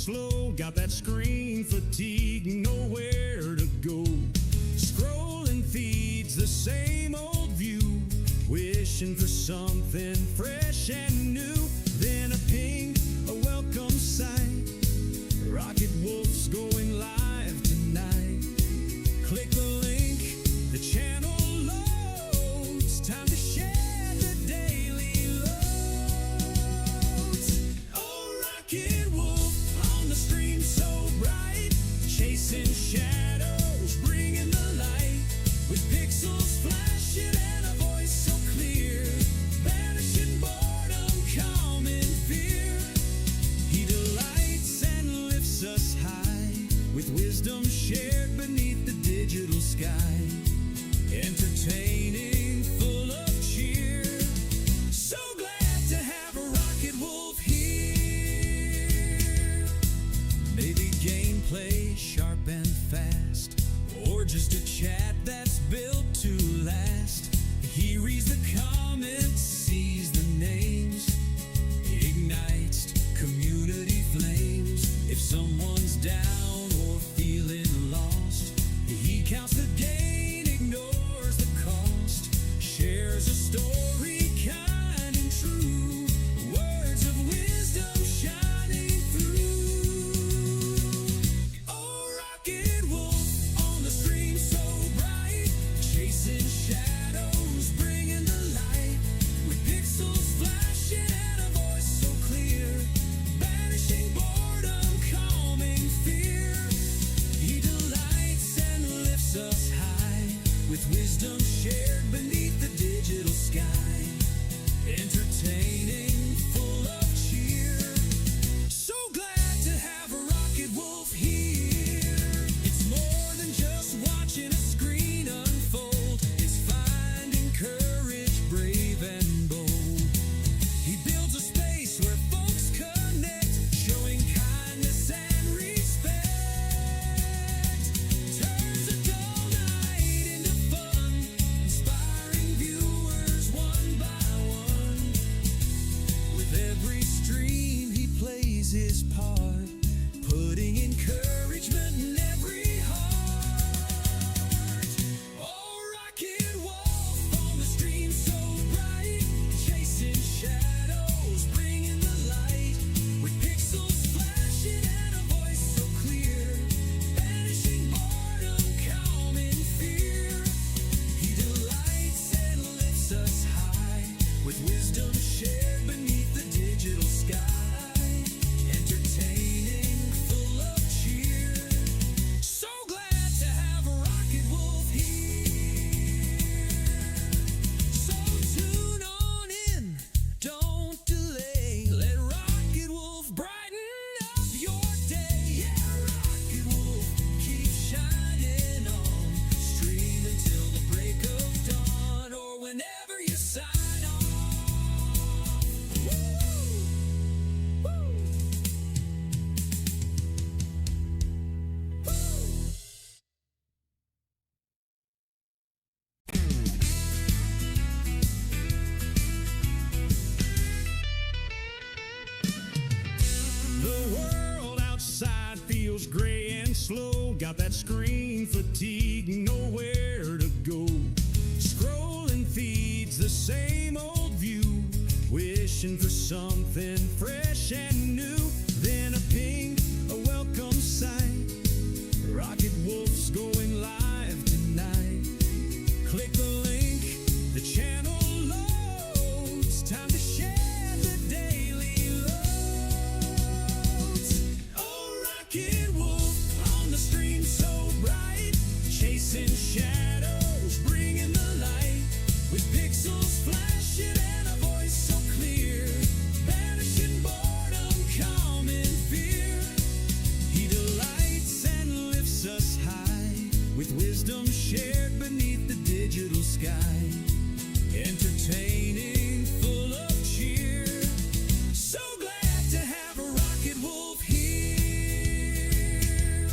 slow, got that screen fatigue, nowhere to go. Scrolling feeds the same old view, wishing for something fresh and new. Then a ping, a welcome sight, Rocket Wolf's going live tonight. Click the link, the channel loads, time to share the daily loads. Oh, Rocket Wolf on the stream so bright, chasing shadows, bringing the light, with pixels flashing and a voice so clear, banishing boredom, calm and fear. He delights and lifts us high, with wisdom shared beneath the digital sky. Entertaining, full of cheer. So glad to have a Rocket Wolf here. Maybe gameplay sharp and fast, or just a chat that's built to last. He reads the comments, sees the names, ignites community flames. If someone's down or feeling lost, he counts the gain, ignores the cost, shares a story kind and true, words of wisdom shining through. Oh, Rocket Wolf on the stream so bright, chasing shadows, bringing the light, with pixels flashing and a voice so clear, banishing boredom, calming fear. He delights and lifts us high, with wisdom shared beneath the digital sky. Entertaining, full of cheer. So glad to have a Rocket Wolf here. It's more than just watching a screen unfold. It's finding courage, brave and bold. He builds a space where folks connect, showing kindness and respect. Turns a dull night into fun, inspiring viewers one by one. With every stream he plays his part, putting encouragement in every heart. Oh, Rocket Wolf on the stream so bright, chasing shadows, bringing the light, with pixels flashing and a voice so clear, banishing boredom, calming fear. He delights and lifts us high, with wisdom shared beneath the digital sky. Entertaining, full of cheer. So glad to have a Rocket Wolf here. So tune on in, don't delay. Let Rocket Wolf brighten up your day. Yeah, Rocket Wolf, keep shining on. Stream until the break of dawn, or whenever you sign on. Woo! Woo! The world outside feels gray and slow, got that screen fatigue, nowhere to go. Scrolling feeds the same old view, wishing for something fresh and new. Then a ping, a welcome sight, Rocket Wolf's going live tonight. Click the link, the channel loads, time to share the daily loads. Oh, Rocket Wolf on the stream so bright, chasing shadows, bringing the light, with pixels flashing and a voice so clear, banishing boredom, calm and fear. He delights and lifts us high, with wisdom shared beneath the digital sky. Entertaining, full of cheer. So glad to have a Rocket Wolf here.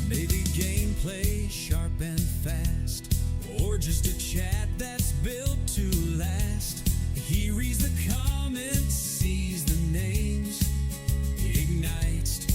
Maybe gameplay sharp and fast, or just a chat that's built to last. He reads the comments, sees the names, ignites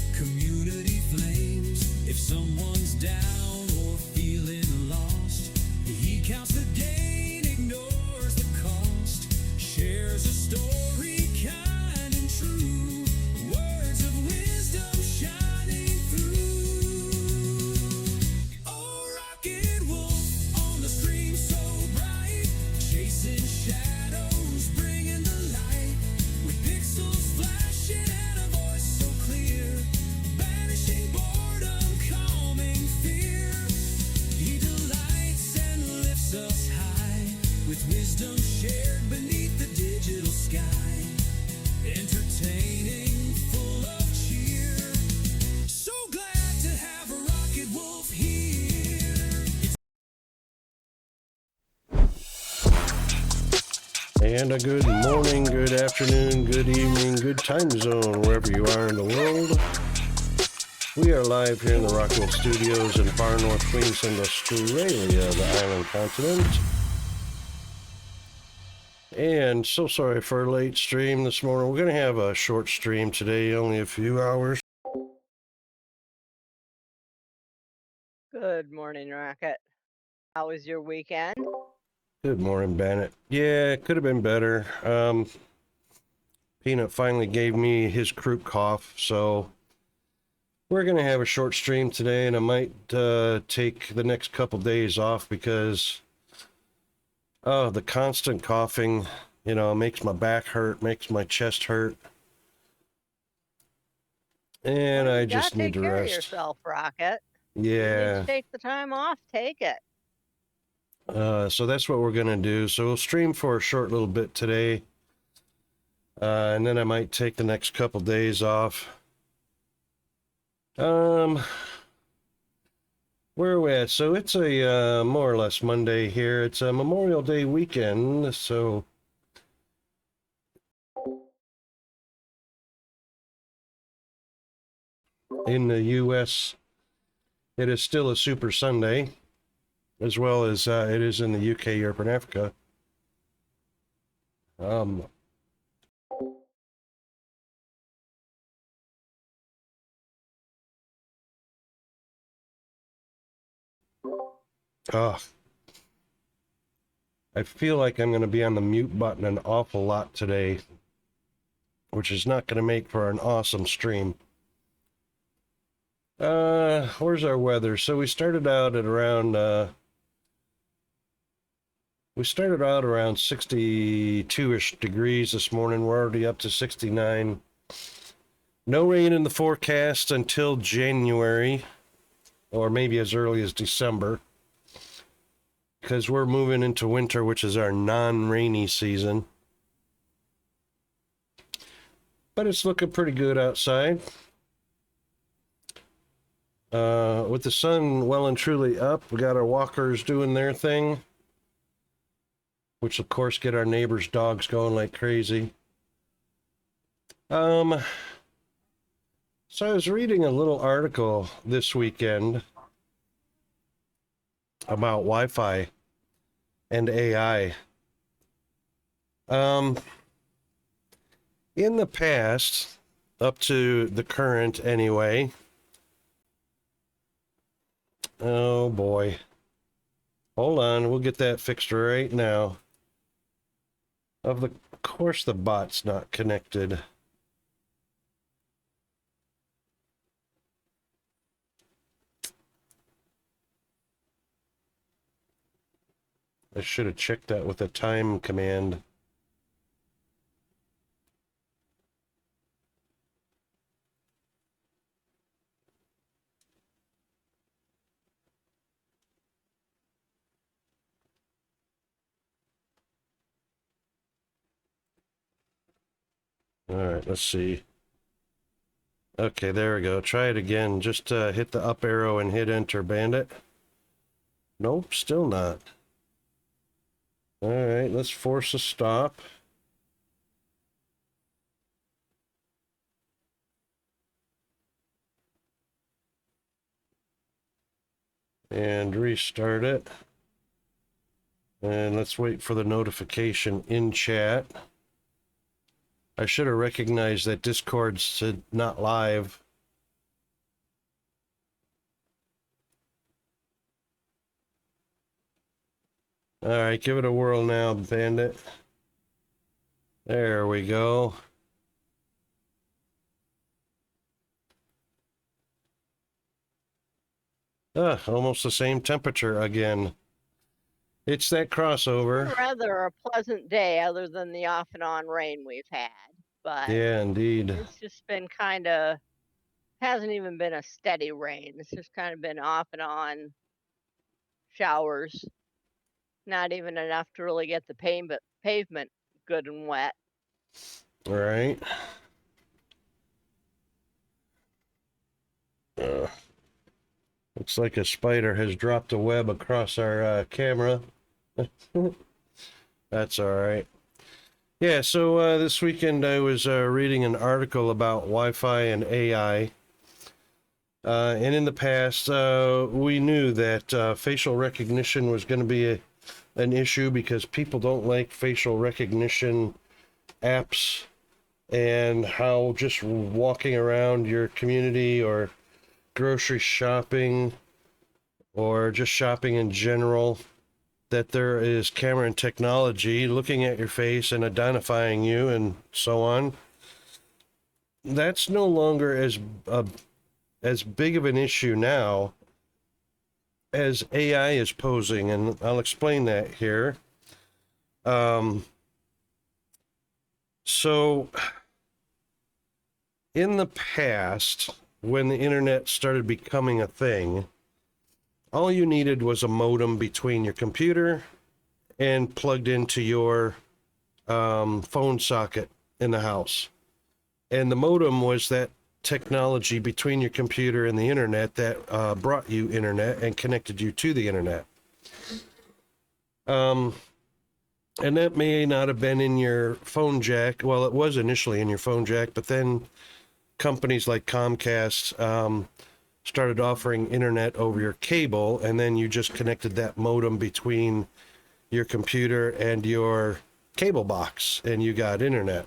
And a good morning, good afternoon, good evening, good time zone, wherever you are in the world. We are live here in the Rockville Studios in far north Queensland, Australia, the island continent. And so sorry for a late stream this morning. We're going to have a short stream today, only a few hours. Good morning, Rocket. How was your weekend? Good morning, Bennett. Yeah, it could have been better. Peanut finally gave me his croup cough, so we're going to have a short stream today, and I might take the next couple days off because the constant coughing, makes my back hurt, makes my chest hurt. And Well, I you just gotta need take to care of rest. yourself, Rocket. You need Yeah. to take the time off, take it. So that's what we're going to do. So we'll stream for a short little bit today. And then I might take the next couple days off. Where are we at? So it's a more or less Monday here. It's a Memorial Day weekend, so in the U.S., it is still a Super Sunday, as well as it is in the U.K., Europe, and Africa. I feel like I'm going to be on the mute button an awful lot today, which is not going to make for an awesome stream. Where's our weather? So we started out at around 62-ish degrees this morning. We're already up to 69. No rain in the forecast until January, or maybe as early as December, because we're moving into winter, which is our non-rainy season. But it's looking pretty good outside. With the sun well and truly up, we got our walkers doing their thing, which of course get our neighbors' dogs going like crazy. So I was reading a little article this weekend about Wi-Fi and AI. In the past, up to the current anyway. Oh boy. Hold on, we'll get that fixed right now. Of course the bot's not connected. I should have checked that with a time command. All right, let's see. Okay, there we go. Try it again. Just hit the up arrow and hit enter, Bandit. Nope, still not. All right, let's force a stop. And restart it. And let's wait for the notification in chat. I should have recognized that Discord said not live. All right, give it a whirl now, Bandit. There we go. Almost the same temperature again. It's that crossover. Rather a pleasant day, other than the off and on rain we've had. But yeah, indeed. It's just been kind of, hasn't even been a steady rain. It's just kind of been off and on showers. Not even enough to really get the pavement good and wet. All right. Looks like a spider has dropped a web across our camera. That's all right. Yeah, so this weekend I was reading an article about Wi-Fi and AI. And in the past, we knew that facial recognition was going to be an issue because people don't like facial recognition apps, and how just walking around your community or grocery shopping or just shopping in general, that there is camera and technology looking at your face and identifying you and so on. That's no longer as big of an issue now as AI is posing, and I'll explain that here. So in the past, when the internet started becoming a thing, all you needed was a modem between your computer and plugged into your phone socket in the house. And the modem was that technology between your computer and the internet that brought you internet and connected you to the internet. And that may not have been in your phone jack. Well, it was initially in your phone jack, but then companies like Comcast started offering internet over your cable, and then you just connected that modem between your computer and your cable box, and you got internet.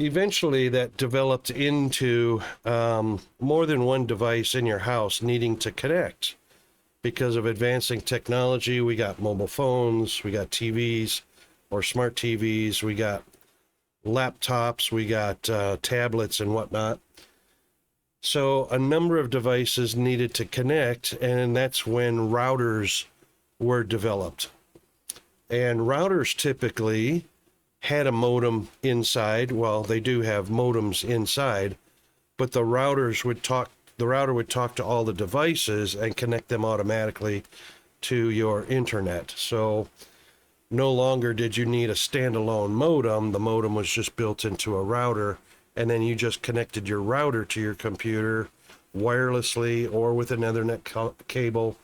Eventually, that developed into more than one device in your house needing to connect. Because of advancing technology, we got mobile phones, we got TVs or smart TVs, we got laptops, we got tablets and whatnot. So a number of devices needed to connect, and that's when routers were developed. And routers typically had a modem inside. Well, they do have modems inside, but the router would talk to all the devices and connect them automatically to your internet. So no longer did you need a standalone modem. The modem was just built into a router, and then you just connected your router to your computer wirelessly or with an Ethernet cable,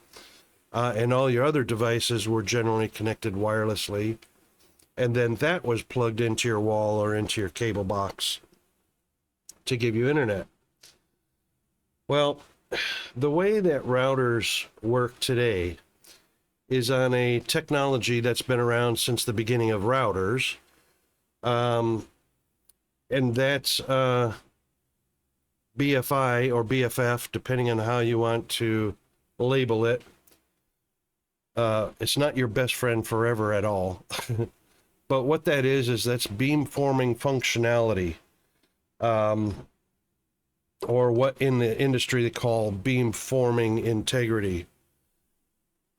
and all your other devices were generally connected wirelessly, and then that was plugged into your wall or into your cable box to give you internet. Well, the way that routers work today is on a technology that's been around since the beginning of routers, and that's BFI or BFF, depending on how you want to label it. It's not your best friend forever at all. But what that is that's beamforming functionality, or what in the industry they call beamforming integrity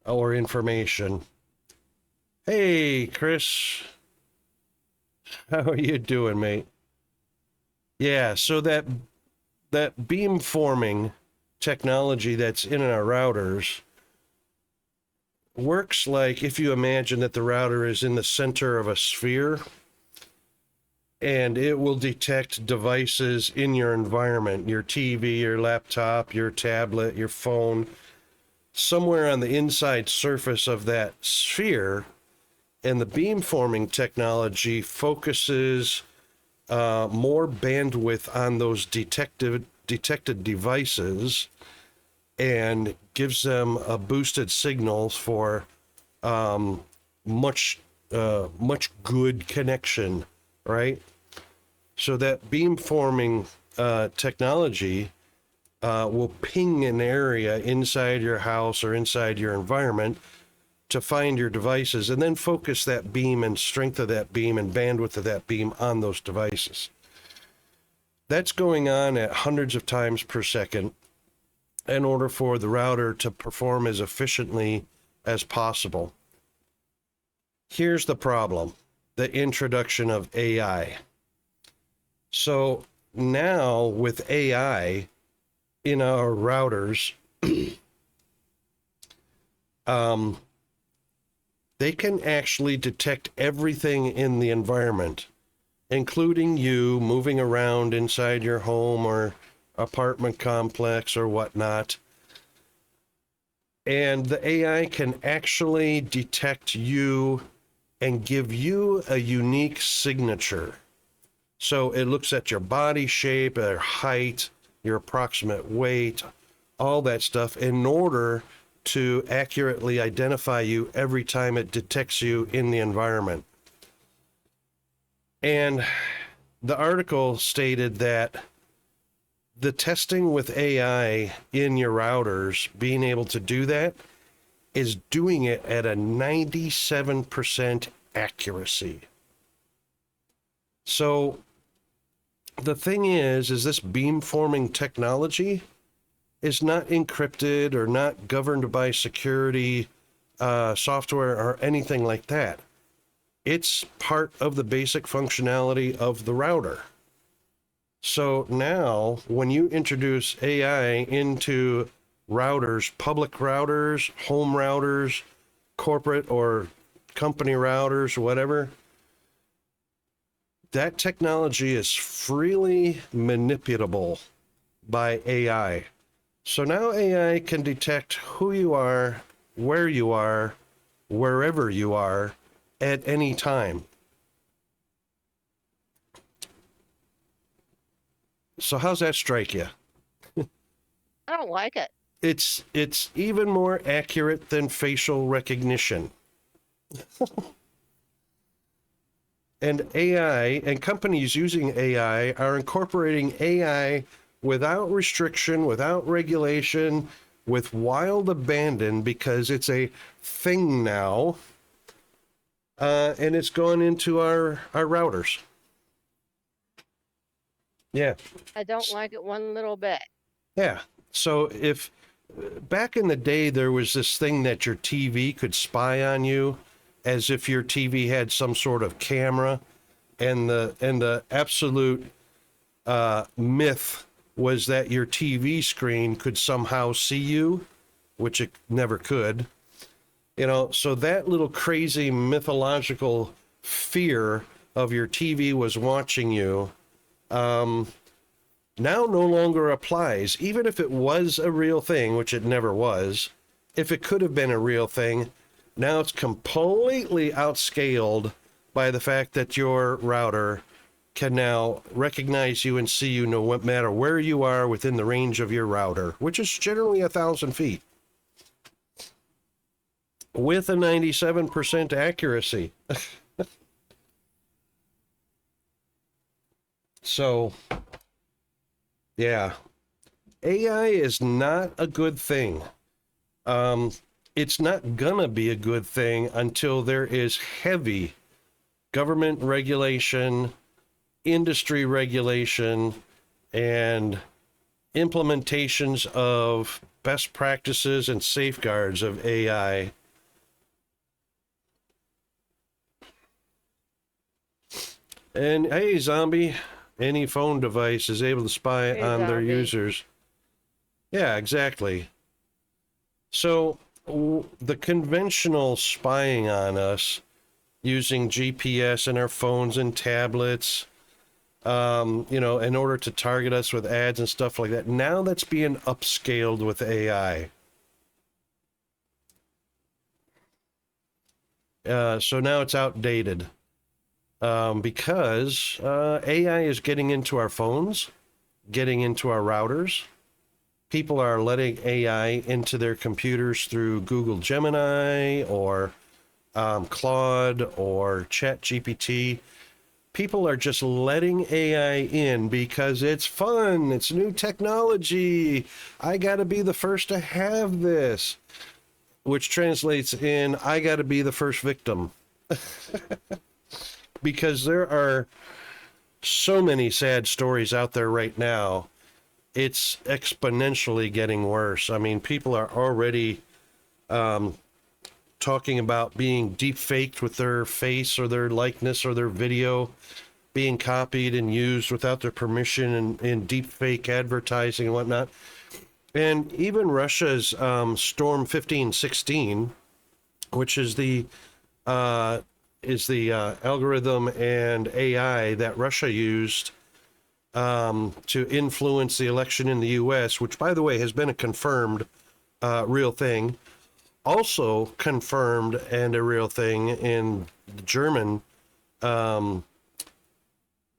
or information. Hey, Chris. How are you doing, mate? Yeah, so that beamforming technology that's in our routers works like if you imagine that the router is in the center of a sphere, and it will detect devices in your environment, your TV, your laptop, your tablet, your phone, somewhere on the inside surface of that sphere. And the beamforming technology focuses more bandwidth on those detected devices and gives them a boosted signals for much good connection, right? So that beamforming technology will ping an area inside your house or inside your environment to find your devices, and then focus that beam and strength of that beam and bandwidth of that beam on those devices. That's going on at hundreds of times per second in order for the router to perform as efficiently as possible. Here's the problem: the introduction of AI. So now with AI in our routers, they can actually detect everything in the environment, including you moving around inside your home or apartment complex or whatnot. And the AI can actually detect you and give you a unique signature. So it looks at your body shape, your height, your approximate weight, all that stuff in order to accurately identify you every time it detects you in the environment. And the article stated that the testing with AI in your routers, being able to do that, is doing it at a 97% accuracy. So the thing is this beamforming technology is not encrypted or not governed by security software or anything like that. It's part of the basic functionality of the router. So now when you introduce AI into routers, public routers, home routers, corporate or company routers, whatever, that technology is freely manipulable by AI. So now AI can detect who you are, where you are, wherever you are at any time. So how's that strike you? I don't like it. It's even more accurate than facial recognition. And AI and companies using AI are incorporating AI without restriction, without regulation, with wild abandon because it's a thing now. And it's gone into our routers. Yeah. I don't like it one little bit. Yeah. So if back in the day there was this thing that your TV could spy on you as if your TV had some sort of camera, and the absolute myth was that your TV screen could somehow see you, which it never could. You know, so that little crazy mythological fear of your TV was watching you now no longer applies. Even if it was a real thing, which it never was, if it could have been a real thing, now it's completely outscaled by the fact that your router can now recognize you and see you no matter where you are within the range of your router, which is generally 1,000 feet, with a 97% accuracy. So, yeah, AI is not a good thing. It's not gonna be a good thing until there is heavy government regulation, industry regulation, and implementations of best practices and safeguards of AI. And hey, zombie, any phone device is able to spy Hey, on their zombie. users. Yeah, exactly. So the conventional spying on us using GPS in our phones and tablets, you know, in order to target us with ads and stuff like that, now that's being upscaled with AI. So now it's outdated because AI is getting into our phones, getting into our routers. People are letting AI into their computers through Google Gemini or Claude or ChatGPT. People are just letting AI in because it's fun. It's new technology. I got to be the first to have this, which translates in I got to be the first victim. Because there are so many sad stories out there right now. It's exponentially getting worse. I mean, people are already talking about being deep faked with their face or their likeness or their video being copied and used without their permission in deep fake advertising and whatnot. And even Russia's Storm 1516, which is the algorithm and AI that Russia used to influence the election in the U.S., which, by the way, has been a confirmed real thing. also confirmed and a real thing in German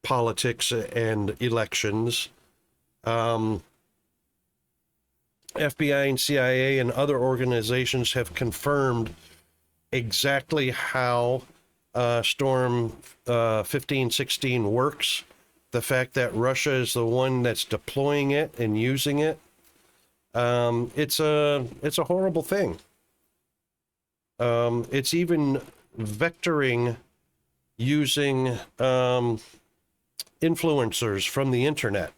politics and elections. FBI and CIA and other organizations have confirmed exactly how Storm 1516 works. The fact that Russia is the one that's deploying it and using it. It's a horrible thing. It's even vectoring using influencers from the internet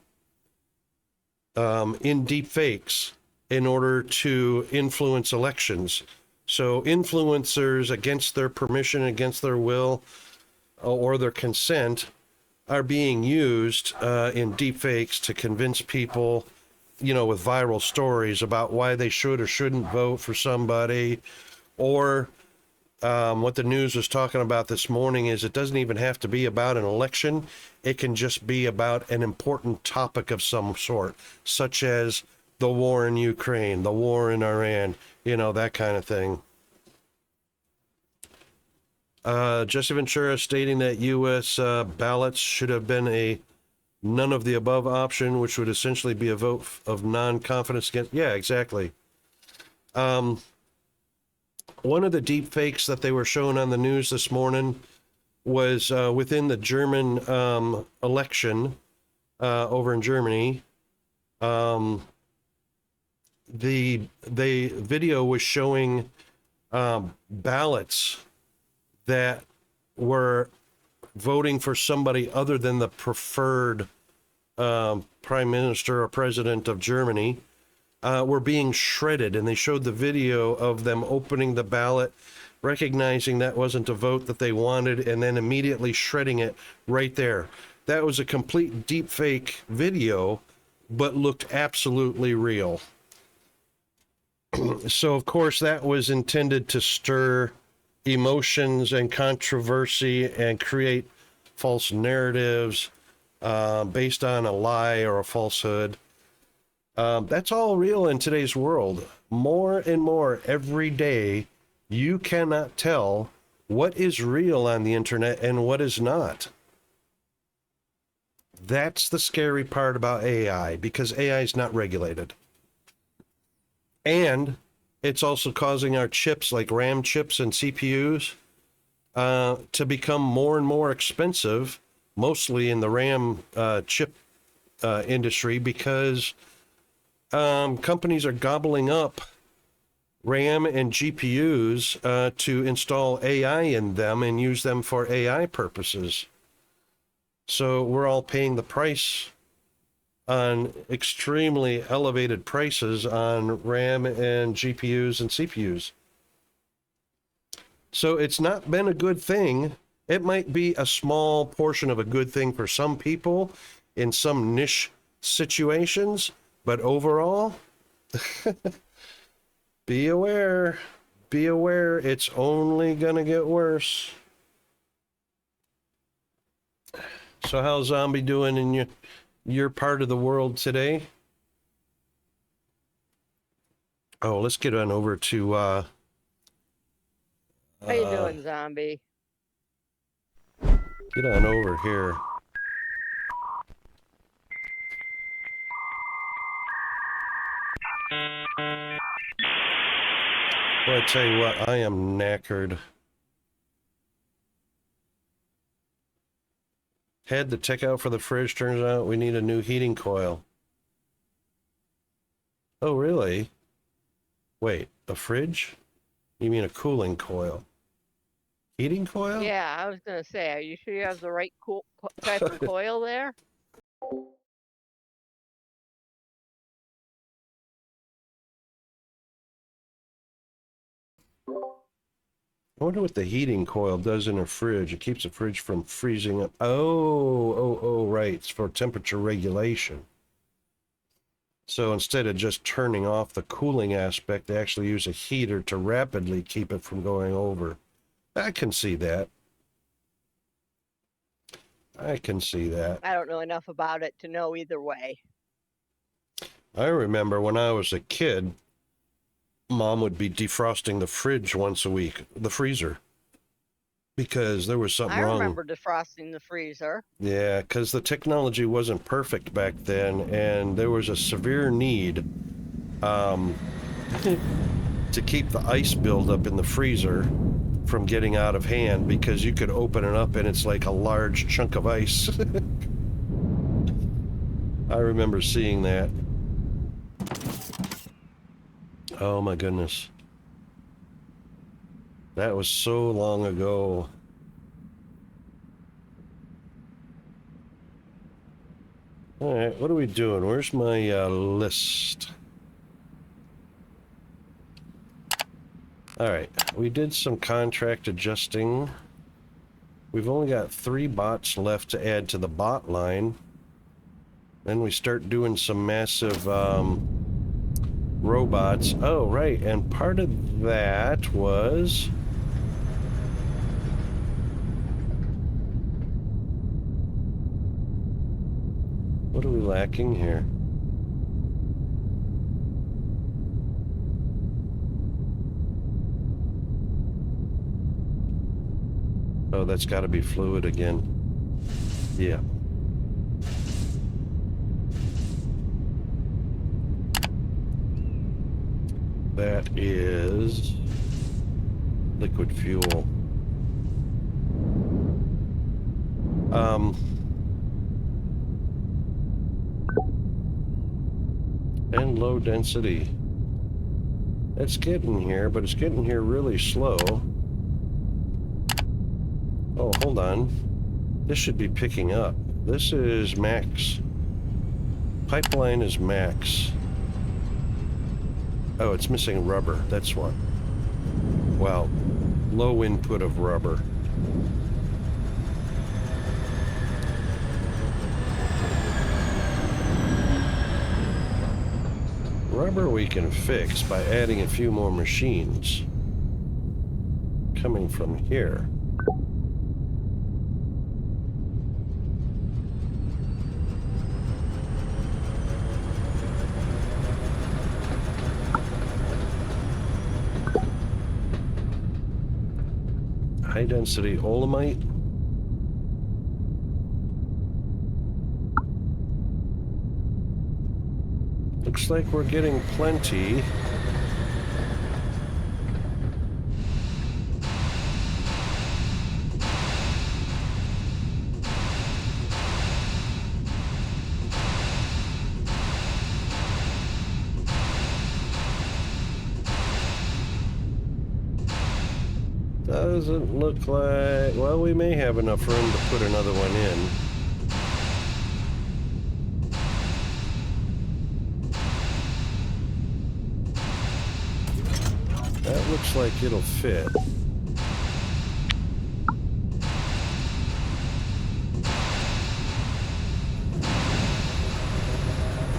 in deep fakes in order to influence elections. So influencers, against their permission, against their will or their consent, are being used in deep fakes to convince people, you know, with viral stories about why they should or shouldn't vote for somebody. Or what the news was talking about this morning is it doesn't even have to be about an election. It can just be about an important topic of some sort, such as the war in Ukraine, the war in Iran, you know, that kind of thing. Jesse Ventura stating that U.S. ballots should have been a none of the above option, which would essentially be a vote of non-confidence against. Yeah, exactly. One of the deep fakes that they were showing on the news this morning was within the German election over in Germany. The video was showing ballots that were voting for somebody other than the preferred prime minister or president of Germany were being shredded, and they showed the video of them opening the ballot, recognizing that wasn't a vote that they wanted, and then immediately shredding it right there. That was a complete deep fake video, but looked absolutely real. So, of course, that was intended to stir emotions and controversy and create false narratives based on a lie or a falsehood. That's all real in today's world. More and more every day, you cannot tell what is real on the internet and what is not. That's the scary part about AI, because AI is not regulated. And it's also causing our chips, like RAM chips and CPUs, to become more and more expensive, mostly in the RAM chip industry, because companies are gobbling up RAM and GPUs to install AI in them and use them for AI purposes. So we're all paying the price on extremely elevated prices on RAM and GPUs and CPUs. So it's not been a good thing. It might be a small portion of a good thing for some people in some niche situations, but overall, be aware, it's only gonna get worse. So how's Zombie doing in your part of the world today? Oh, let's get on over to How you doing, Zombie? get on over here. Well, I tell you what, I am knackered. Had to check out for the fridge. Turns out we need a new heating coil. Oh, really? Wait, a fridge? You mean a cooling coil? Heating coil? Yeah, I was gonna say, are you sure you have the right type of coil there? I wonder what the heating coil does in a fridge. It keeps the fridge from freezing up. Oh, right. It's for temperature regulation. So instead of just turning off the cooling aspect, they actually use a heater to rapidly keep it from going over. I can see that. I can see that. I don't know enough about it to know either way. I remember when I was a kid, Mom would be defrosting the fridge once a week, the freezer, because there was something I wrong. remember defrosting the freezer. Yeah, because the technology wasn't perfect back then, and there was a severe need to keep the ice buildup in the freezer from getting out of hand, because you could open it up and it's like a large chunk of ice. I remember seeing that. Oh my goodness. That was so long ago. All right, what are we doing? Where's my list? All right, we did some contract adjusting. We've only got 3 bots left to add to the bot line. Then we start doing some massive robots. Oh, right, and part of that was... What are we lacking here? Oh, that's got to be fluid again. Yeah. That is liquid fuel. And low density. It's getting here, but it's getting here really slow. Oh, hold on. This should be picking up. This is max. Pipeline is max. Oh, it's missing rubber. That's what. Well, low input of rubber. Rubber we can fix by adding a few more machines. Coming from here. High density olemite. Looks like we're getting plenty. Doesn't look like... Well, we may have enough room to put another one in. That looks like it'll fit.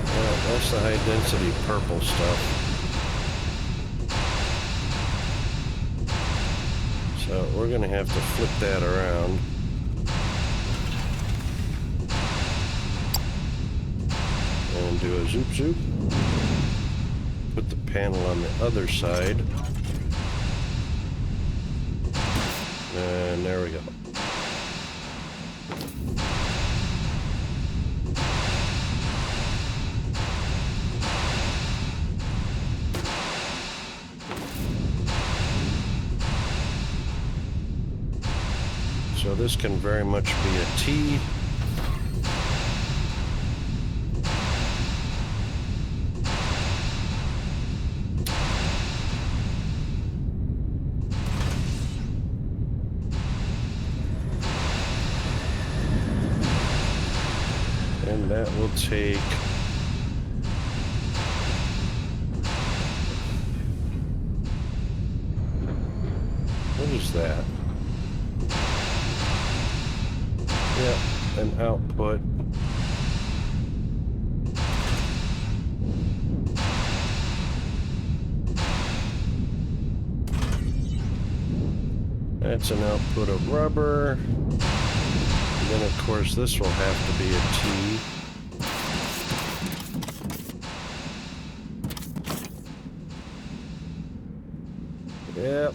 Well, that's the high density purple stuff. So we're going to have to flip that around. And do a zoop zoop. Put the panel on the other side. And there we go. So this can very much be a T. And that will take... What is that? Yep, an output. That's an output of rubber. And then, of course, this will have to be a T. Yep.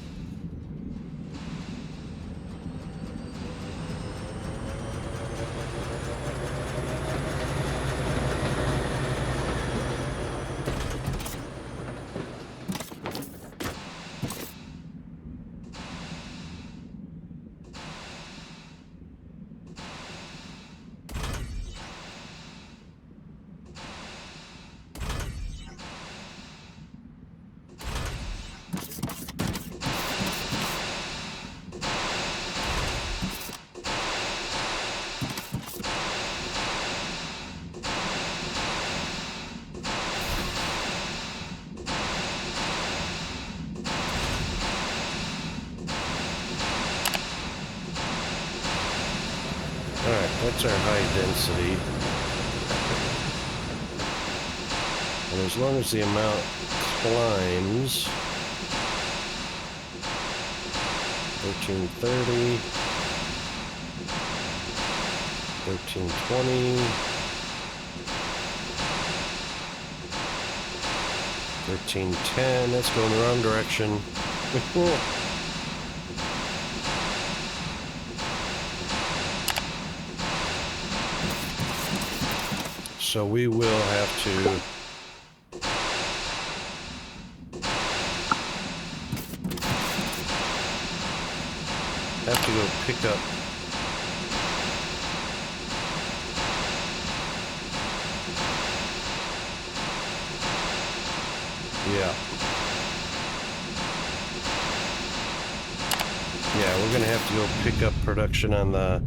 Alright, that's our high density. And as long as the amount climbs, 1330, 1320, 1310, that's going the wrong direction. So we will have to go pick up yeah, we're gonna have to go pick up production on the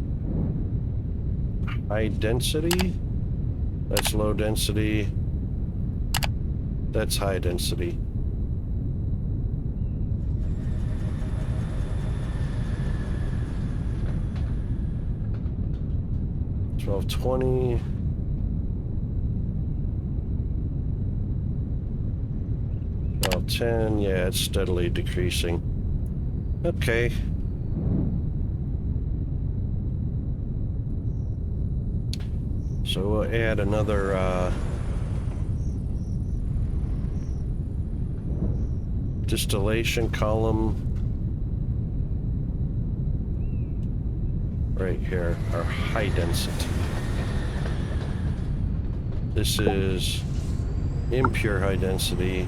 high density. That's low density. That's high density. $12.20. $12.10. Yeah, it's steadily decreasing. Okay. So we'll add another distillation column right here, our high density. This is impure high density,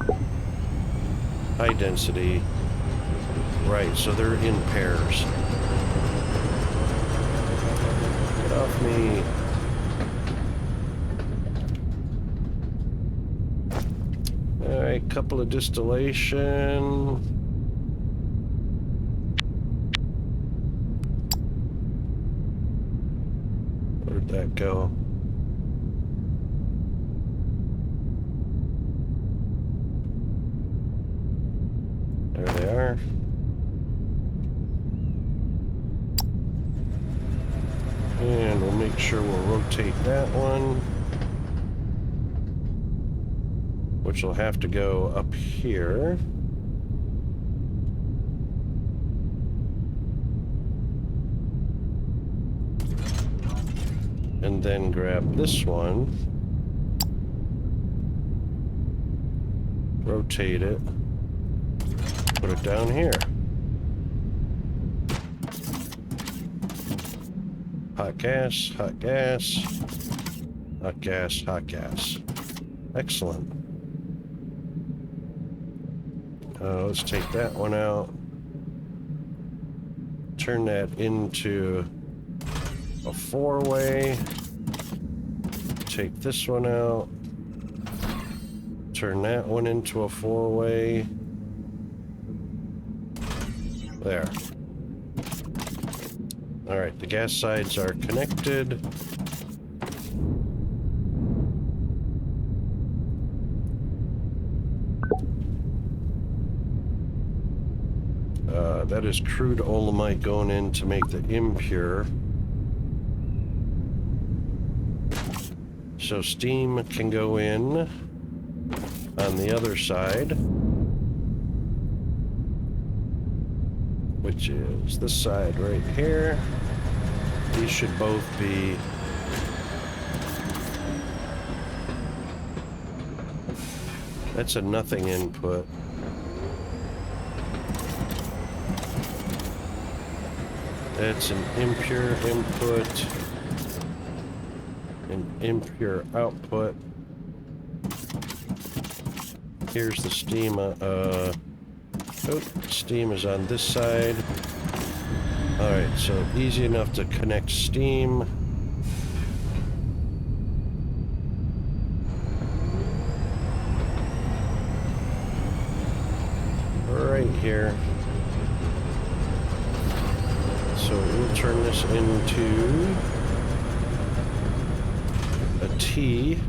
right, so they're in pairs. Get off me. Alright, couple of distillation. Where'd that go? There they are. And we'll make sure we'll rotate that one, which will have to go up here. And then grab this one, rotate it, put it down here. Hot gas, hot gas, hot gas, hot gas. Excellent. Let's take that one out. Turn that into a four-way. Take this one out. Turn that one into a four-way. There. All right, the gas sides are connected. That is crude olemite going in to make the impure. So steam can go in on the other side, which is this side right here. These should both be that's a nothing input. That's an impure input, an impure output. Here's the steam. Steam is on this side. Alright, so easy enough to connect steam. Right here. So we'll turn this into a T.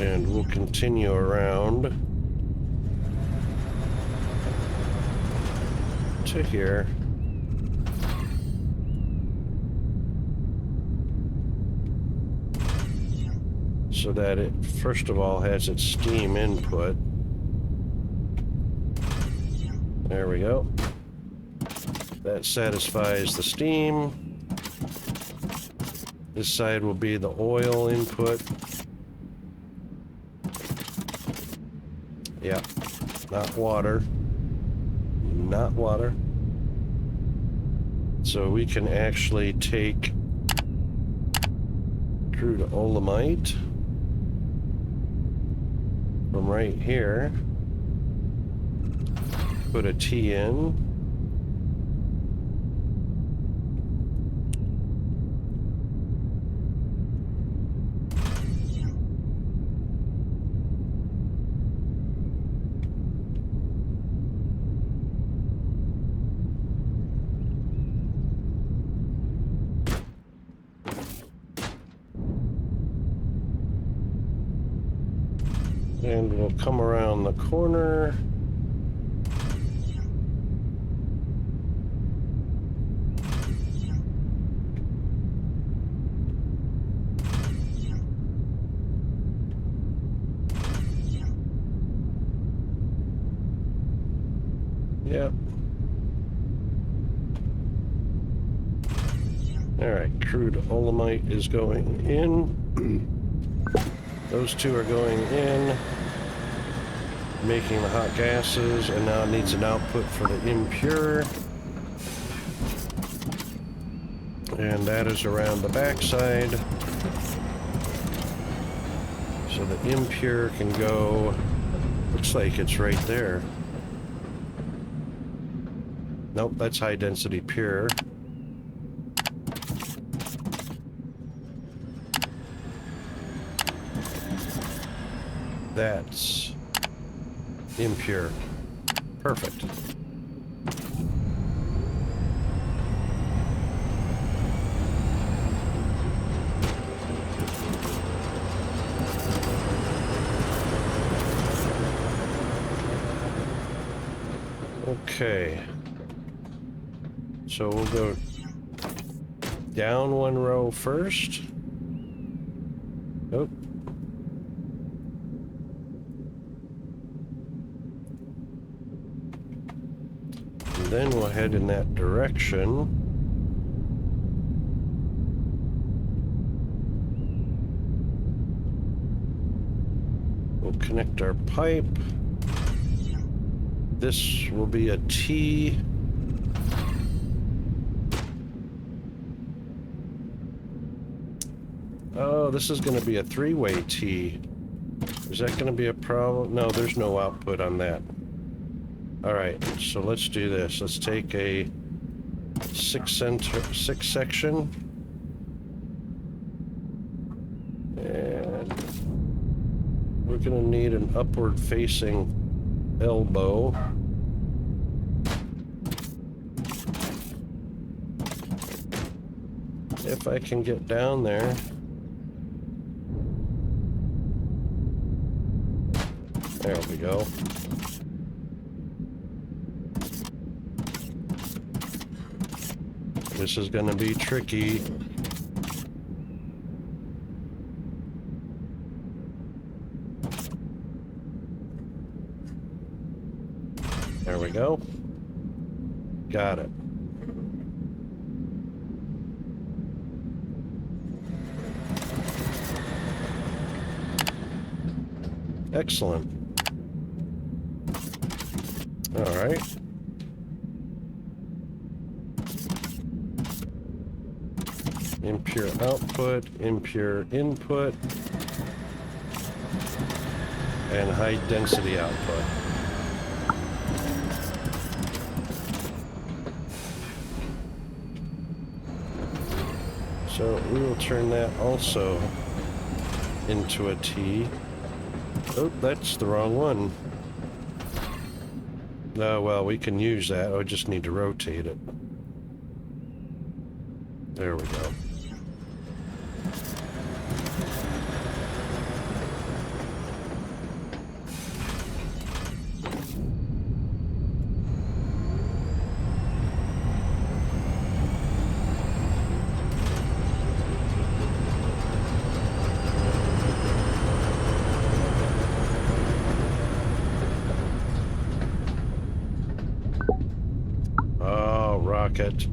And we'll continue around to here. So that it, first of all, has its steam input. There we go. That satisfies the steam. This side will be the oil input. Yeah, not water. Not water. So we can actually take crude olamite from right here, put a T in, and we'll come around the corner. Yep. All right, crude olamite is going in. Those two are going in, making the hot gases, and now it needs an output for the impure. And that is around the backside. So the impure can go, looks like it's right there. Nope, that's high density pure. That's impure. Perfect. Okay. So we'll go down one row first. Nope. Then we'll head in that direction. We'll connect our pipe. This will be a T. Oh, this is going to be a three-way T. Is that going to be a problem? No, there's no output on that. All right, so let's do this. Let's take a six section, and we're gonna need an upward facing elbow. If I can get down there. There we go. This is going to be tricky. There we go. Got it. Excellent. All right. Impure output, impure input, and high density output. So we will turn that also into a T. Oh, that's the wrong one. Oh, well, we can use that. I just need to rotate it. There we go. Oh, rocket.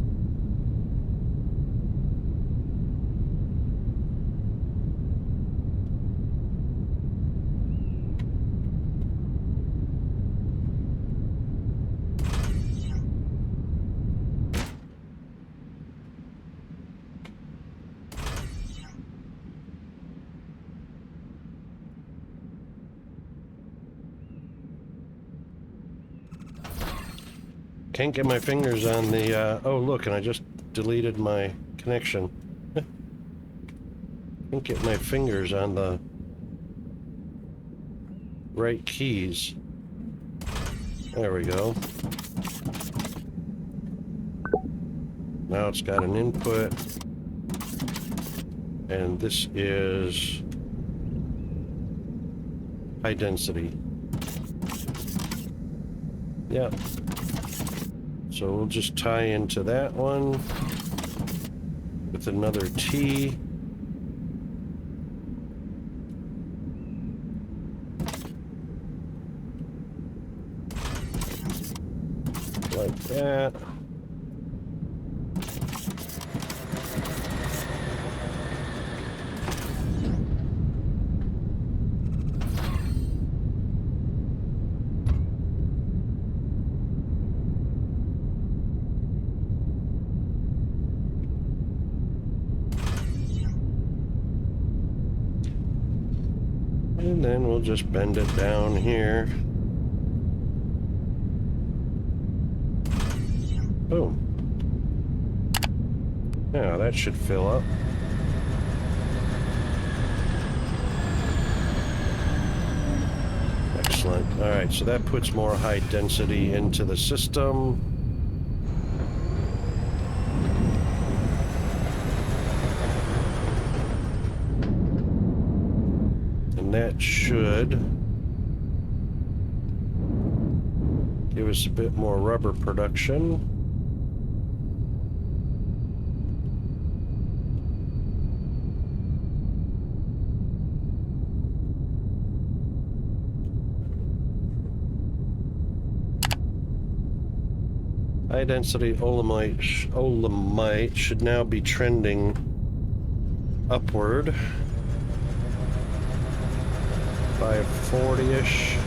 Can't get my fingers on the, oh look, and I just deleted my connection. Can't get my fingers on the right keys. There we go. Now it's got an input. And this is high density. Yep. So we'll just tie into that one with another T. Like that. And then we'll just bend it down here. Boom. Now that should fill up. Excellent. All right, so that puts more high density into the system. And that should give us a bit more rubber production. High density olemite should now be trending upward. 540-ish.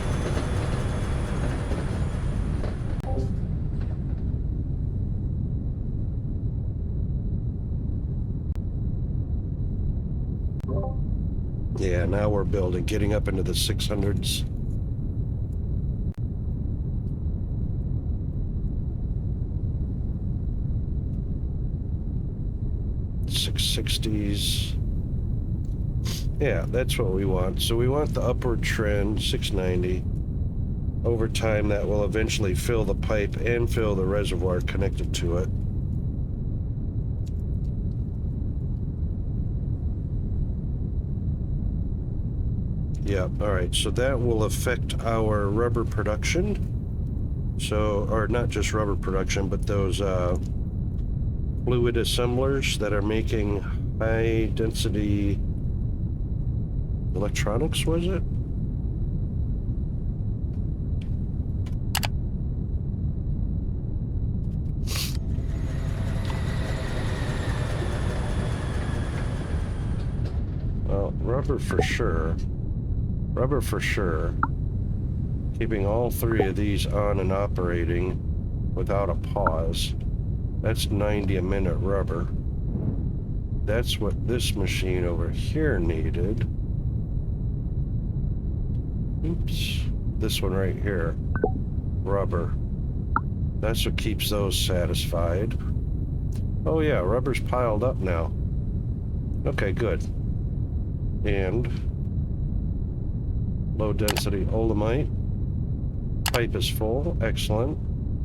Yeah, now we're building, getting up into the 600s. $660s. Yeah, that's what we want. So we want the upward trend, 690. Over time, that will eventually fill the pipe and fill the reservoir connected to it. Yeah, all right, so that will affect our rubber production. So, or not just rubber production, but those fluid assemblers that are making high density electronics, was it? Well, rubber for sure. Rubber for sure. Keeping all three of these on and operating without a pause. That's 90 a minute rubber. That's what this machine over here needed. Oops. This one right here. Rubber. That's what keeps those satisfied. Oh yeah, rubber's piled up now. Okay, good. And low density olemite. Pipe is full. Excellent.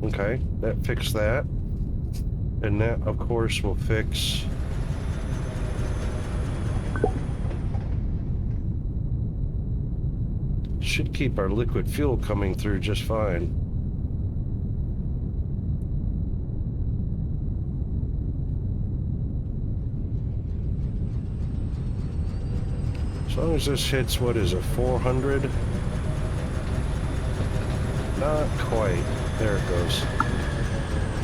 Okay, that fixed that. And that, of course, will fix... Should keep our liquid fuel coming through just fine. As long as this hits, what is it, 400? Not quite. There it goes.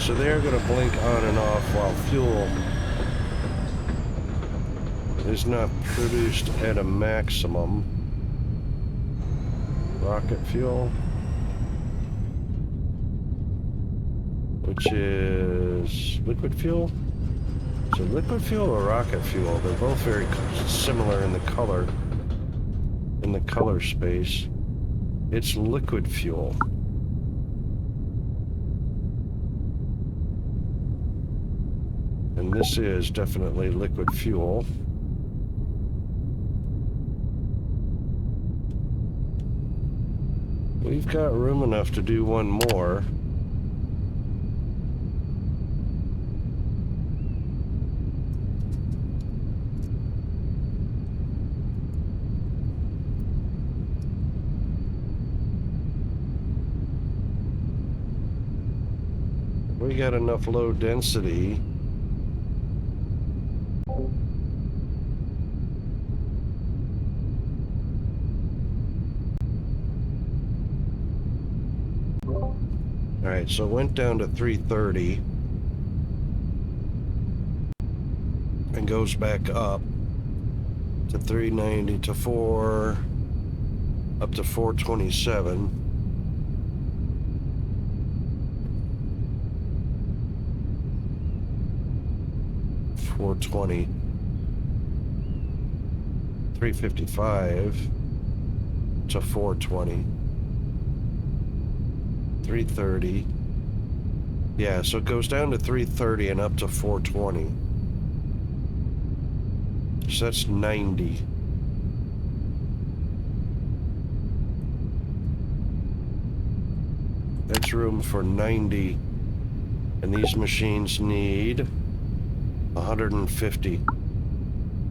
So they're going to blink on and off while fuel is not produced at a maximum. Rocket fuel, which is liquid fuel. So liquid fuel or rocket fuel, they're both very similar in the color space. It's liquid fuel. And this is definitely liquid fuel. We've got room enough to do one more. We got enough low density. Alright, so it went down to 330 and goes back up to 390 to 4 up to 427. $420, $355 to $420. $330. Yeah, so it goes down to $330 and up to $420. So that's $90. That's room for 90. And these machines need 150.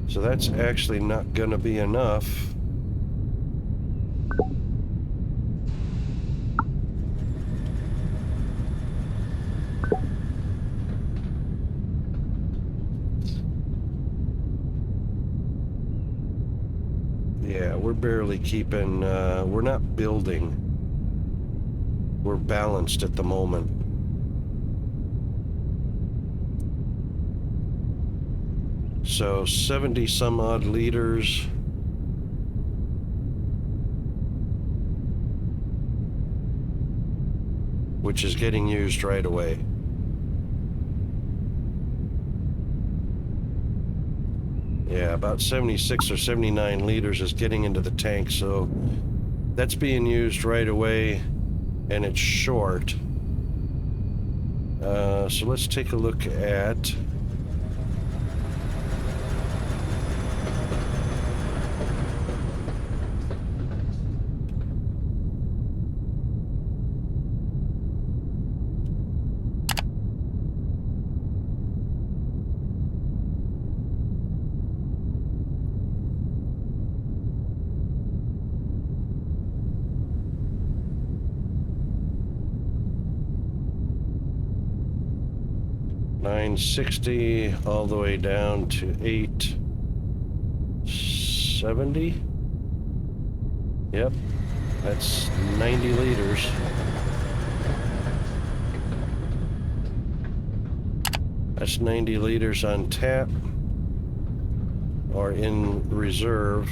So that's actually not going to be enough. Yeah, we're barely keeping, we're not building. We're balanced at the moment. So 70 some odd liters. Which is getting used right away. Yeah, about 76 or 79 liters is getting into the tank, so that's being used right away, and it's short. So let's take a look at... $960 all the way down to $870. Yep, that's 90 liters. That's 90 liters on tap or in reserve.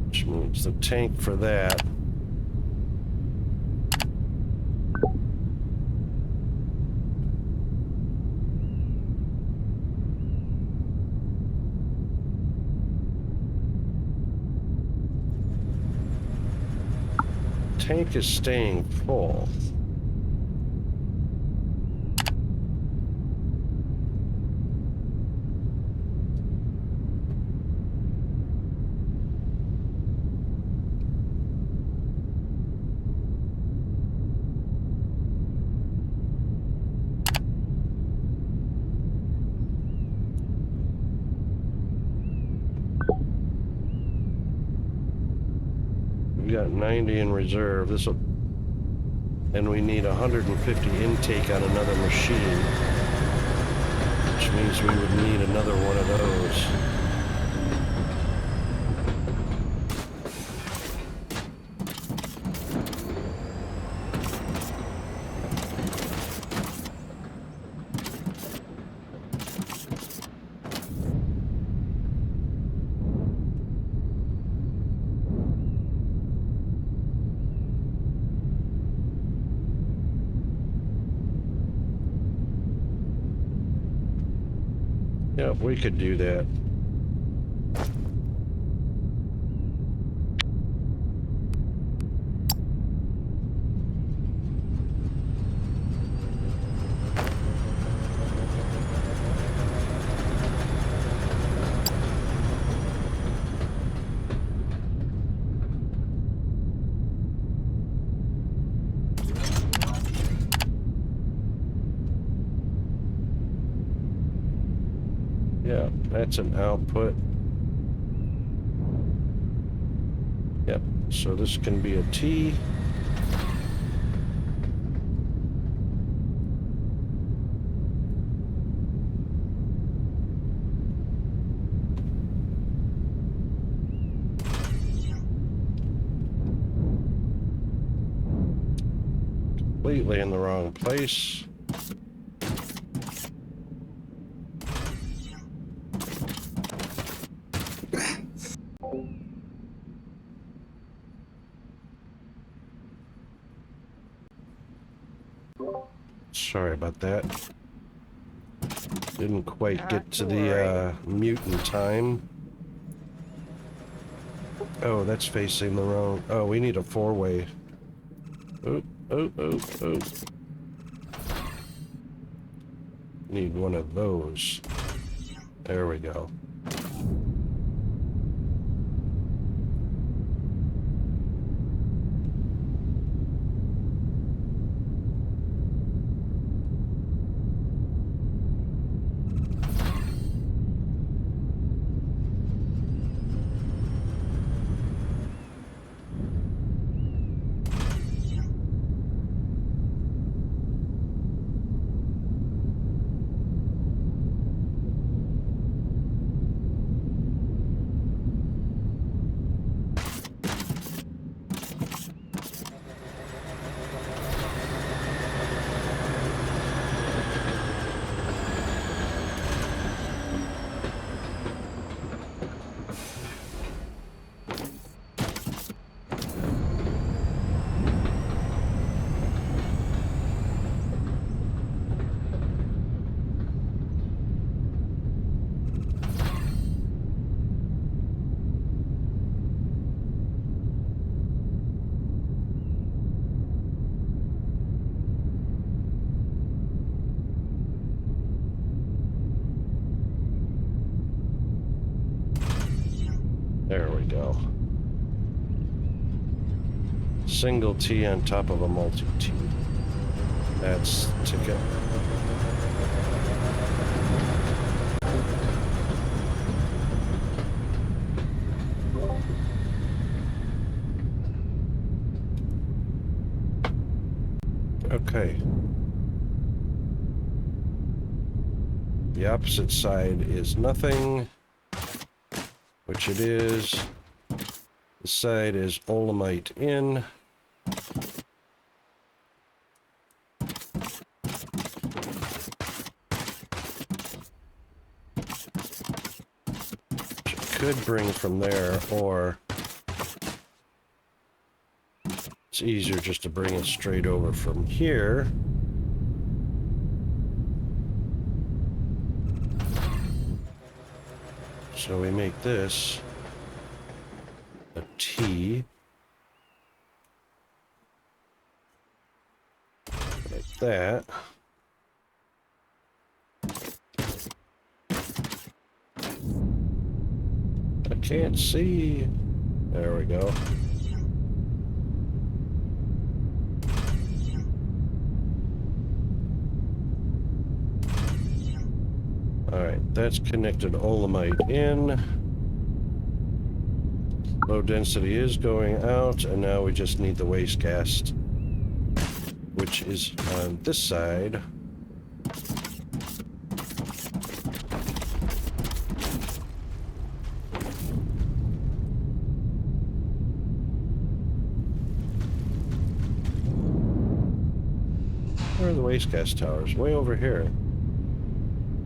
which means the tank for that. Tank is staying full. We got 90 in reserve. This will, and we need 150 intake on another machine, which means we would need another one of those. Yeah, we could do that. Yeah, that's an output. Yep, so this can be a T. Completely in the wrong place. Sorry about that. Didn't quite Not get to to the worry. mute in time. Oh, that's facing the wrong. Oh, we need a four-way. Oh, oh, oh, oh. Need one of those. There we go. There we go. Single T on top of a multi-T. That's ticket. Okay. The opposite side is nothing, which it is. The side is Olamite in. Which it could bring from there, or It's easier just to bring it straight over from here. So we make this a T. Like that. I can't see. There we go. Alright, that's connected Olamite in. Low density is going out, and now we just need the waste gas, which is on this side. Where are the waste gas towers? Way over here.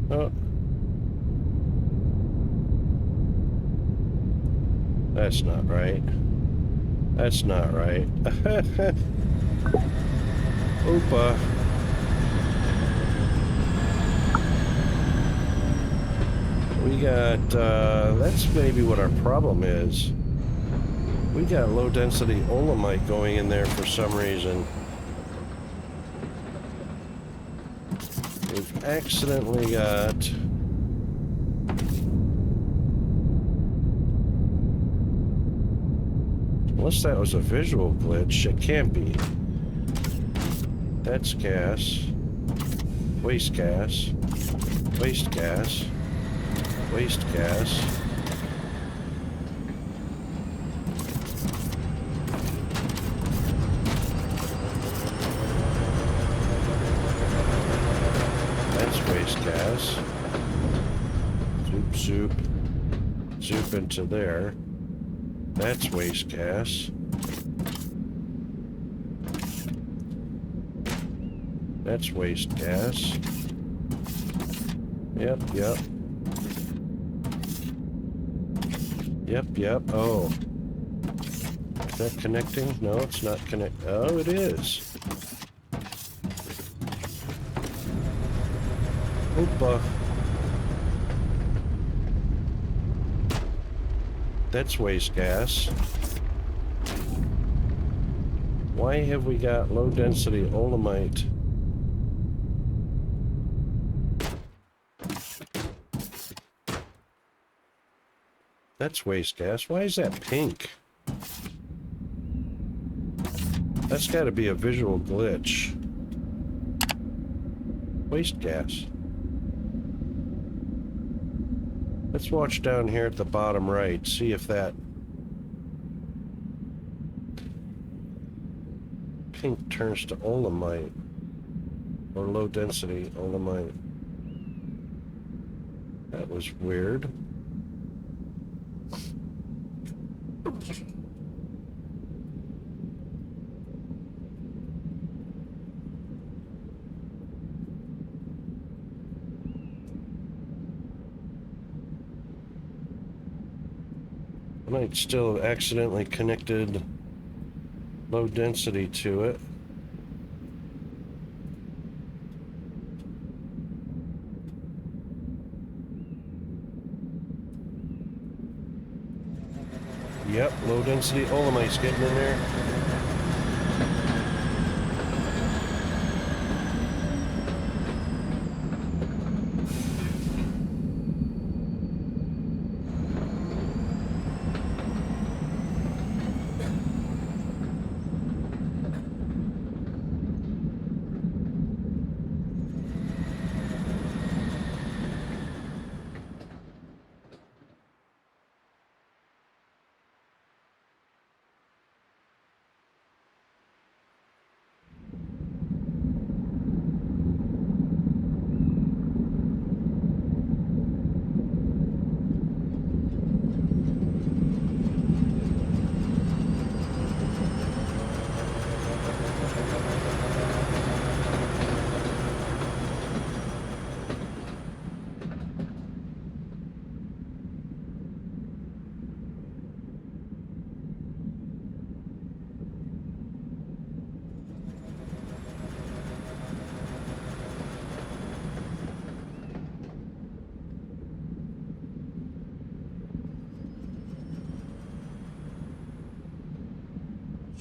Oh. That's not right. That's not right. Oopa. We got, that's maybe what our problem is. We got low density Olamite going in there for some reason. We've accidentally got... Unless that was a visual glitch, it can't be. That's gas. Waste gas. Waste gas. Waste gas. That's waste gas. Zoop, zoop. Zoop into there. That's waste gas. That's waste gas. Yep, yep. Yep, yep. Oh. Is that connecting? No, it's not connect. Oh, it is. Oopa. That's waste gas. Why have we got low density Olamite? That's waste gas. Why is that pink? That's got to be a visual glitch. Waste gas. Let's watch down here at the bottom right, see if that pink turns to Olamite or low density Olamite. That was weird. I might still have accidentally connected low density to it. Yep, low density Olamite's getting in there.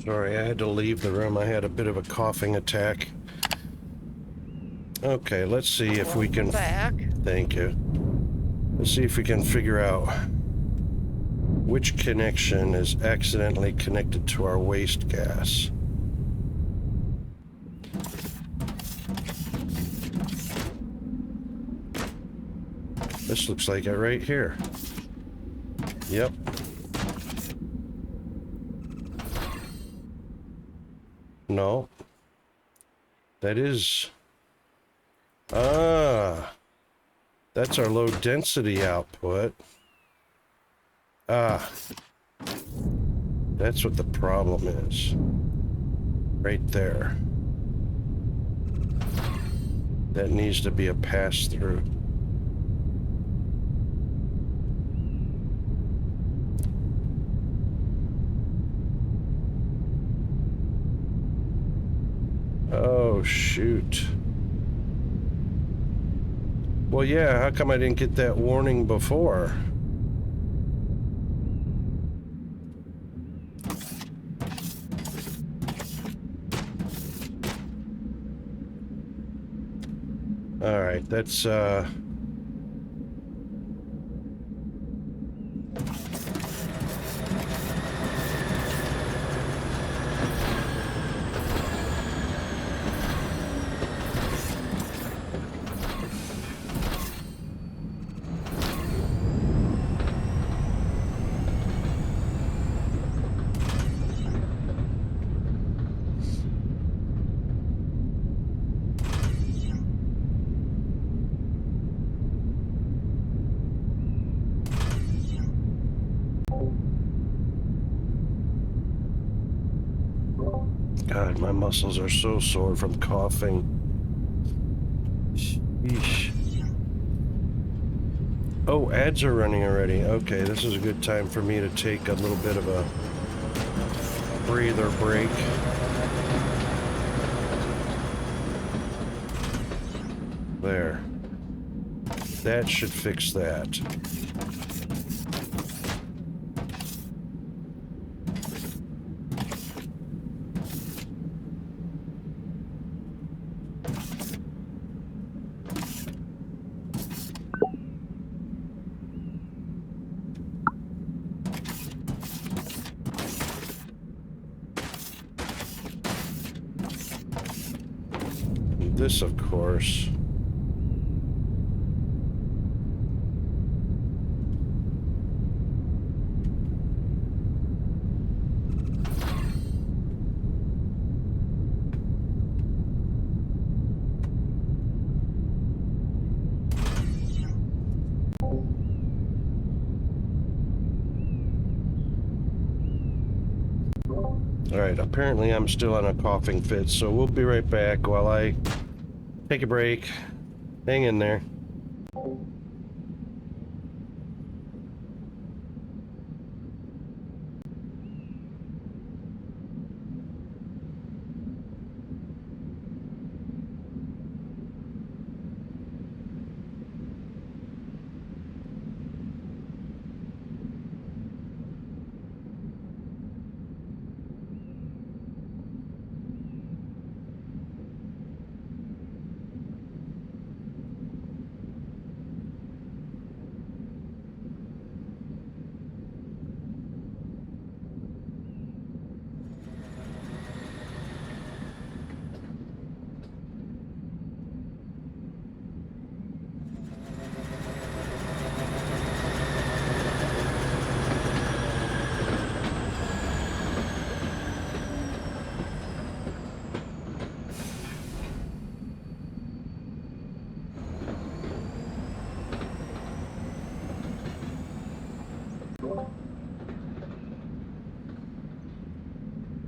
Sorry, I had to leave the room. I had a bit of a coughing attack. Okay, let's see if we can... Back. Thank you. Let's see if we can figure out which connection is accidentally connected to our waste gas. This looks like it right here. Yep. No. That is... Ah. That's our low density output. Ah. That's what the problem is. Right there. That needs to be a pass-through. Oh, shoot. Well, yeah, how come I didn't get that warning before? All right, that's, God, my muscles are so sore from coughing. Sheesh. Oh, ads are running already. Okay, this is a good time for me to take a little bit of a breather break. There. That should fix that. This, of course. All right, apparently I'm still on a coughing fit, so we'll be right back while I take a break. Hang in there.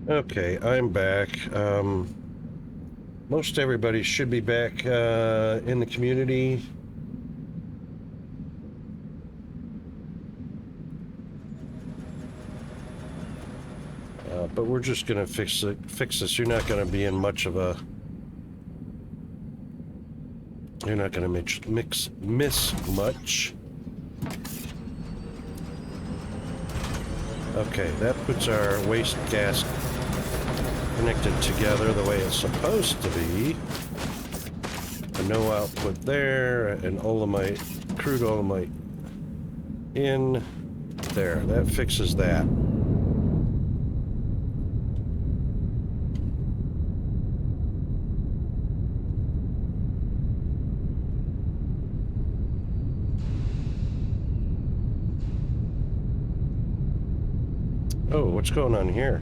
Okay, I'm back. Most everybody should be back in the community. But we're just gonna fix this. You're not gonna be in much of a... You're not gonna miss much. Okay, that puts our waste gas connected together the way it's supposed to be. A no output there, and olemite, crude olemite in there. That fixes that. Oh, what's going on here?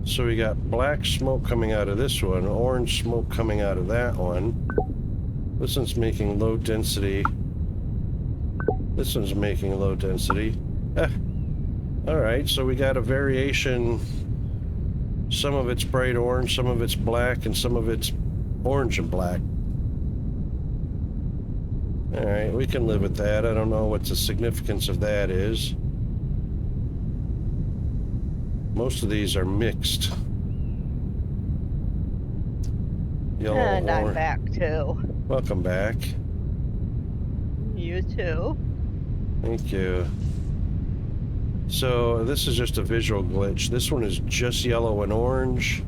So we got black smoke coming out of this one, orange smoke coming out of that one. This one's making low density. This one's making low density. Alright, so we got a variation. Some of it's bright orange, some of it's black, and some of it's orange and black. Alright, we can live with that. I don't know what the significance of that is. Most of these are mixed. Yellow, And I'm orange. back too. Welcome back. You too. Thank you. So this is just a visual glitch. This one is just yellow and orange.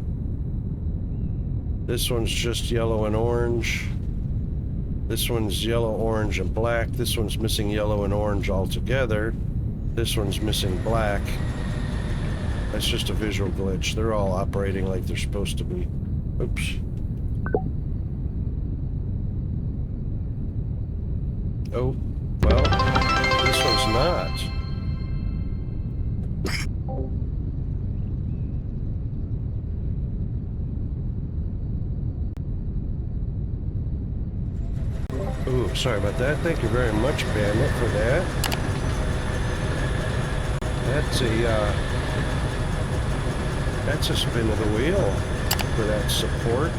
This one's just yellow and orange. This one's yellow, orange, and black. This one's missing yellow and orange altogether. This one's missing black. That's just a visual glitch. They're all operating like they're supposed to be. Oops. Oh, well, this one's not. Ooh, sorry about that. Thank you very much, Bandit, for that. That's a spin of the wheel for that support.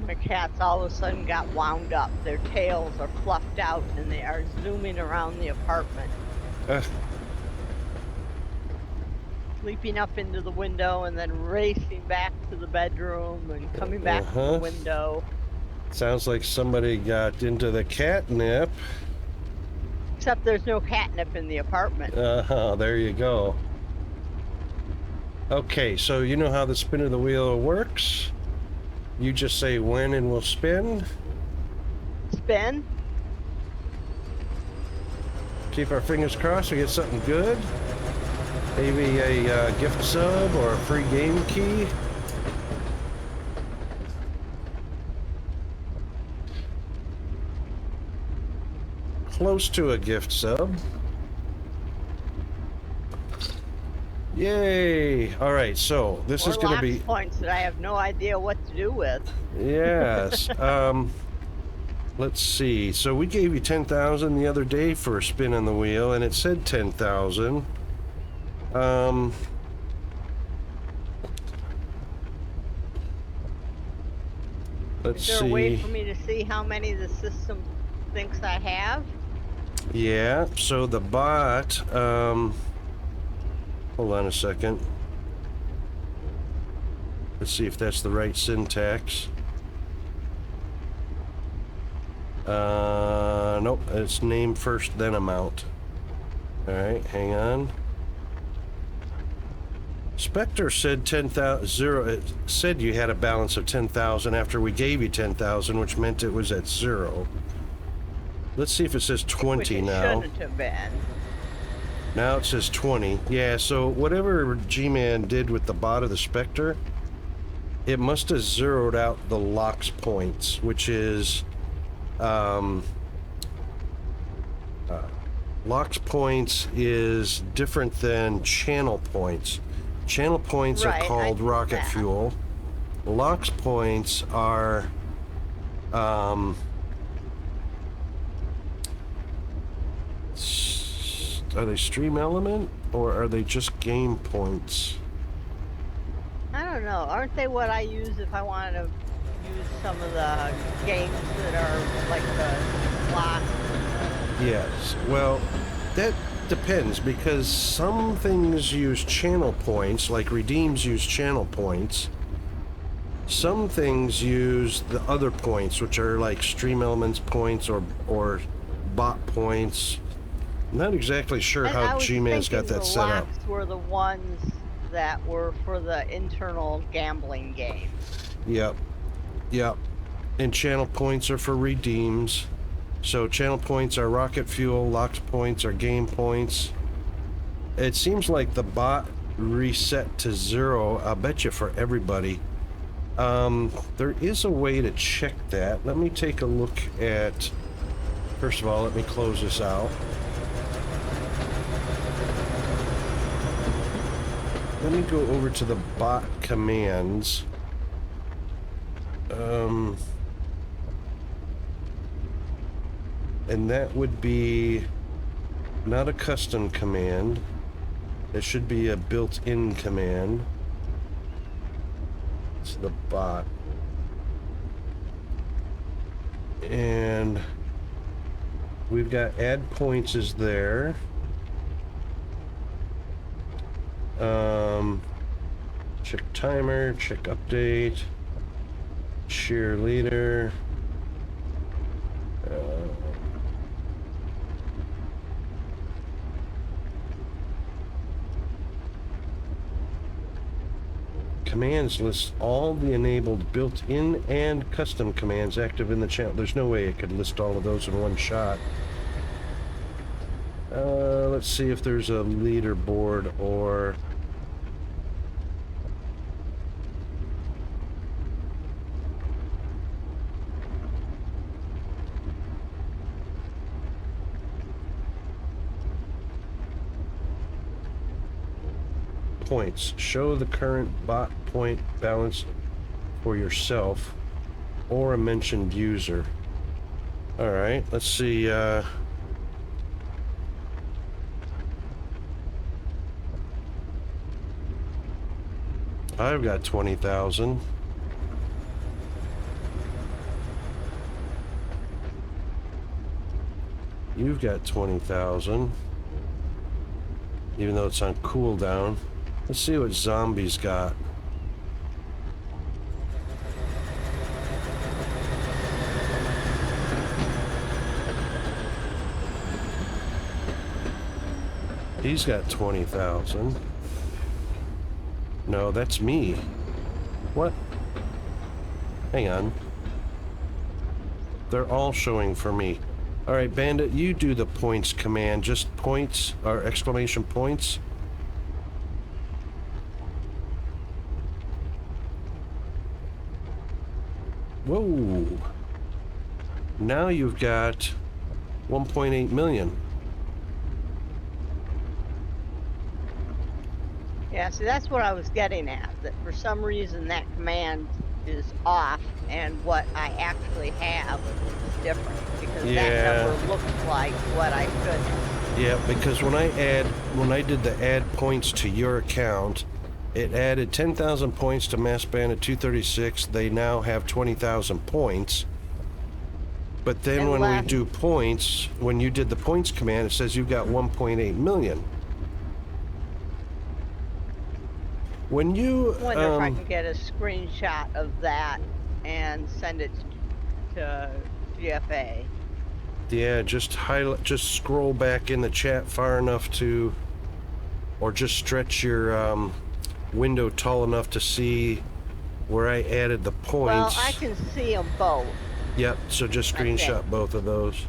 My cats all of a sudden got wound up. Their tails are fluffed out and they are zooming around the apartment. Leaping up into the window and then racing back to the bedroom and coming back to the window. Sounds like somebody got into the catnip. Except there's no catnip in the apartment. There you go. Okay, so you know how the spin of the wheel works? You just say when and we'll spin. Spin? Keep our fingers crossed we get something good. Maybe a gift sub or a free game key. Close to a gift sub. Yay! All right, so this is going to be points that I have no idea what to do with. yes. Let's see. So we gave you 10,000 the other day for a spin on the wheel, and it said 10,000. Let's see. Is there a way for me to see how many the system thinks I have? Yeah. So the bot. Hold on a second. Let's see if that's the right syntax. Nope. It's name first, then amount. All right. Hang on. Spectre said 10,000. It said you had a balance of 10,000 after we gave you 10,000, which meant it was at 0. Let's see if it says 20 Which it now. shouldn't have been. Now it says 20. Yeah, so whatever G-Man did with the bot of the Spectre, it must have zeroed out the LOX points, which is LOX points is different than channel points. Channel points are called rocket fuel. LOX points are they stream element or are they just game points? I don't know. Aren't they what I use if I wanted to use some of the games that are like the block? Yes. Well, that depends because some things use channel points, like redeems use channel points. Some things use the other points, which are like stream elements points or bot points. Not exactly sure And how I was G-Man's got thinking that the set up. locks were the ones that were for the internal gambling games. Yep. Yep. And channel points are for redeems. So channel points are rocket fuel, locked points are game points. It seems like the bot reset to 0, I'll bet you, for everybody. There is a way to check that. Let me take a look at... First of all, let me close this out. Let me go over to the bot commands. And that would be not a custom command. It should be a built-in command. It's the bot. And we've got add points is there. Check timer, check update, cheerleader. Commands lists all the enabled built-in and custom commands active in the channel. There's no way it could list all of those in one shot. Let's see if there's a leaderboard or... Points. Show the current bot point balance for yourself or a mentioned user. All right, let's see. I've got 20,000. You've got 20,000. Even though it's on cooldown. Let's see what Zombie's got. He's got 20,000. No, that's me. What? Hang on. They're all showing for me. All right, Bandit, you do the points command. Just points or exclamation points. Whoa. Now you've got 1.8 million. Yeah, see, that's what I was getting at, that for some reason that command is off and what I actually have is different, because that number looks like what I should have. Yeah, because when I did the add points to your account, it added 10,000 points to Mass Bandit 236. They now have 20,000 points. But then And when we left. do points, when you did the points command, it says you've got 1.8 million. When you I wonder if I can get a screenshot of that and send it to GFA. Yeah, just highlight, just scroll back in the chat far enough to, or just stretch your window tall enough to see where I added the points. Well, I can see them both. Yep, so just screenshot both of those.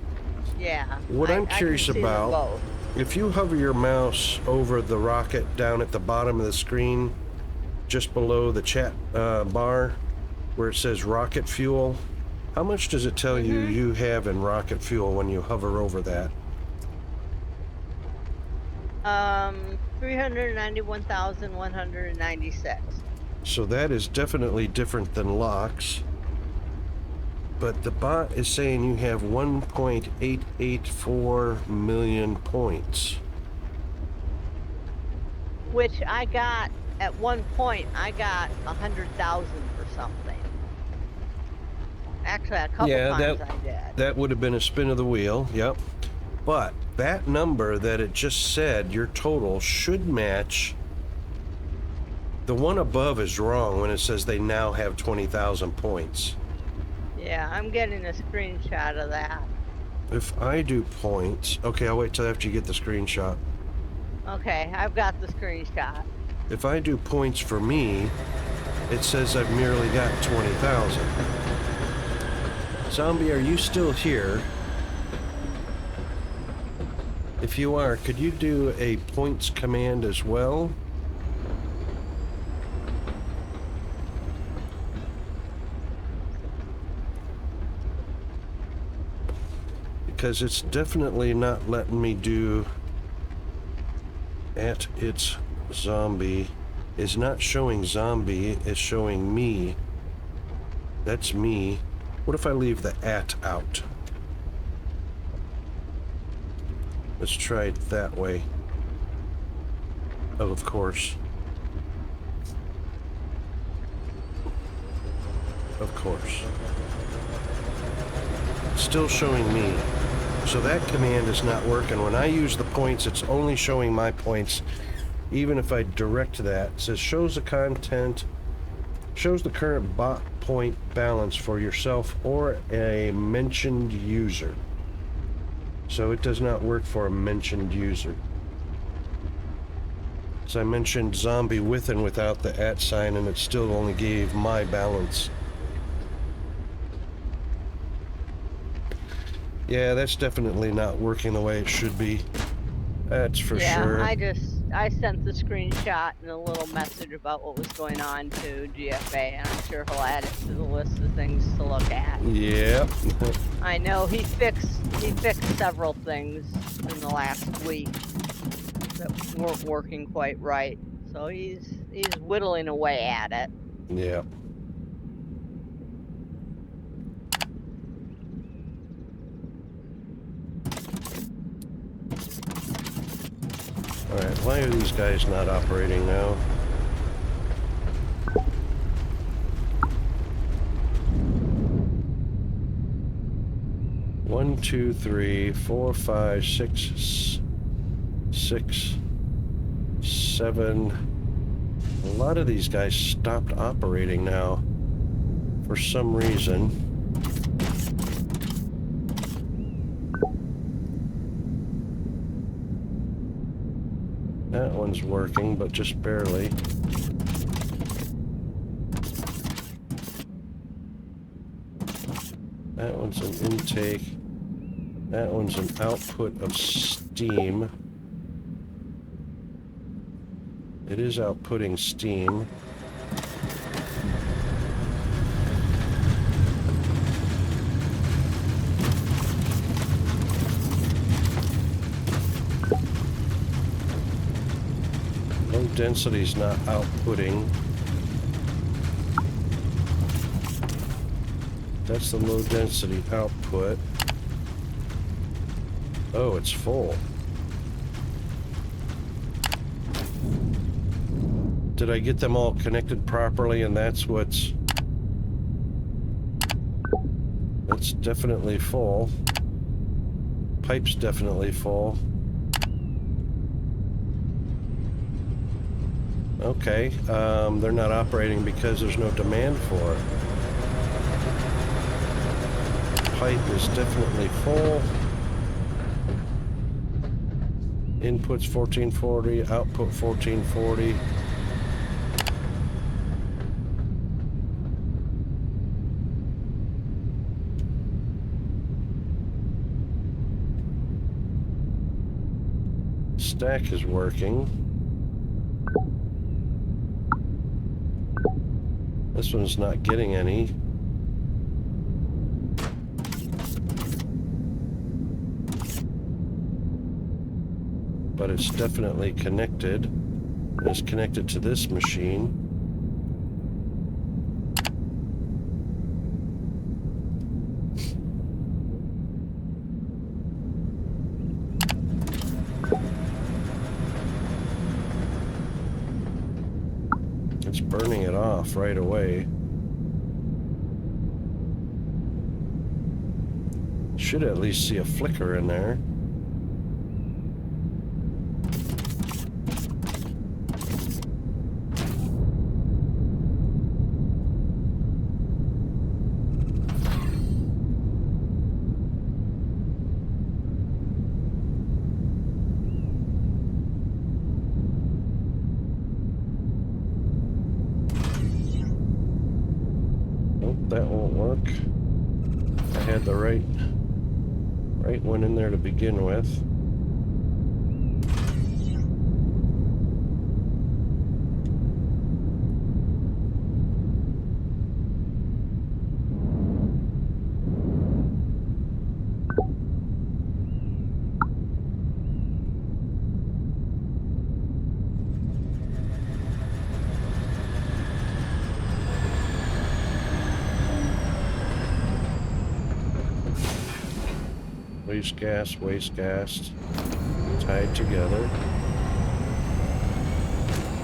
Yeah. What I'm curious I can see them about, both. if you hover your mouse over the rocket down at the bottom of the screen, just below the chat bar where it says rocket fuel, how much does it tell you you have in rocket fuel when you hover over that? 391,196. So that is definitely different than locks. But the bot is saying you have 1.884 million points. Which I got, at one point, I got 100,000 for something. Actually, a couple times I did. That would have been a spin of the wheel, yep. But that number that it just said, your total, should match. The one above is wrong when it says they now have 20,000 points. Yeah, I'm getting a screenshot of that. If I do points, okay, I'll wait till after you get the screenshot. Okay, I've got the screenshot. If I do points for me, it says I've merely got 20,000. Zombie, are you still here? If you are, could you do a points command as well? Because it's definitely not letting me do at its zombie. It's not showing zombie, it's showing me. That's me. What if I leave the at out? Let's try it that way. Oh, of course. Of course. Still showing me. So that command is not working. When I use the points, it's only showing my points. Even if I direct that, it says shows the content, shows the current bot point balance for yourself or a mentioned user. So it does not work for a mentioned user. So I mentioned zombie with and without the @ sign, and it still only gave my balance. Yeah, that's definitely not working the way it should be. That's for sure. Yeah, I sent the screenshot and a little message about what was going on to GFA, and I'm sure he'll add it to the list of things to look at. Yep. I know he fixed several things in the last week that weren't working quite right. So he's whittling away at it. Yep. Alright, why are these guys not operating now? One, two, three, four, five, six, seven. A lot of these guys stopped operating now for some reason. That one's working, but just barely. That one's an intake. That one's an output of steam. It is outputting steam. Low density's not outputting. That's the low density output. Oh, it's full. Did I get them all connected properly? And that's definitely full. Pipe's definitely full. Okay, they're not operating because there's no demand for it. Pipe is definitely full. Input's 1440, output 1440. Stack is working. This one's not getting any. But it's definitely connected. It's connected to this machine. It's burning it off right away. Should at least see a flicker in there. had the right one in there to begin with. Waste gas, tied together.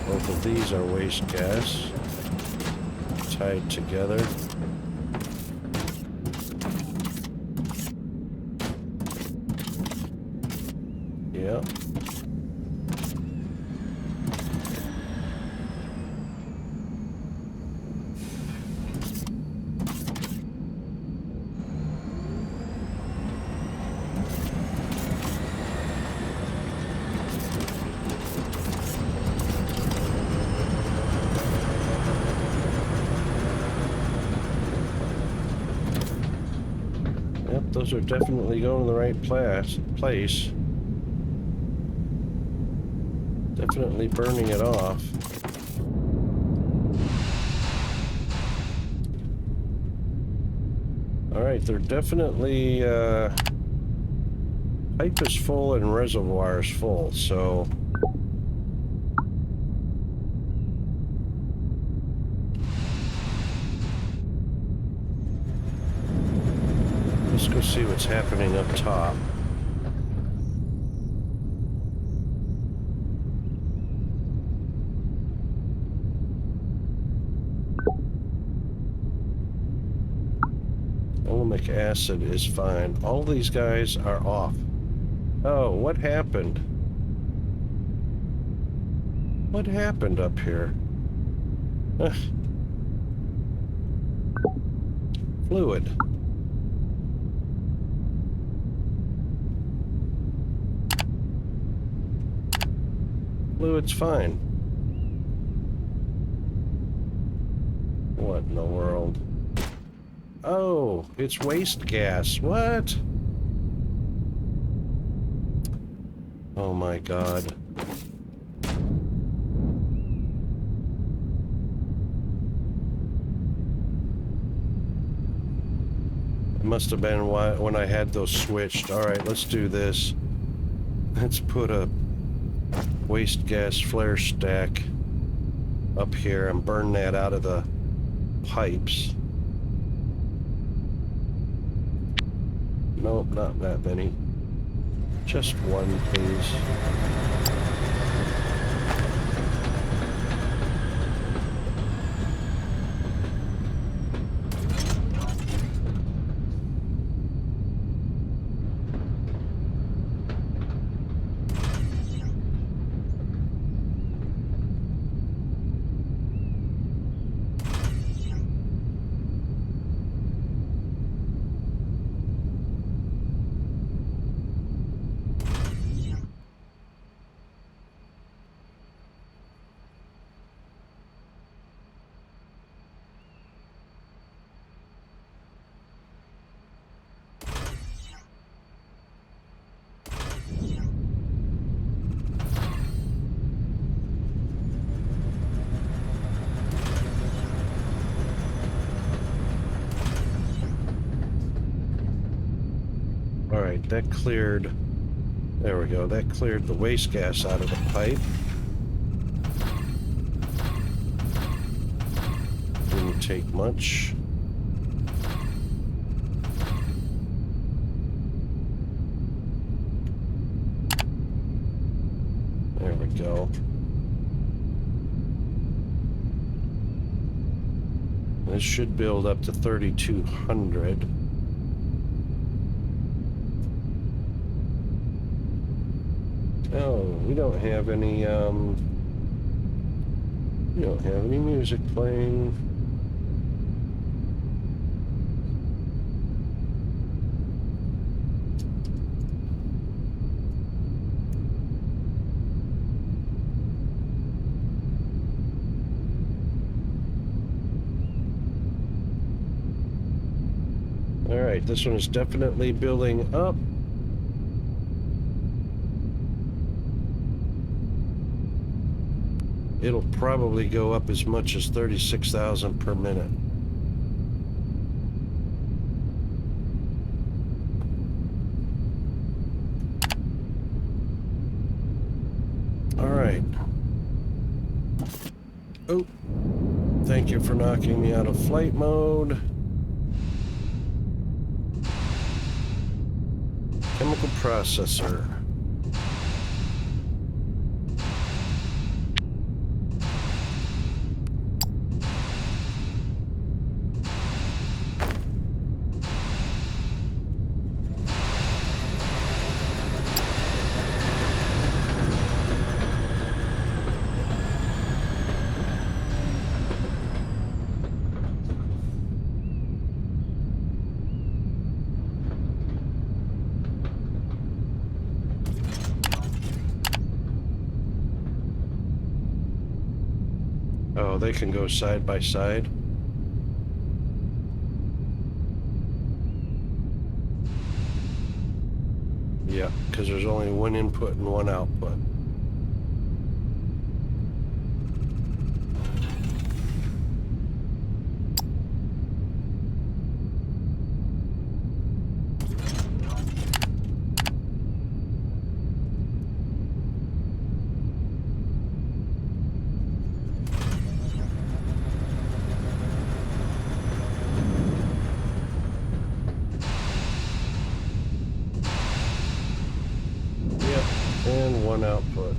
Both of these are waste gas, tied together. Yep. Those are definitely going to the right place. Definitely burning it off. Alright, they're definitely, pipe is full and reservoir is full, so... Let's go see what's happening up top. Olemic acid is fine. All these guys are off. Oh, what happened? What happened up here? Fluid. Fluid's fine. What in the world? Oh, it's waste gas. What? Oh my God. It must have been when I had those switched. All right, let's do this. Let's put a waste gas flare stack up here and burn that out of the pipes. Nope, not that many. Just one, please. Alright, that cleared... There we go, that cleared the waste gas out of the pipe. Didn't take much. There we go. This should build up to 3,200. Oh, we don't have any music playing. All right. right, this one is definitely building up. It'll probably go up as much as 36,000 per minute. All right. Oh, thank you for knocking me out of flight mode. Chemical processor. Oh, they can go side by side. Yeah, because there's only one input and one output. And one output.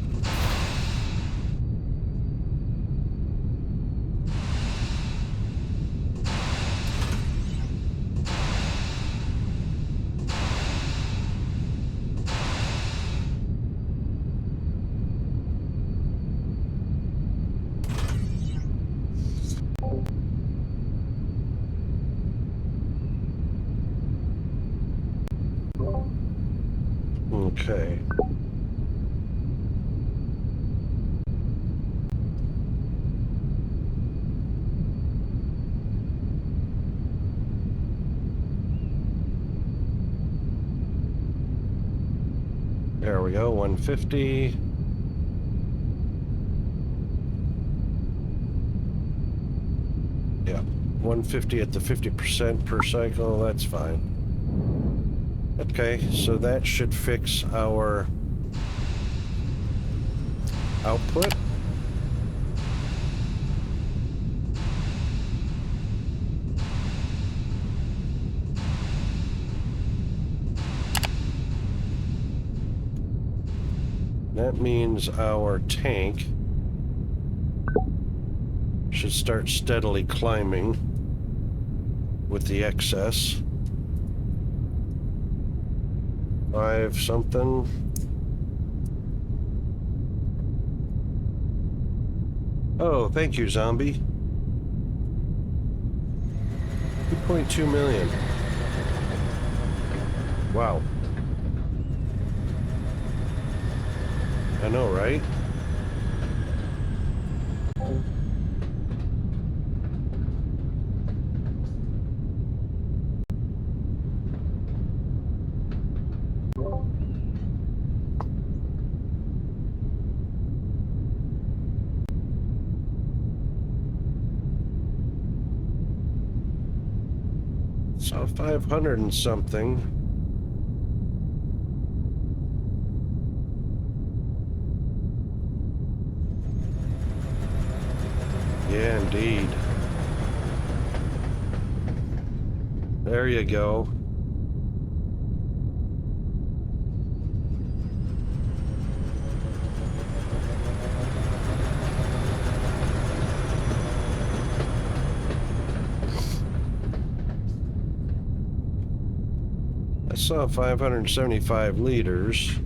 Okay. There we go, 150. Yeah, 150 at the 50% per cycle, that's fine. Okay, so that should fix our output. That means our tank should start steadily climbing with the excess. 5 something. Oh, thank you, zombie. 2.2 million. Wow. I know, right? So 500 and something. Yeah, indeed. There you go. I saw 575 liters.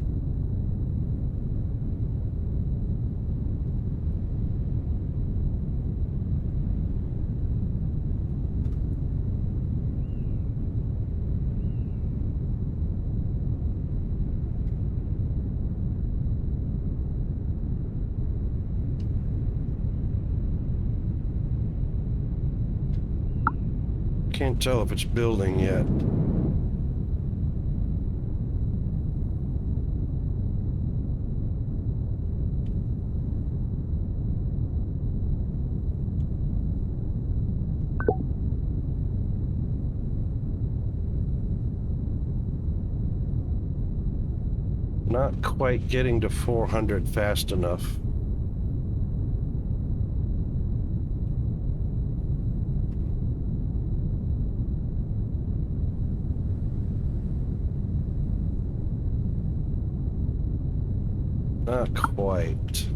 Can't tell if it's building yet. Not quite getting to 400 fast enough. Not quite.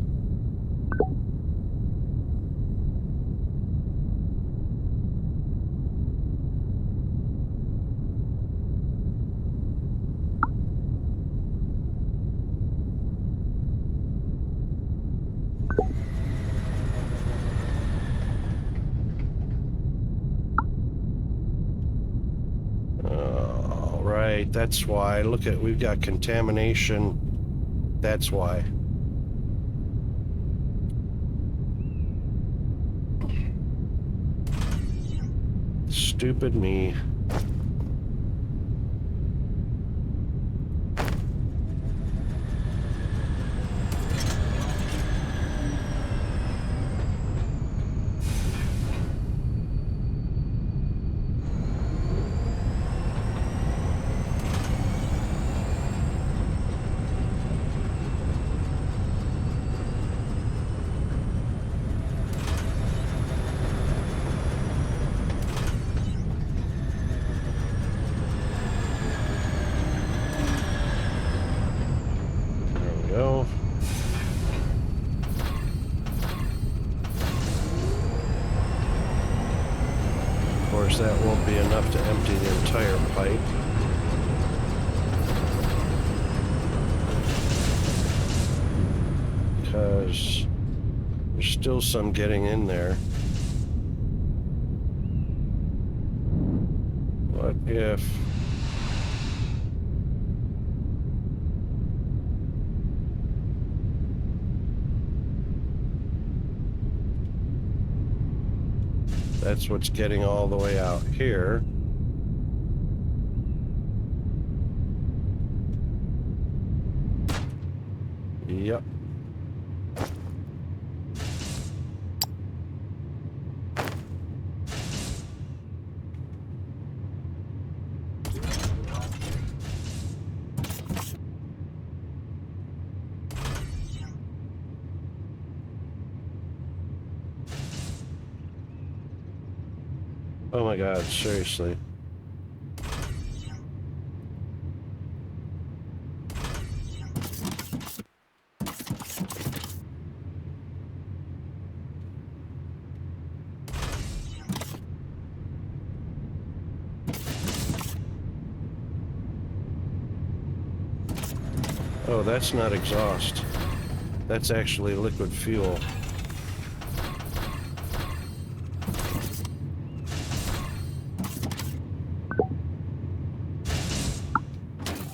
All right, that's why. Look at, we've got contamination. That's why. Stupid me. Go. Of course, that won't be enough to empty the entire pipe. Because there's still some getting in there. What if... That's what's getting all the way out here. Yep. Oh my God, seriously. Oh, that's not exhaust. That's actually liquid fuel.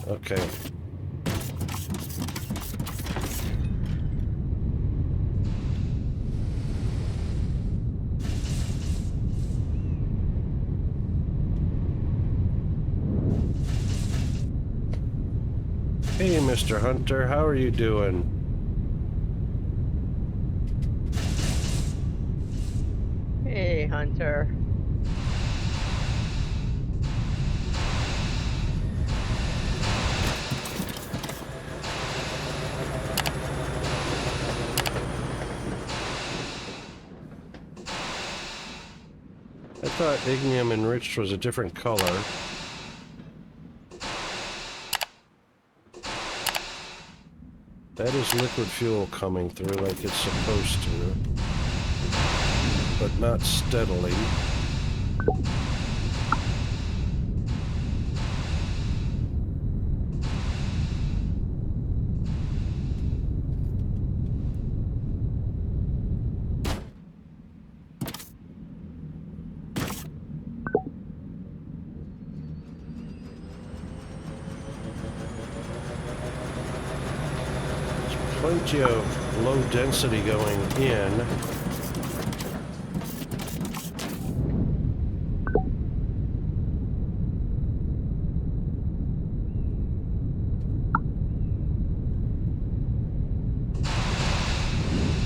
Okay. Hey, Mr. Hunter, how are you doing? Hey, Hunter. I thought ignium enriched was a different color. That is liquid fuel coming through like it's supposed to, but not steadily. Plenty of low density going in.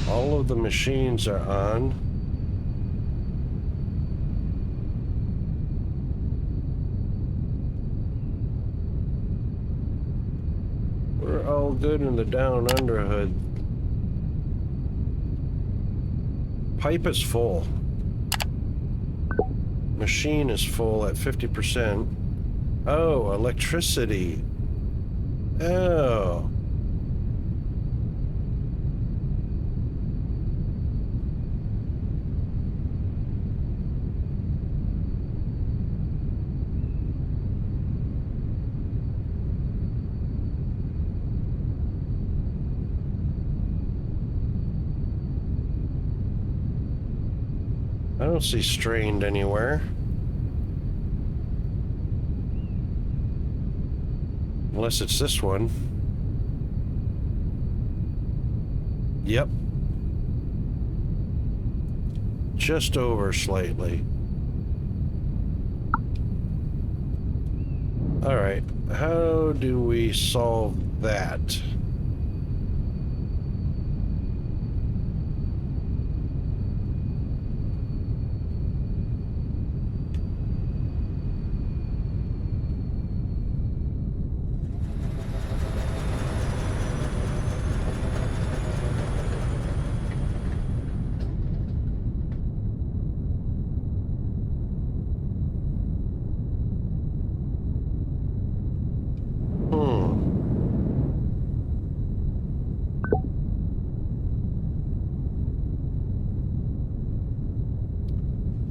All of the machines are on. Where are all all good in the down under hood. Pipe is full. Machine is full at 50%. Oh, electricity. Oh. I don't see strained anywhere. Unless it's this one. Yep. Just over slightly. All right. How do we solve that?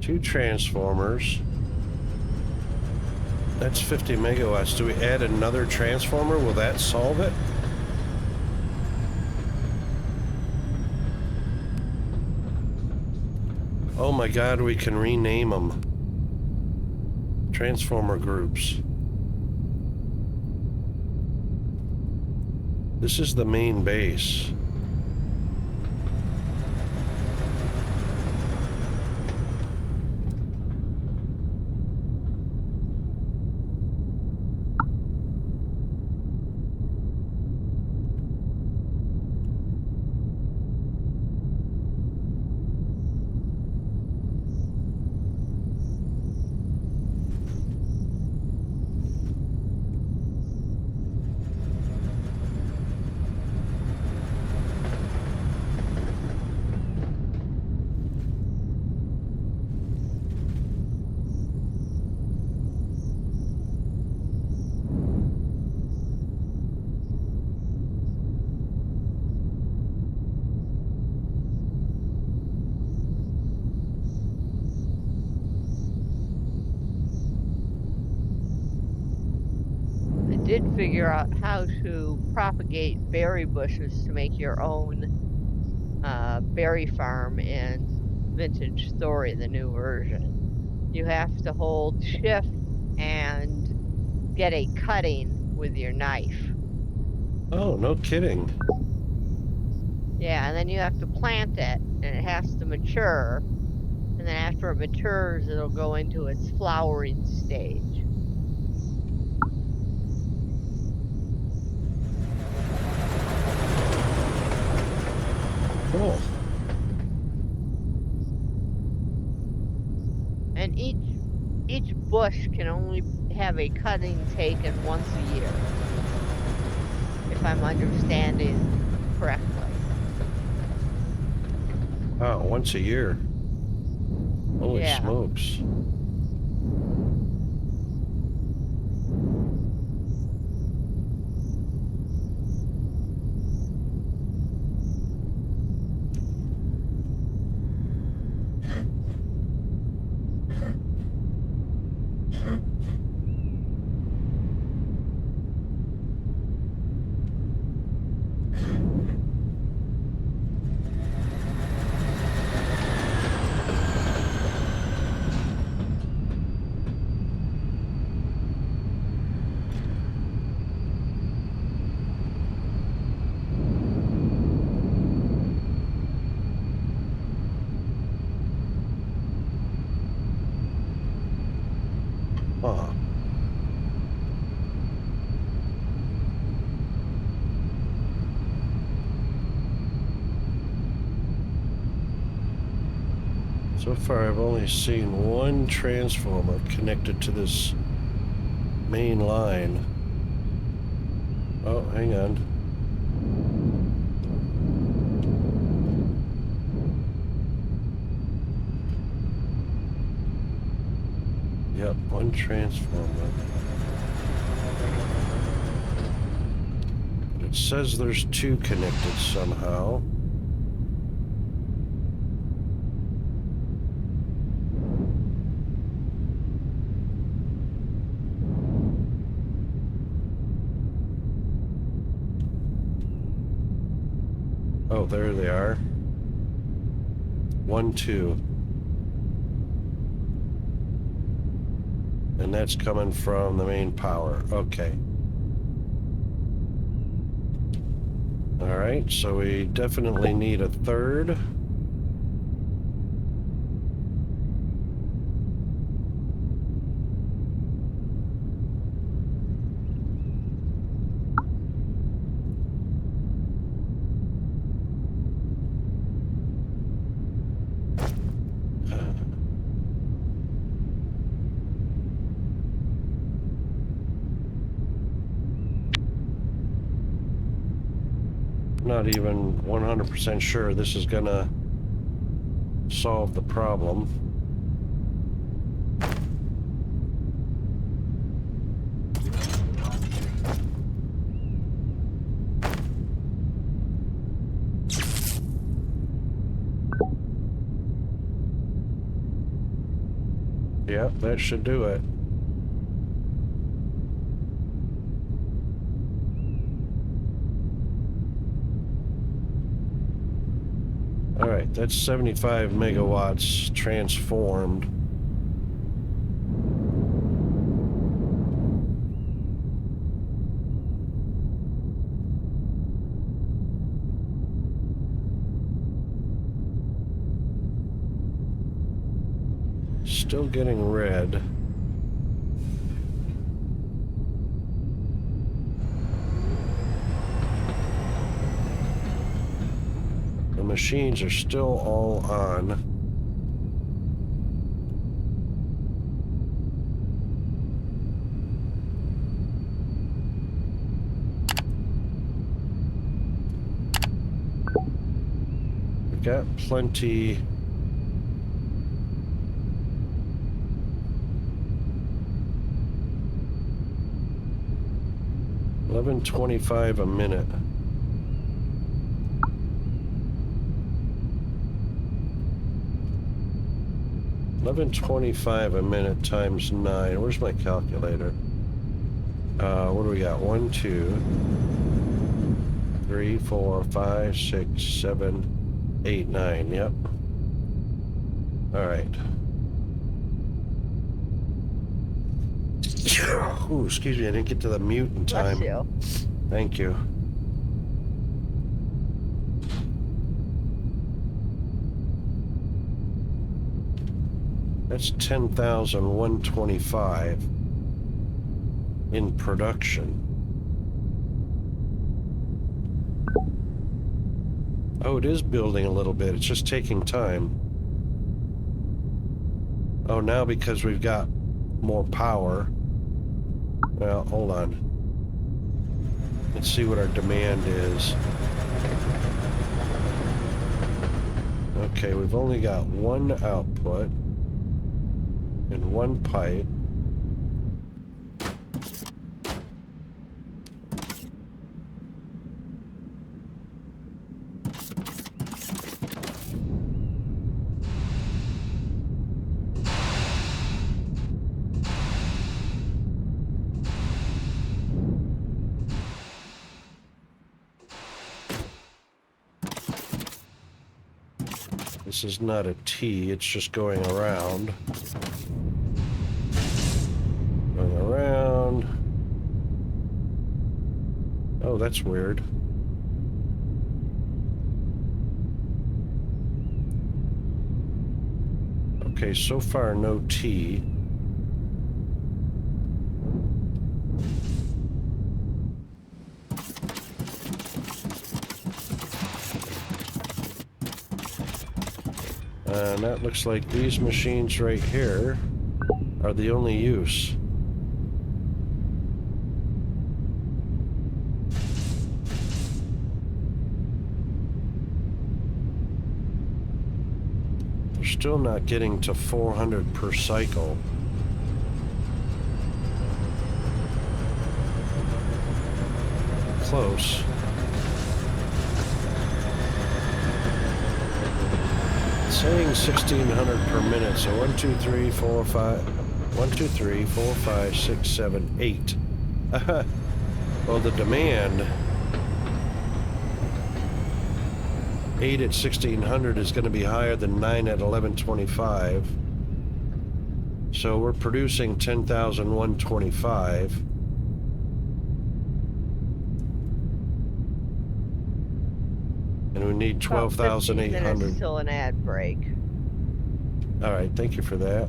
Two transformers. That's 50 megawatts. Do we add another transformer? Will that solve it? Oh my god, we can rename them. Transformer groups. This is the main base. Did figure out how to propagate berry bushes to make your own berry farm in Vintage Story, the new version. You have to hold shift and get a cutting with your knife. Oh, no kidding. Yeah, and then you have to plant it, and it has to mature. And then after it matures, it'll go into its flowering stage. Cool. And each bush can only have a cutting taken once a year, if I'm understanding correctly. Wow, once a year. Holy Yeah. smokes. Huh. So far, I've only seen one transformer connected to this main line. Oh, hang on. transformer. It says there's two connected somehow. Oh, there they are. 1, 2. And that's coming from the main power. Okay. All right, so we definitely need a third. Not even 100% sure this is gonna solve the problem. Yep, that should do it. All right, that's 75 megawatts transformed. Still getting red. The machines are still all on. We've got plenty. $11.25 a minute. $11.25 a minute times 9. Where's my calculator? What do we got? 1, 2, 3, 4, 5, 6, 7, 8, 9. Yep. All right. Ooh, excuse me, I didn't get to the mute in time. Bless you. Thank you. That's 10,125 in production. Oh, it is building a little bit. It's just taking time. Oh, now because we've got more power. Well, hold on. Let's see what our demand is. Okay, we've only got one output and one pipe. This is not a T, it's just going around. Going around. Oh, that's weird. Okay, so far no T. And that looks like these machines right here are the only use. They're still not getting to 400 per cycle. close. It's saying 1600 per minute, so 1, 2, 3, 4, 5. 1, 2, 3, 4, 5, 6, 7, 8. Well, the demand 8 at 1600 is going to be higher than 9 at 1125. So we're producing 10,125. And we need 12,800. Still an ad break. All right, thank you for that.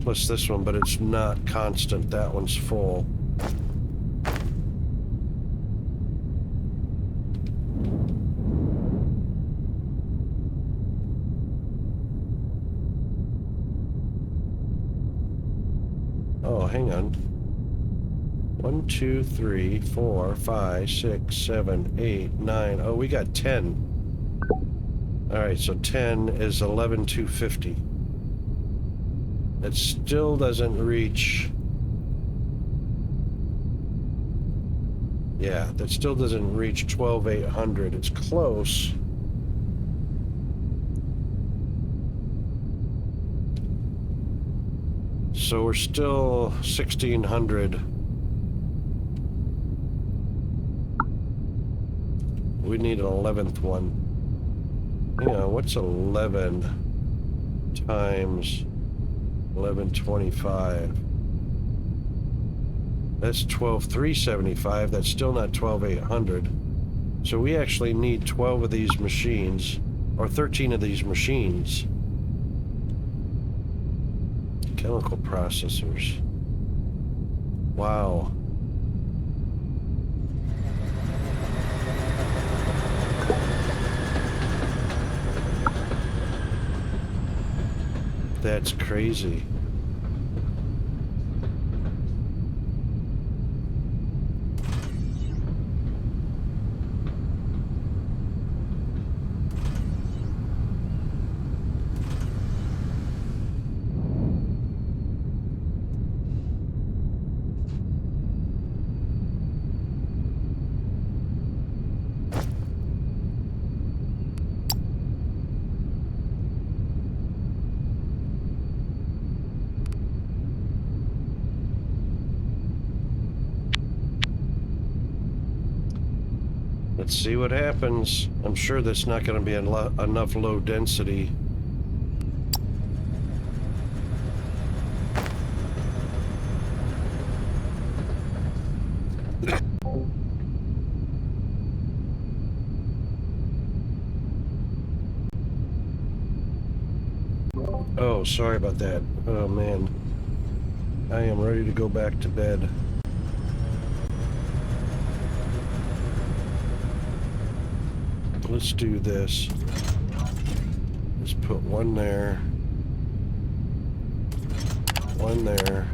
Plus this one, but it's not constant. That one's full. Oh, hang on. 1, 2, 3, 4, 5, 6, 7, 8, 9. Oh, we got 10. All right, so 10 is 11,250. That still doesn't reach. Yeah, that still doesn't reach 12,800. It's close. So we're still 1,600. We need an 11th one. Hang on, what's 11 times 1125? That's 12,375. That's still not 12,800. So we actually need 12 of these machines, or 13 of these machines. Chemical processors. Wow. That's crazy. Let's see what happens. I'm sure that's not going to be enough low density. Oh, sorry about that. Oh man. I am ready to go back to bed. Let's do this. Let's put one there. One there.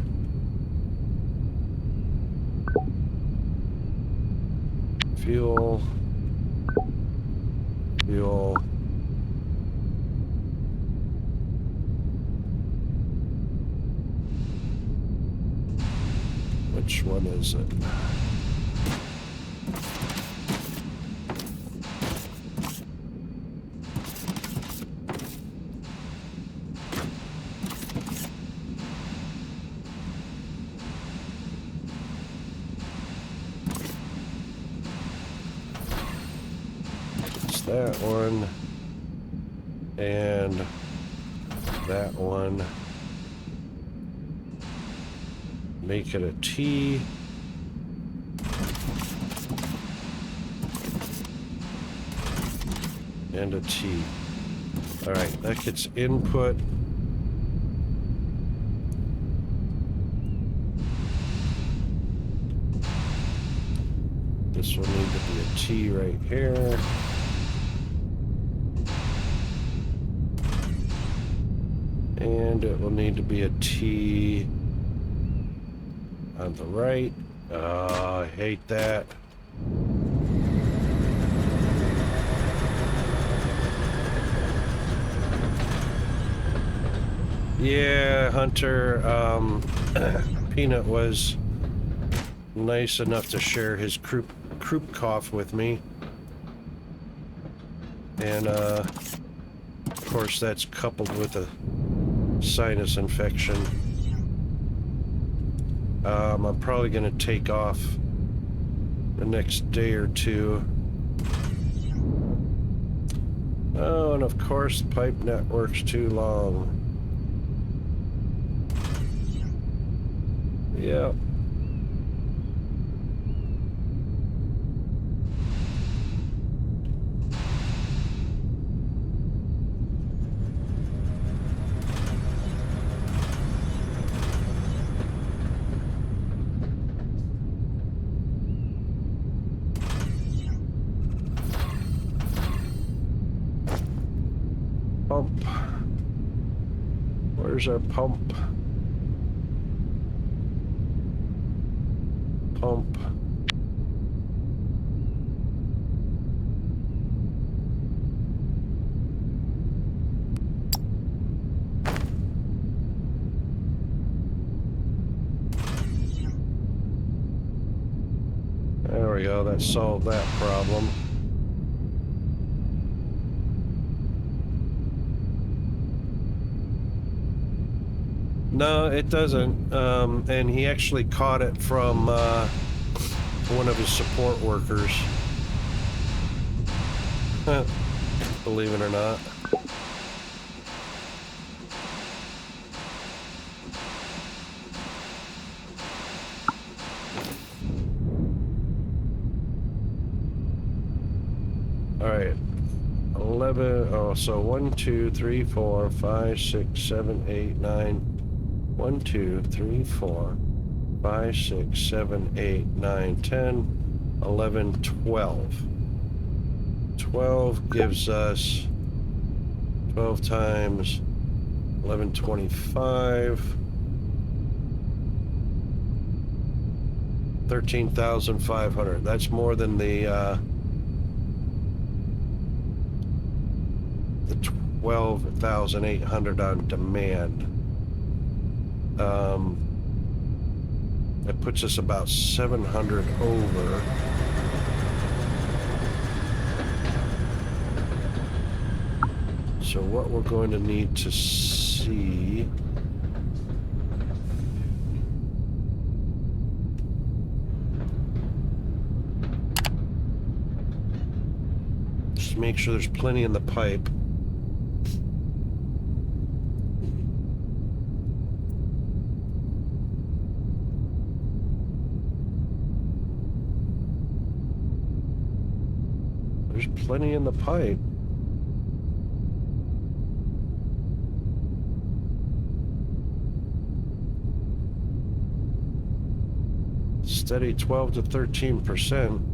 Fuel. Fuel. Which one is it? That one and that one. Make it a T. And a T. All right, that gets input. This will need to be a T right here. And it will need to be a T on the right. Oh, I hate that. Yeah, Hunter, Peanut was nice enough to share his croup cough with me. And, of course, that's coupled with a sinus infection. I'm probably going to take off the next day or two. Oh, and of course, the pipe network's too long. Yeah. Pump. Where's our pump? Pump. There we go, that solved that problem. No, it doesn't. And he actually caught it from one of his support workers. Believe it or not. All right. 11. Oh, so 1, 2, 3, 4, 5, 6, 7, 8, 9. 1, 2, 3, 4, 5, 6, 7, 8, 9, 10, 11, 12. 12 gives us 12 times 1125. 13,500. That's more than the 12,800 on demand. That puts us about 700 over. So what we're going to need to see just make sure there's plenty in the pipe. There's plenty in the pipe. Steady 12 to 13%.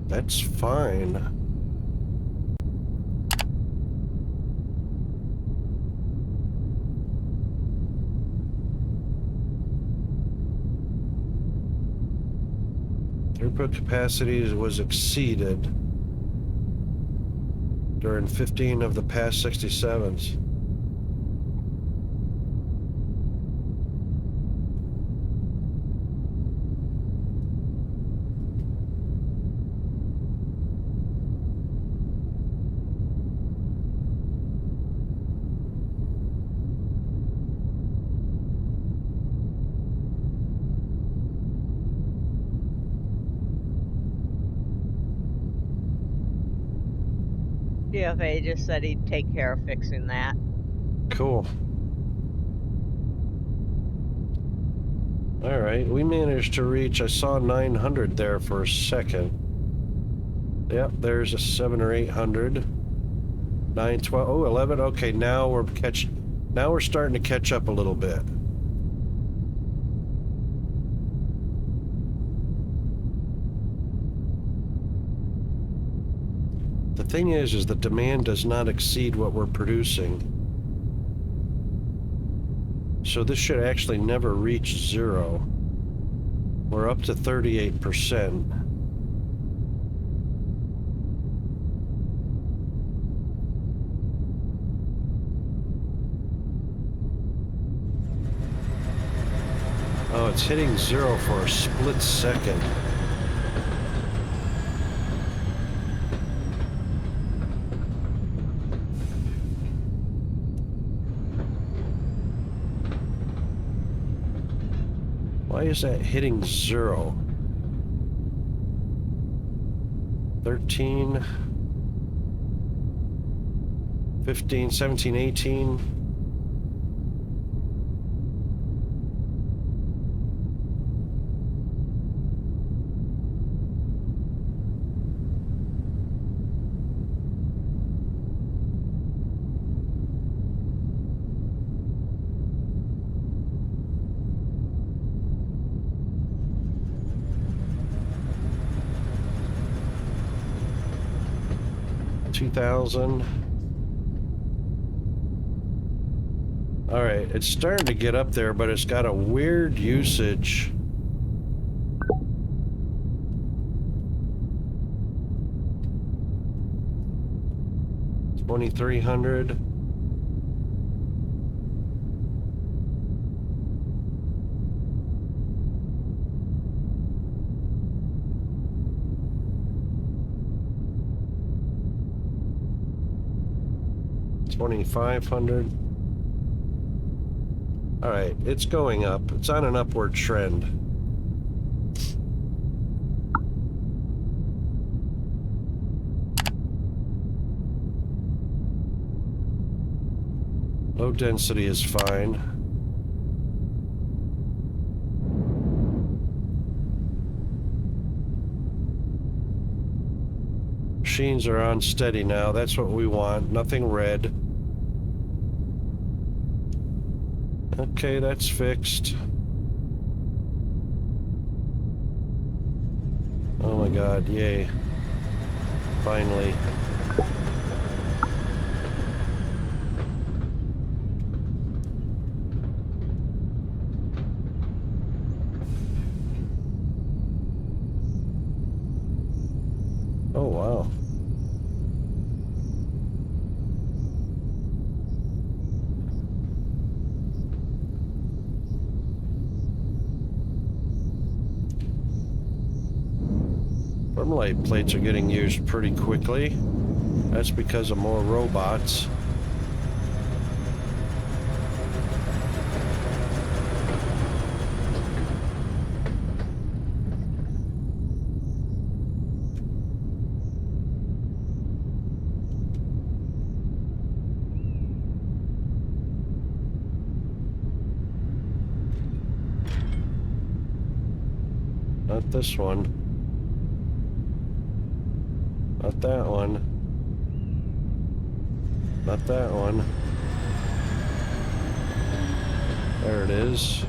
That's fine. Throughput capacity was exceeded during 15 of the past 67s. DFA just said he'd take care of fixing that. Cool. All right, we managed to reach, I saw 900 there for a second. Yep, there's a 700 or 800. 9, 12, oh, 11. Okay, now we're catching. Now we're starting to catch up a little bit. The thing is the demand does not exceed what we're producing. So this should actually never reach 0. We're up to 38%. Oh, it's hitting 0 for a split second. Why is that hitting 0? 13, 15, 17, 18. $2,000. All right, it's starting to get up there, but it's got a weird usage. $2,300. $2,500. All right, it's going up. It's on an upward trend. Low density is fine. Machines are on steady now. That's what we want. Nothing red. Okay, that's fixed. Oh my god, yay. Finally. Oh wow. Thermalite plates are getting used pretty quickly. That's because of more robots. Not this one. Not that one. Not that one. There it is.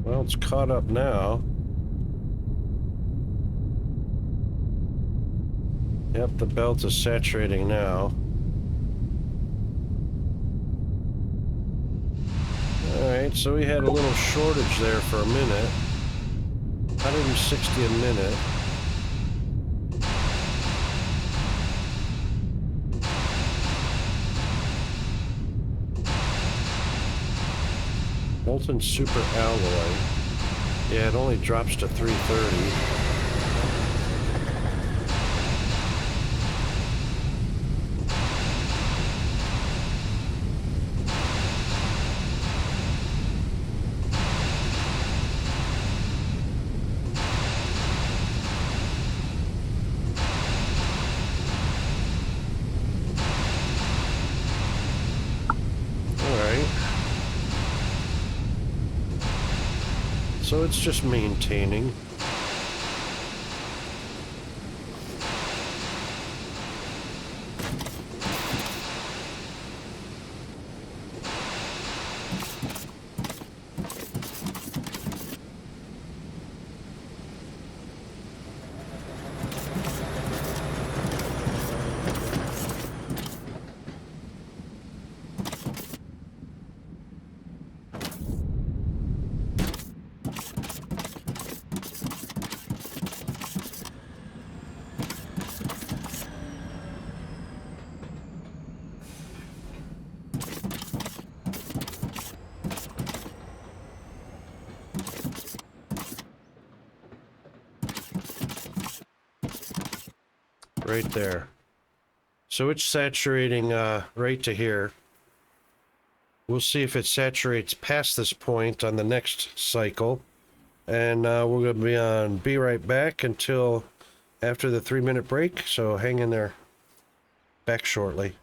Well, it's caught up now. Yep, the belt is saturating now. Alright, so we had a little shortage there for a minute. 160 a minute. Molten super alloy. Yeah, it only drops to 330. So it's just maintaining. Right there. So it's saturating right to here. We'll see if it saturates past this point on the next cycle. And we're going to be on Be Right Back until after the 3-minute break. So hang in there. Back shortly.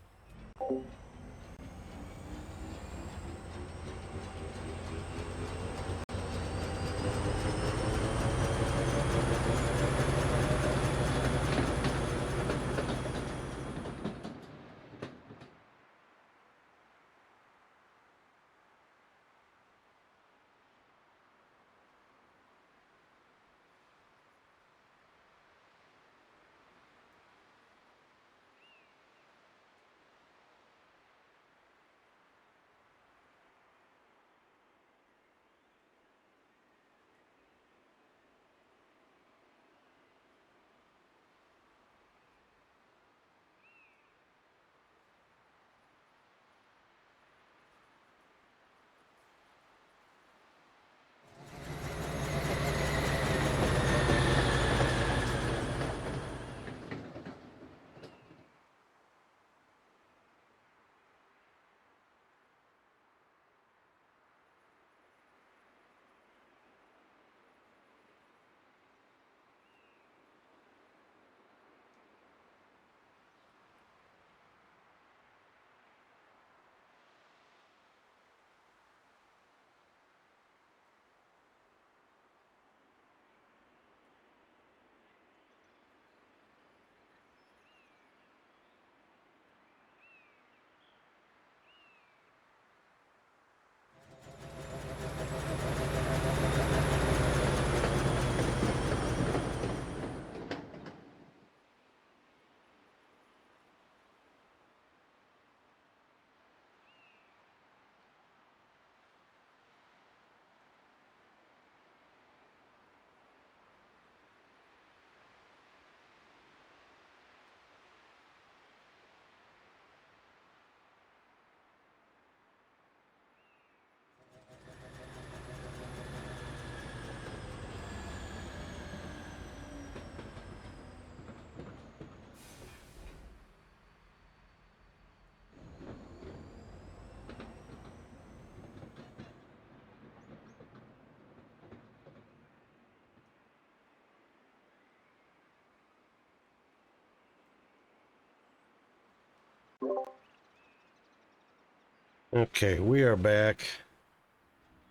Okay, we are back.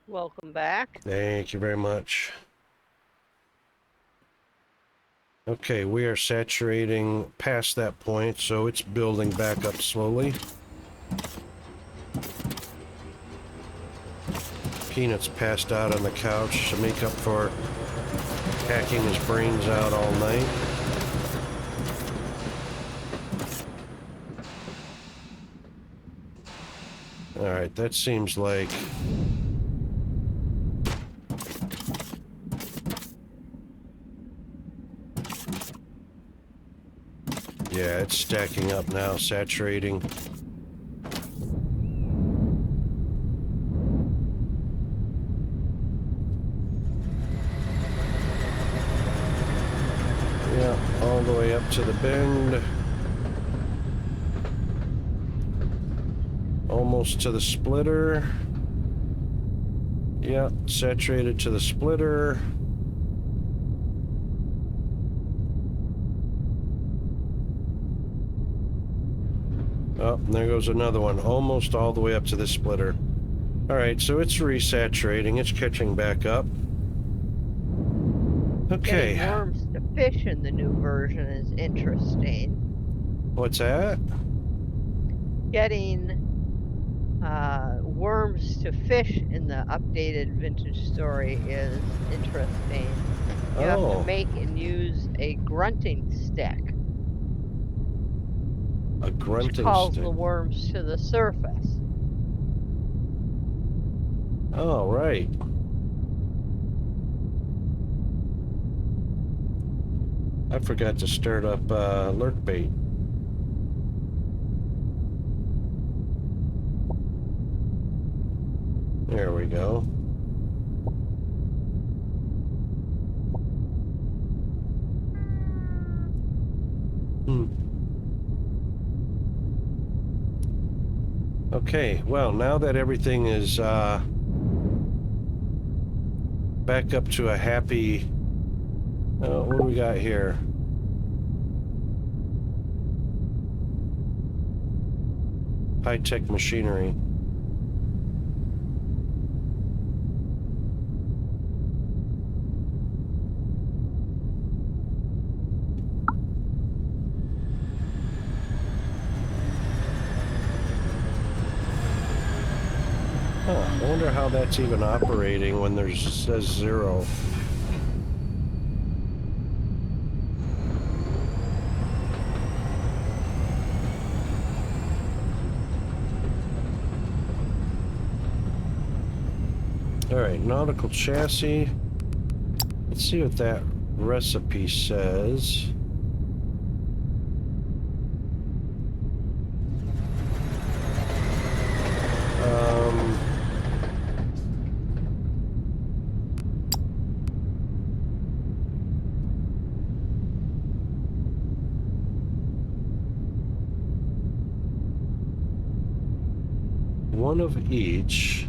Welcome back. Thank you very much. Okay, we are saturating past that point, so it's building back up slowly. Peanut's passed out on the couch to make up for hacking his brains out all night. Alright, that seems like... Yeah, it's stacking up now, saturating. Yeah, all the way up to the bend. Almost to the splitter. Yeah, saturated to the splitter. Oh, and there goes another one, almost all the way up to the splitter. All right, so it's resaturating. It's catching back up. Okay. Getting worms to fish in the new version is interesting. What's that? Getting worms to fish in the updated vintage story is interesting. You have to Oh, make and use a grunting stick, a which grunting calls stick. the worms to the surface. Oh, right. I forgot to start up lurk bait. There we go. Hmm. Okay, well, now that everything is back up to a happy... what do we got here? High-tech machinery. Huh, I wonder how that's even operating when there's says 0. All right, nautical chassis. Let's see what that recipe says. One of each.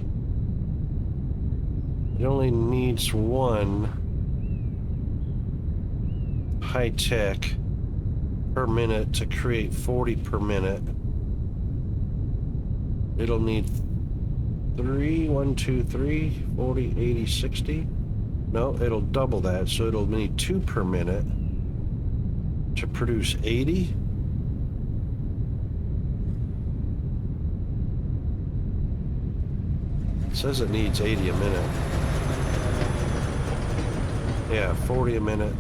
It only needs one high-tech per minute to create 40 per minute. It'll need 3, 1, 2, 3, 40, 80, 60. No, it'll double that, so it'll need 2 per minute to produce 80. It says it needs 80 a minute. Yeah, 40 a minute.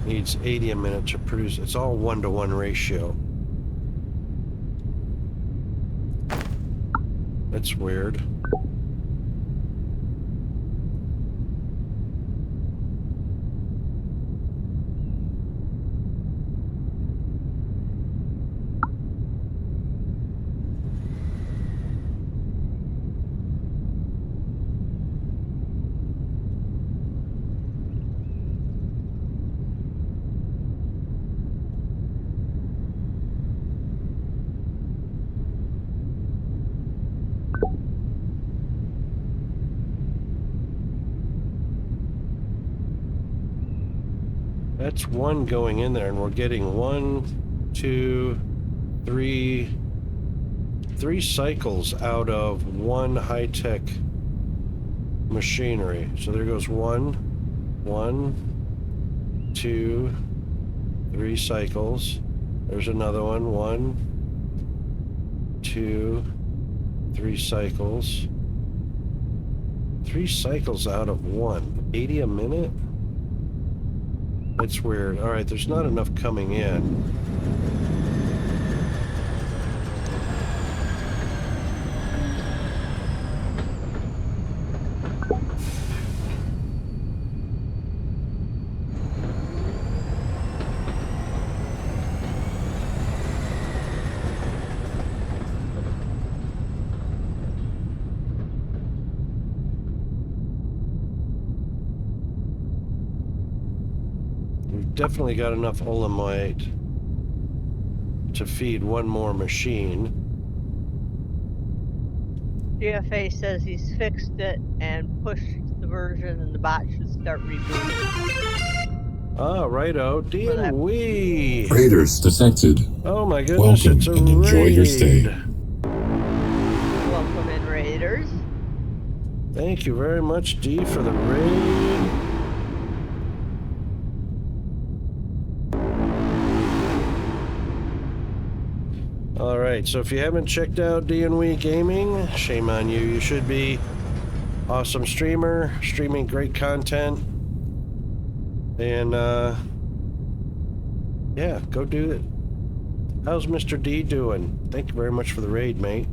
Needs 80 a minute to produce. It's all 1-to-1 ratio. That's weird. That's one going in there, and we're getting 1, 2, 3 cycles out of one high-tech machinery. So there goes 1, 2, 3 cycles. There's another one. 1, 2, 3 cycles. 3 cycles out of 1. 80 a minute? That's weird. All right, there's not enough coming in. We've definitely got enough olamite to feed one more machine. GFA says he's fixed it and pushed the version, and the bot should start rebooting. Ah, righto. D For that. and we. Raiders detected. Oh my goodness, Welcome it's a and enjoy your stay. raid. Welcome in, Raiders. Thank you very much, D, for the raid. All right, so if you haven't checked out D and We Gaming, shame on you. You should be. Awesome streamer, streaming great content. And, yeah, go do it. How's Mr. D doing? Thank you very much for the raid, mate.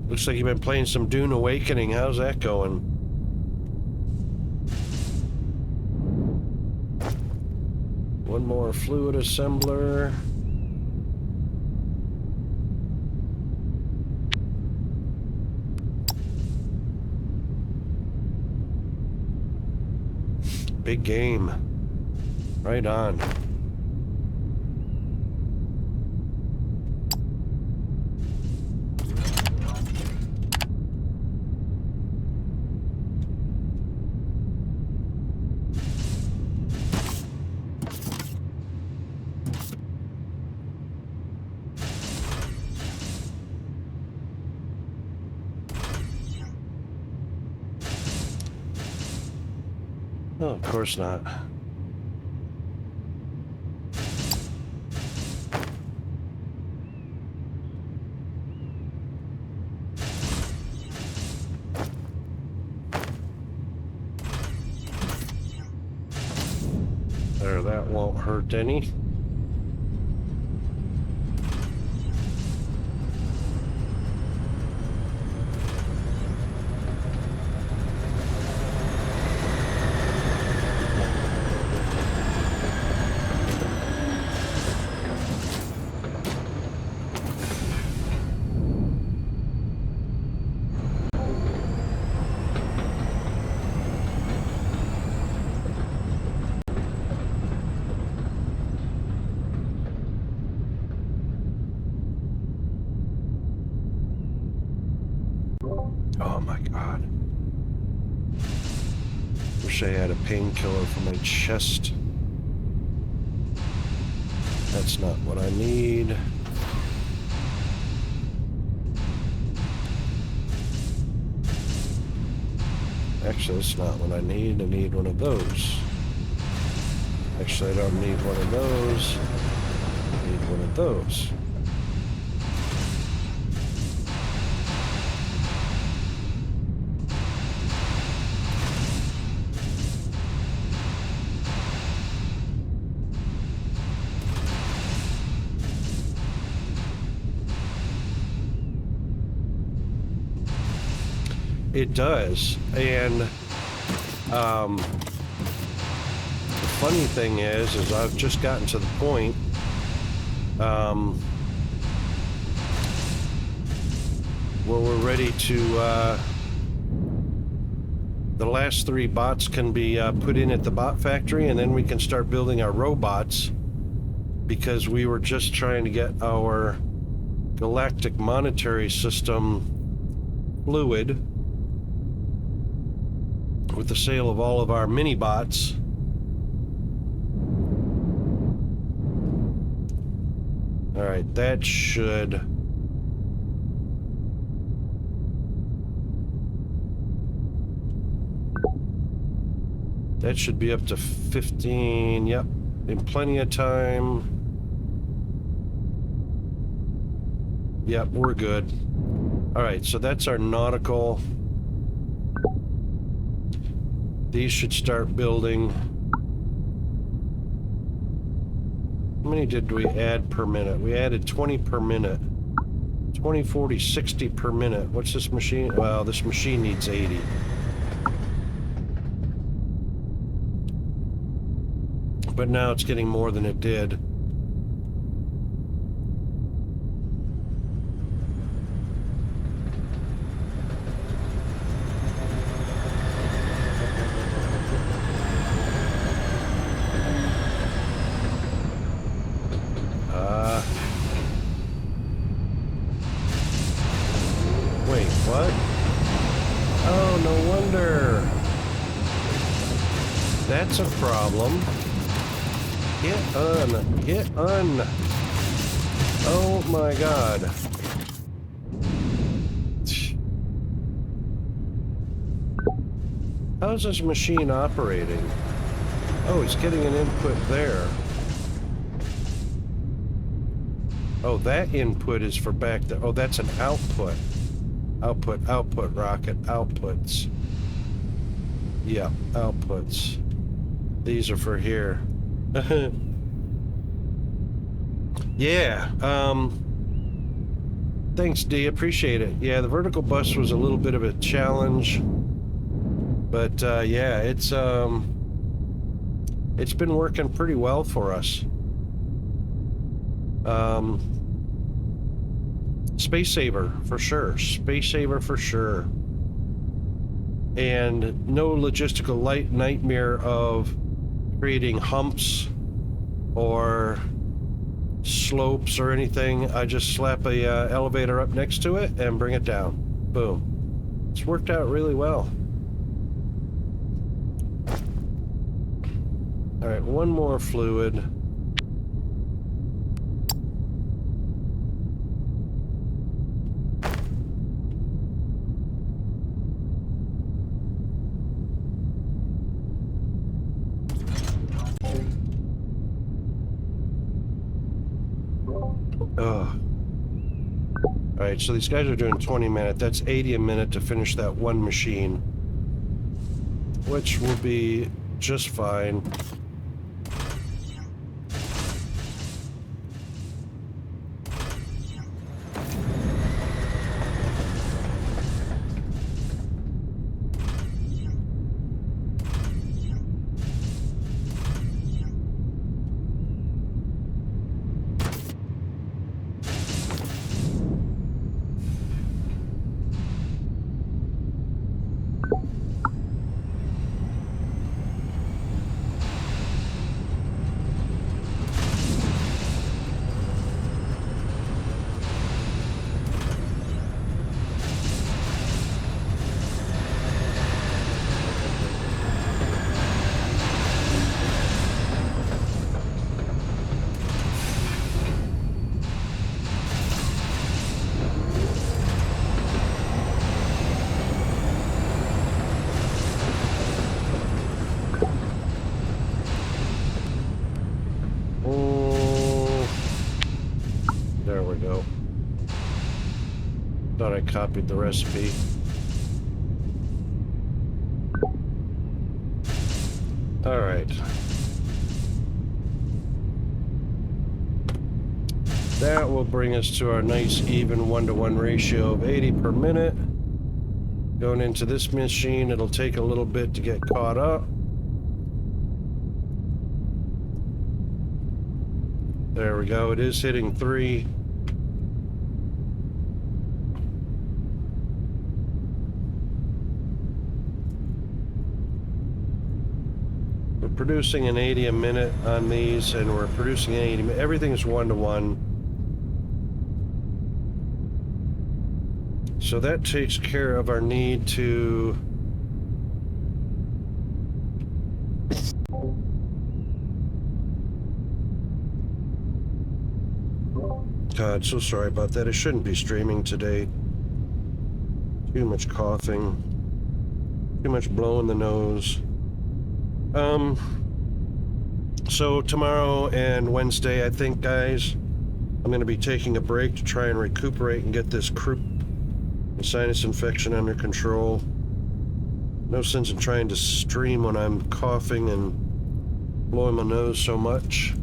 Looks like you've been playing some Dune Awakening. How's that going? One more fluid assembler. Big game. Right on. Oh, of course not. There, that won't hurt any. Oh my god. Wish I had a painkiller for my chest. That's not what I need. Actually, that's not what I need. I need one of those. Actually, I don't need one of those. I need one of those. It does, and the funny thing is I've just gotten to the point where we're ready to. The last 3 bots can be put in at the bot factory, and then we can start building our robots. Because we were just trying to get our galactic monetary system fluid with the sale of all of our mini bots. All right, that should be up to 15. Yep, in plenty of time. Yep, we're good. All right, so that's our nautical. These should start building. How many did we add per minute? We added 20 per minute. 20, 40, 60 per minute. What's this machine? Well, this machine needs 80. But now it's getting more than it did. Oh, no wonder. That's a problem. Get on. Oh my god. How's this machine operating? Oh, it's getting an input there. Oh, that input is for back there. Oh, that's an output. Output, rocket, outputs. Yeah, outputs. These are for here. Yeah, thanks, D, appreciate it. Yeah, the vertical bus was a little bit of a challenge, but, yeah, it's been working pretty well for us. Space saver, for sure. Space saver, for sure. And no logistical nightmare of creating humps or slopes or anything. I just slap a elevator up next to it and bring it down. Boom. It's worked out really well. All right, one more fluid. All right, so these guys are doing 20 minutes. That's 80 a minute to finish that one machine, which will be just fine. Thought I copied the recipe. All right. That will bring us to our nice even 1-to-1 ratio of 80 per minute. Going into this machine, it'll take a little bit to get caught up. There we go. It is hitting 3. We're producing an 80 a minute on these, and we're producing an 80. Everything's 1-to-1. So that takes care of our need to God, so sorry about that. I shouldn't be streaming today. Too much coughing. Too much blowing the nose. So tomorrow and Wednesday, I think, guys, I'm going to be taking a break to try and recuperate and get this croup and sinus infection under control. No sense in trying to stream when I'm coughing and blowing my nose so much.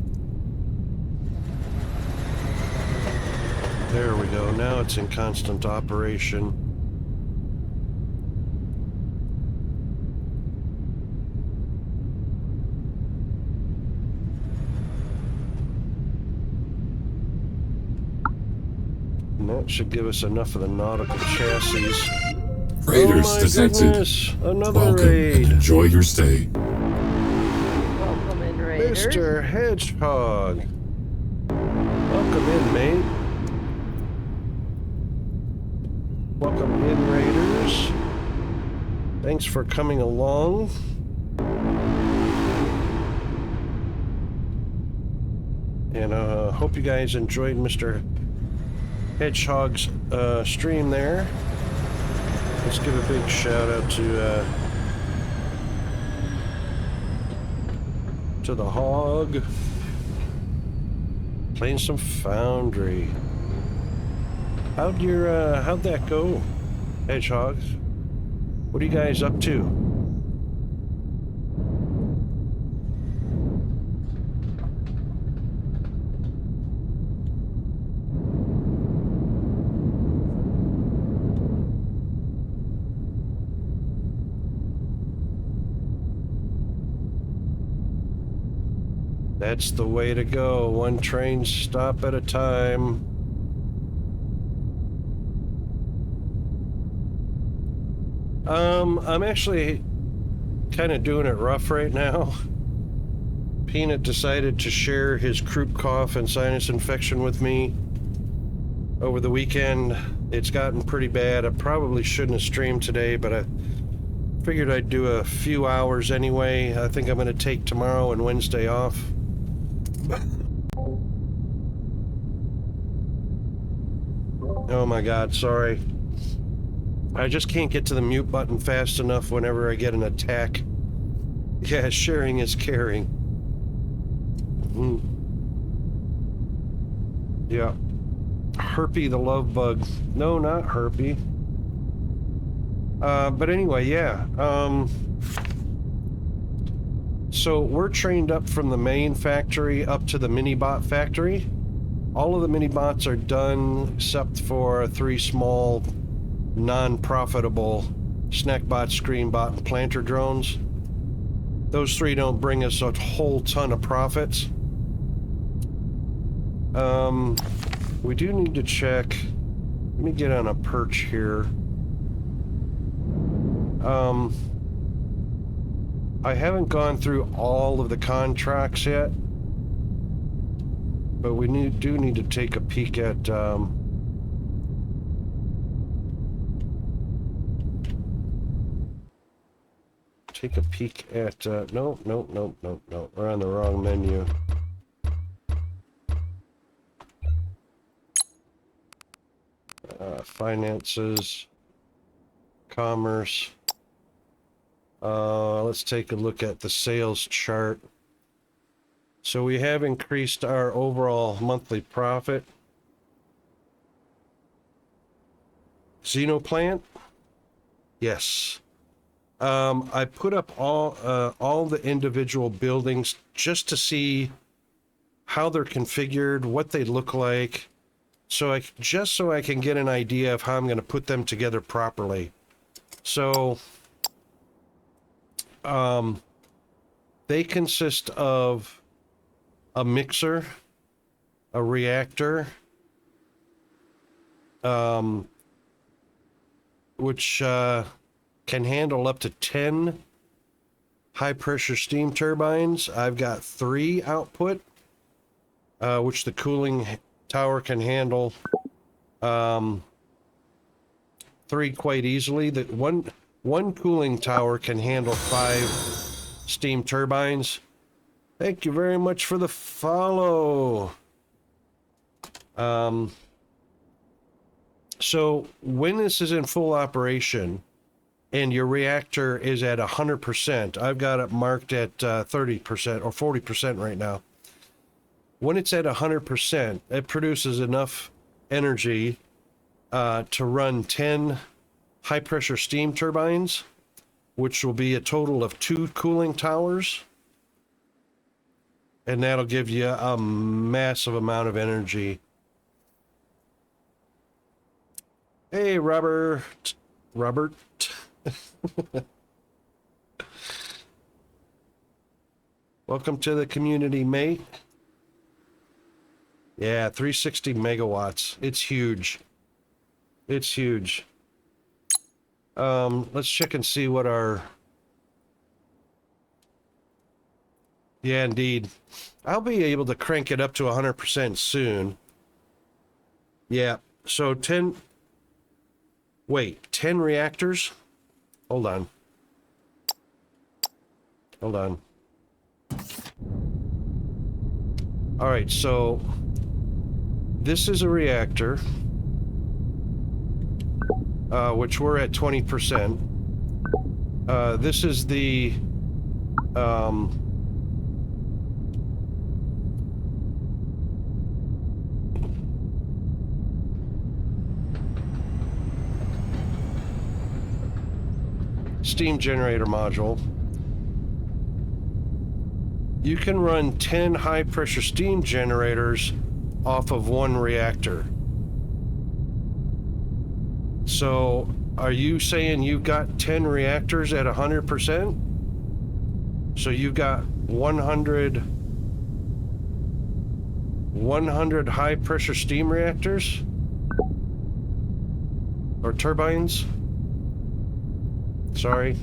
There we go. Now it's in constant operation. And that should give us enough of the nautical chassis. Raiders oh my detected. Goodness, another Welcome raid. and enjoy your stay. Welcome in, Raiders. Mr. Hedgehog. Welcome in, mate. Welcome in, Raiders. Thanks for coming along. And hope you guys enjoyed Mr. Hedgehog's stream there. Let's give a big shout out to the hog. Playing some Foundry. How'd that go, Hedgehogs? What are you guys up to? That's the way to go. One train stop at a time. I'm actually kind of doing it rough right now. Peanut decided to share his croup cough and sinus infection with me over the weekend. It's gotten pretty bad. I probably shouldn't have streamed today, but I figured I'd do a few hours anyway. I think I'm going to take tomorrow and Wednesday off. Oh my God, sorry. I just can't get to the mute button fast enough whenever I get an attack. Yeah, sharing is caring. Yeah. Herpy the love bug. No, not Herpy. But anyway, yeah. So we're trained up from the main factory up to the mini-bot factory. All of the mini-bots are done except for 3 small non-profitable snackbot, screenbot, and planter drones. Those 3 don't bring us a whole ton of profits. We do need to check. Let me get on a perch here. I haven't gone through all of the contracts yet, but we do need to take a peek at no, we're on the wrong menu. Finances, commerce. Let's take a look at the sales chart. So we have increased our overall monthly profit. Xenoplant? Yes. I put up all the individual buildings just to see how they're configured, what they look like, so I can get an idea of how I'm going to put them together properly. So they consist of a mixer, a reactor, which can handle up to 10 high-pressure steam turbines. I've got 3 output, which the cooling tower can handle 3 quite easily. That one cooling tower can handle 5 steam turbines. Thank you very much for the follow. So when this is in full operation and your reactor is at 100%, I've got it marked at 30% or 40% right now. When it's at 100%, it produces enough energy to run 10 high-pressure steam turbines, which will be a total of 2 cooling towers. And that'll give you a massive amount of energy. Hey, Robert. Welcome to the community, mate. Yeah, 360 megawatts. It's huge. It's huge. Let's check and see what our... Yeah, indeed. I'll be able to crank it up to 100% soon. Yeah, so 10 reactors? Hold on. Hold on. All right, so this is a reactor, which we're at 20%. This is the steam generator module. You can run 10 high pressure steam generators off of one reactor. So are you saying you've got 10 reactors at 100%? So you've got 100 high pressure steam reactors? Or turbines? Sorry.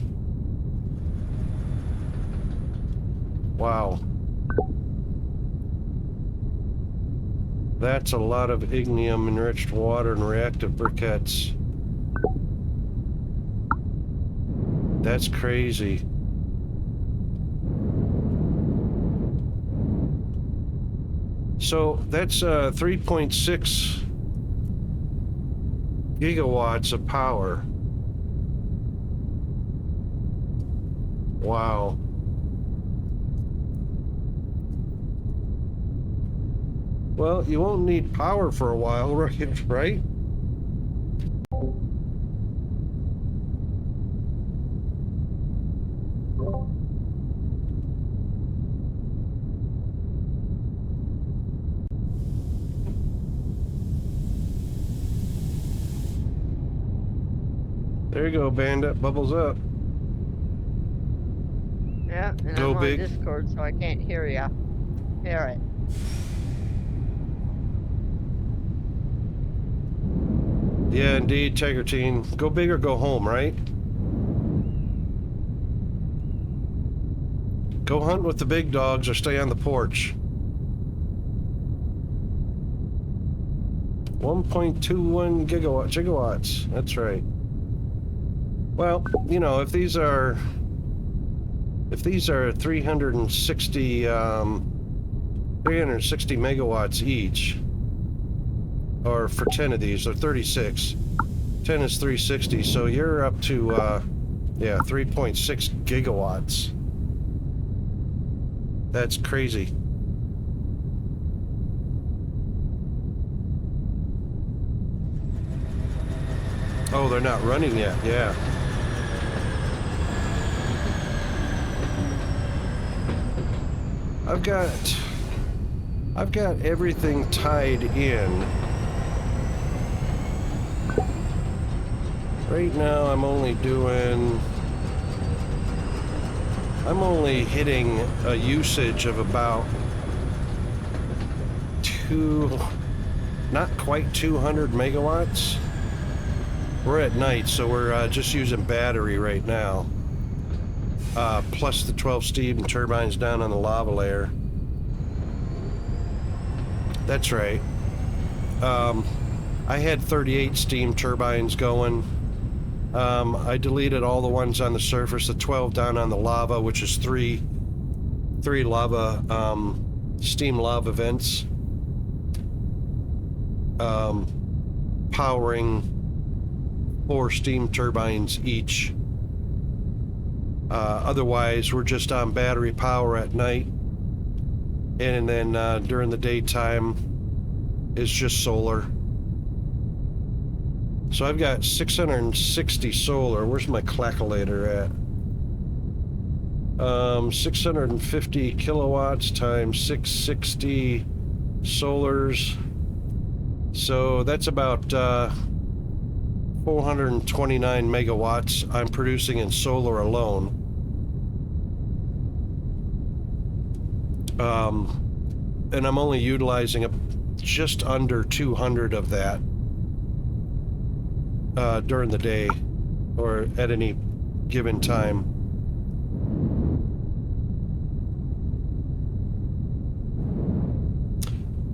Wow. That's a lot of ignium enriched water and reactive briquettes. That's crazy. So that's 3.6 gigawatts of power. Wow. Well, you won't need power for a while, right? There you go, Bandit. Bubbles up. Yeah, and Go I'm big. on Discord, so I can't hear ya. Hear it. Yeah, indeed, Tigertine. Go big or go home, right? Go hunt with the big dogs or stay on the porch. 1.21 gigawatts. That's right. Well, you know, if these are 360 megawatts each, or for 10 of these, or 36. 10 is 360, so you're up to 3.6 gigawatts. That's crazy. Oh, they're not running yet. Yeah. I've got everything tied in. Right now I'm only hitting a usage of about not quite 200 megawatts. We're at night, so we're just using battery right now. Plus the 12 steam turbines down on the lava layer. That's right. I had 38 steam turbines going. I deleted all the ones on the surface, the 12 down on the lava, which is three lava, steam lava vents, powering 4 steam turbines each. Otherwise, we're just on battery power at night, and then during the daytime, it's just solar. So I've got 660 solar. Where's my calculator at? 650 kilowatts times 660 solars. So that's about 429 megawatts I'm producing in solar alone. And I'm only utilizing just under 200 of that during the day or at any given time.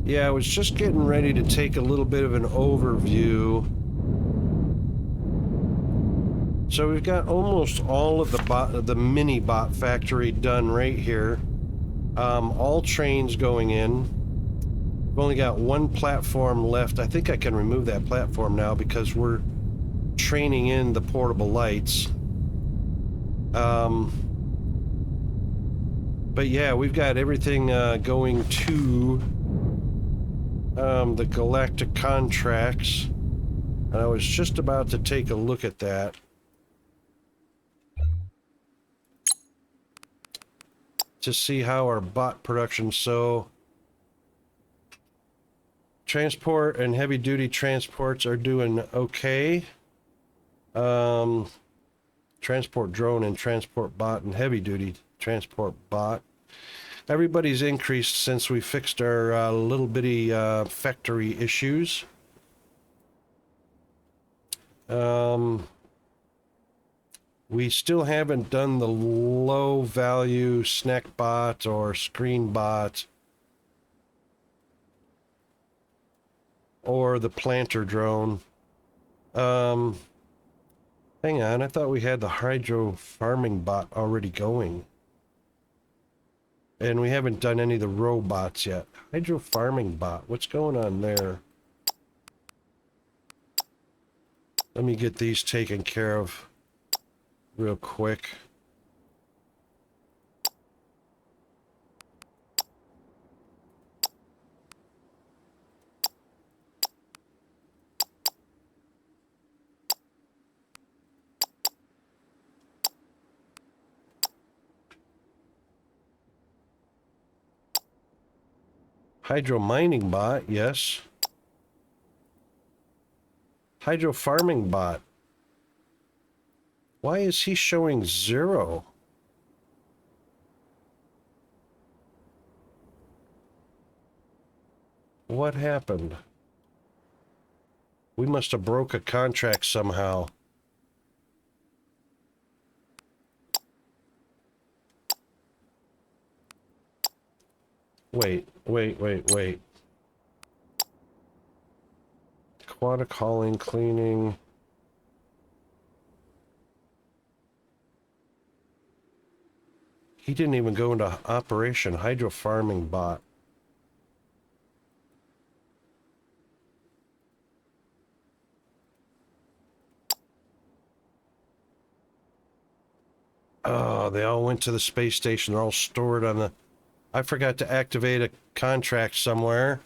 Yeah, I was just getting ready to take a little bit of an overview So we've got almost all of the mini bot factory done right here. All trains going in. We've only got one platform left. I think I can remove that platform now because we're training in the portable lights. But yeah, we've got everything going to the galactic contracts. And I was just about to take a look at that. To see how our bot production, so transport and heavy duty transports are doing okay. Transport drone and transport bot and heavy duty transport bot. Everybody's increased since we fixed our little bitty factory issues. We still haven't done the low value snack bot or screen bot or the planter drone. Hang on, I thought we had the hydro farming bot already going. And we haven't done any of the robots yet. Hydro farming bot, what's going on there? Let me get these taken care of real quick. Hydro mining bot, yes. Hydro farming bot. Why is he showing 0? What happened? We must have broke a contract somehow. Wait. Aquatic hauling, cleaning. He didn't even go into operation. Hydro farming bot. Oh, they all went to the space station. They're all stored on the... I forgot to activate a contract somewhere.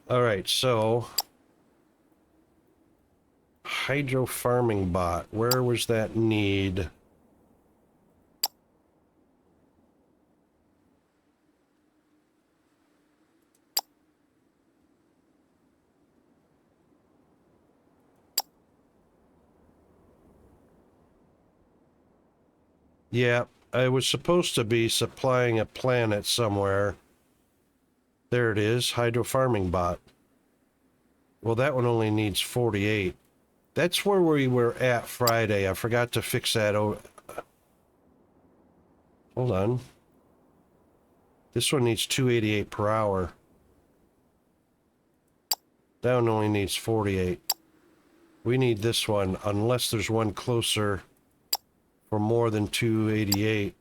Alright, so... Hydro farming bot. Where was that need? Yeah, I was supposed to be supplying a planet somewhere. There it is, hydro farming bot. Well, that one only needs 48. That's where we were at Friday. I forgot to fix that. Oh, hold on. This one needs 288 per hour. That one only needs 48. We need this one, unless there's one closer for more than 288.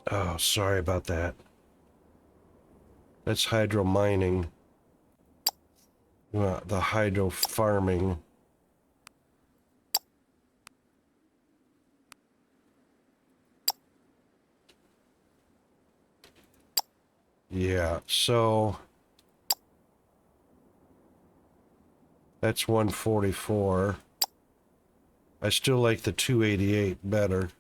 Oh, sorry about that. That's hydro mining. The hydro farming. Yeah, so that's 144. I still like the 288 better.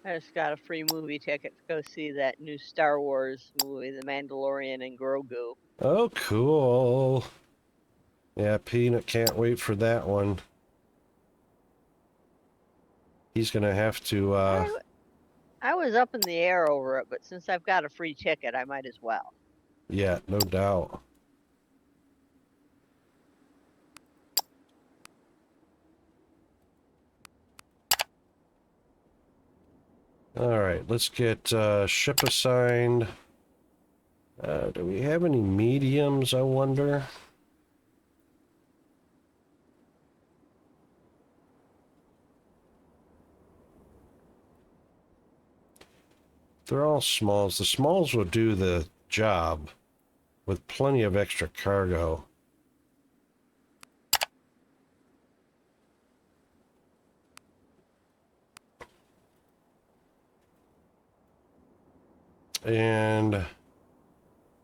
I just got a free movie ticket to go see that new Star Wars movie, The Mandalorian and Grogu. Oh, cool. Yeah, Peanut can't wait for that one. He's gonna have to, I was up in the air over it, but since I've got a free ticket, I might as well. yeah, no doubt. All right, let's get ship assigned. Do we have any mediums, I wonder? They're all smalls. The smalls will do the job with plenty of extra cargo. And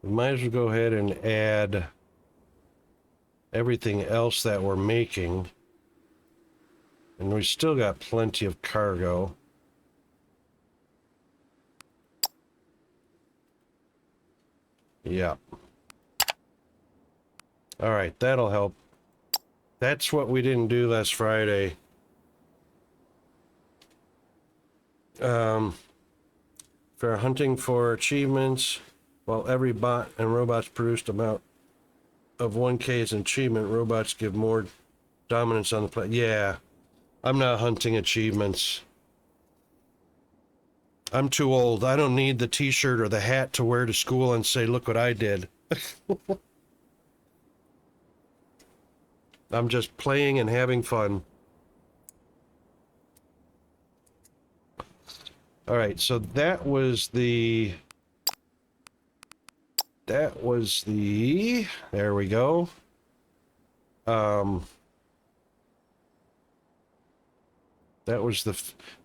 we might as well go ahead and add everything else that we're making. And we still got plenty of cargo. Yeah. All right, that'll help. That's what we didn't do last Friday. For hunting for achievements, while every bot and robots produced amount of 1K as an achievement, robots give more dominance on the play. Yeah, I'm not hunting achievements. I'm too old. I don't need the t-shirt or the hat to wear to school and say, look what I did. I'm just playing and having fun. All right, so that was the, there we go.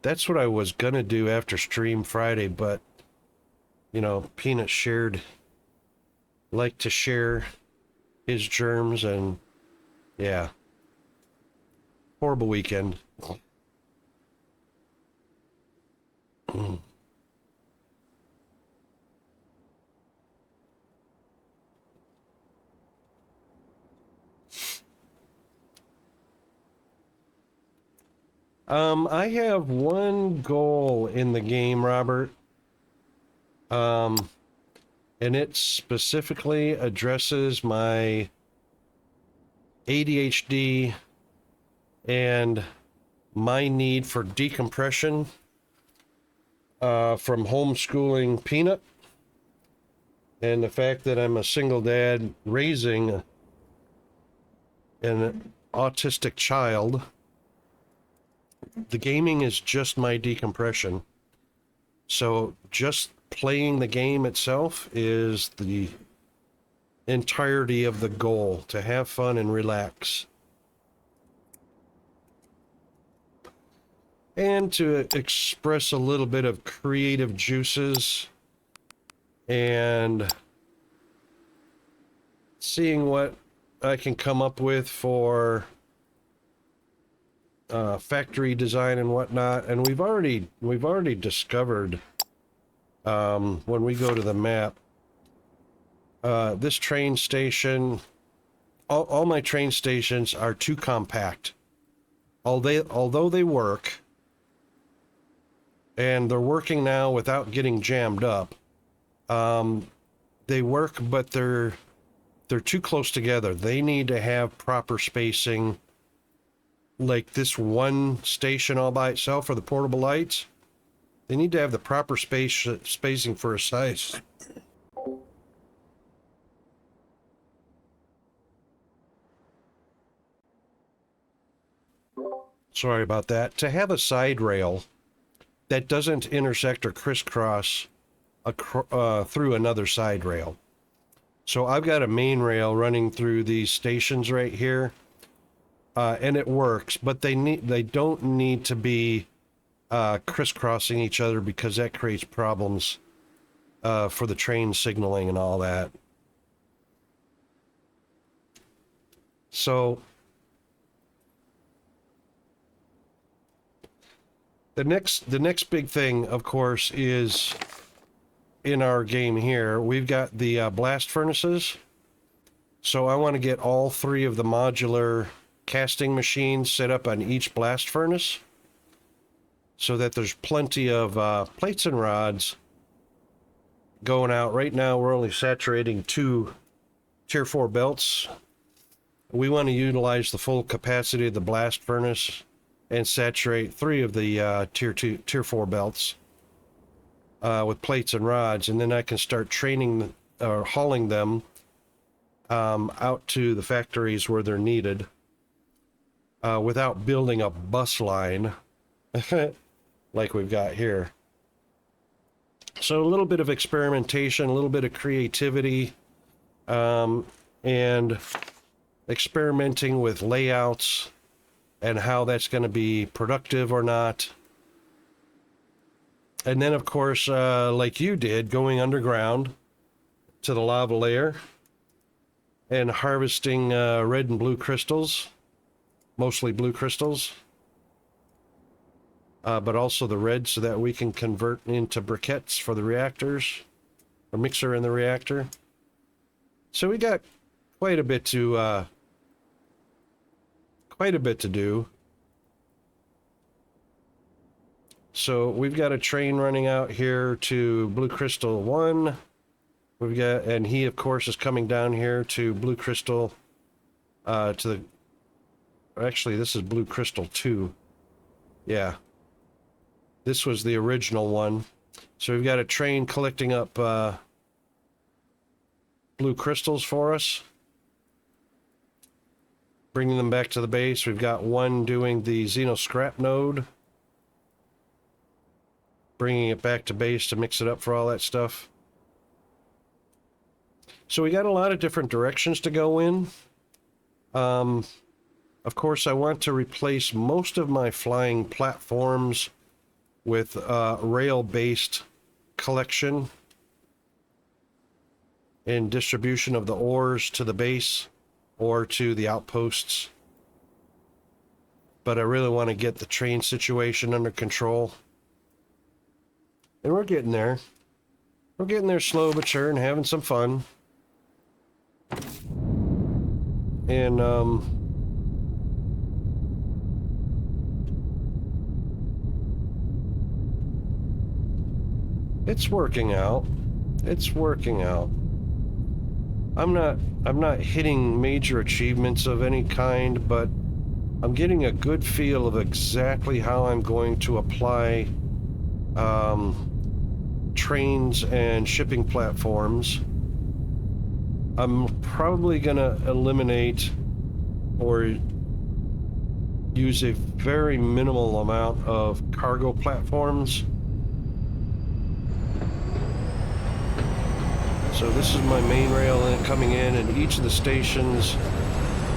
That's what I was gonna do after stream Friday, but, you know, Peanut liked to share his germs, and yeah, horrible weekend. I have one goal in the game, Robert. And it specifically addresses my ADHD and my need for decompression from homeschooling Peanut, and the fact that I'm a single dad raising an autistic child. The gaming is just my decompression. So just playing the game itself is the entirety of the goal, to have fun and relax. And to express a little bit of creative juices and seeing what I can come up with for factory design and whatnot. And we've already discovered, when we go to the map, this train station, all my train stations are too compact. Although they work, and they're working now without getting jammed up, they work, but they're too close together. They need to have proper spacing. Like this one station all by itself for the portable lights, they need to have the proper spacing for a size. Sorry about that. To have a side rail that doesn't intersect or crisscross through another side rail. So I've got a main rail running through these stations right here. And it works, but they don't need to be crisscrossing each other, because that creates problems for the train signaling and all that. So The next big thing, of course, is in our game here. We've got the blast furnaces. So I want to get all 3 of the modular casting machines set up on each blast furnace, so that there's plenty of plates and rods going out. Right now, we're only saturating 2 Tier 4 belts. We want to utilize the full capacity of the blast furnace and saturate 3 of the Tier 4 belts with plates and rods, and then I can start training or hauling them out to the factories where they're needed without building a bus line like we've got here. So a little bit of experimentation, a little bit of creativity, and experimenting with layouts and how that's going to be productive or not. And then, of course, like you did, going underground to the lava layer and harvesting red and blue crystals, mostly blue crystals, but also the red, so that we can convert into briquettes for the reactors, or mixer in the reactor. So we got quite a bit to do. So we've got a train running out here to Blue Crystal 1. We've got, and he of course is coming down here to Blue Crystal, actually this is Blue Crystal 2. Yeah. This was the original one. So we've got a train collecting up blue crystals for us, bringing them back to the base. We've got one doing the Xeno scrap node, bringing it back to base to mix it up for all that stuff. So we got a lot of different directions to go in. Of course, I want to replace most of my flying platforms with rail-based collection and distribution of the ores to the base or to the outposts. But I really want to get the train situation under control. And we're getting there. We're getting there slow but sure and having some fun. And, it's working out. It's working out. I'm not hitting major achievements of any kind, but I'm getting a good feel of exactly how I'm going to apply trains and shipping platforms. I'm probably gonna eliminate or use a very minimal amount of cargo platforms. So this is my main rail coming in, and each of the stations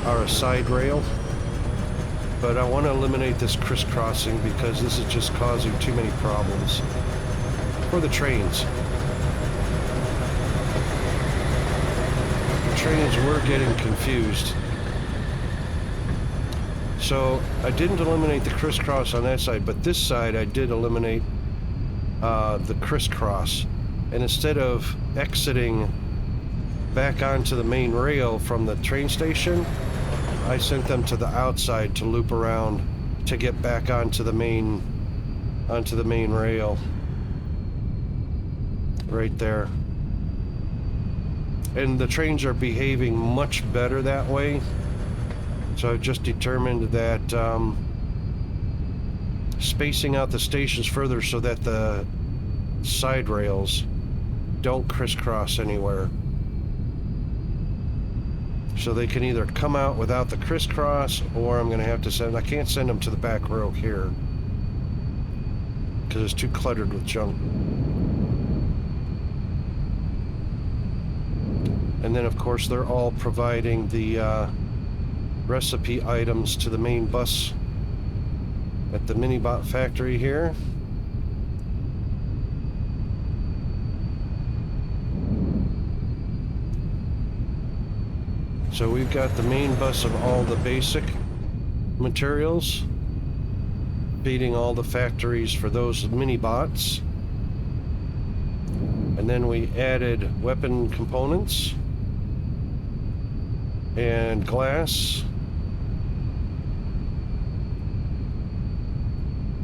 are a side rail. But I want to eliminate this crisscrossing because this is just causing too many problems for the trains. The trains were getting confused. So I didn't eliminate the crisscross on that side, but this side I did eliminate the crisscross. And instead of exiting back onto the main rail from the train station, I sent them to the outside to loop around to get back onto the main rail. Right there. And the trains are behaving much better that way. So I've just determined that spacing out the stations further so that the side rails don't crisscross anywhere. So they can either come out without the crisscross, or I'm going to have to send... I can't send them to the back row here because it's too cluttered with junk. And then, of course, they're all providing the recipe items to the main bus at the Minibot factory here. So we've got the main bus of all the basic materials. feeding all the factories for those mini bots. And then we added weapon components and glass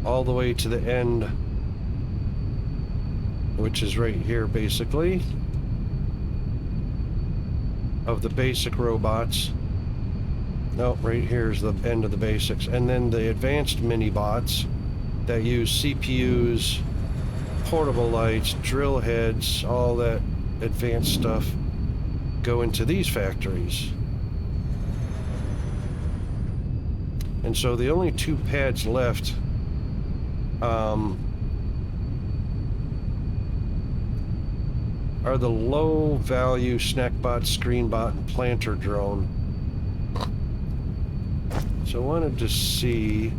all the way to the end, which is right here basically, of the basic robots. No, right here is the end of the basics. And then the advanced mini bots that use CPUs, portable lights, drill heads, all that advanced stuff go into these factories. And so the only two pads left are the low value snackbot, screenbot, and planter drone. So I wanted to see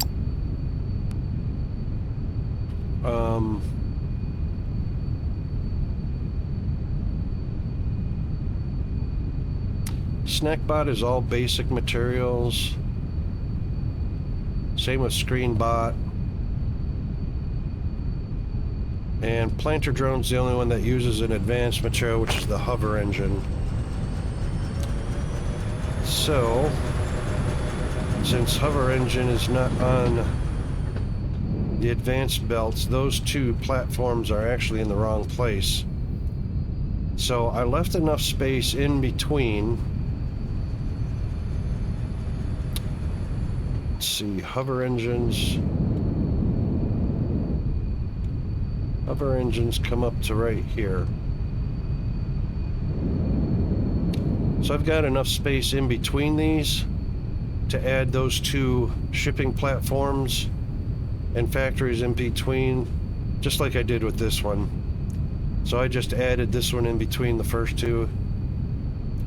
snackbot is all basic materials. Same with screenbot. And planter drone's the only one that uses an advanced material, which is the hover engine. So, since hover engine is not on the advanced belts, those two platforms are actually in the wrong place. So I left enough space in between. Let's see, hover engines. Hover engines come up to right here. So I've got enough space in between these to add those two shipping platforms and factories in between, just like I did with this one. So I just added this one in between the first two.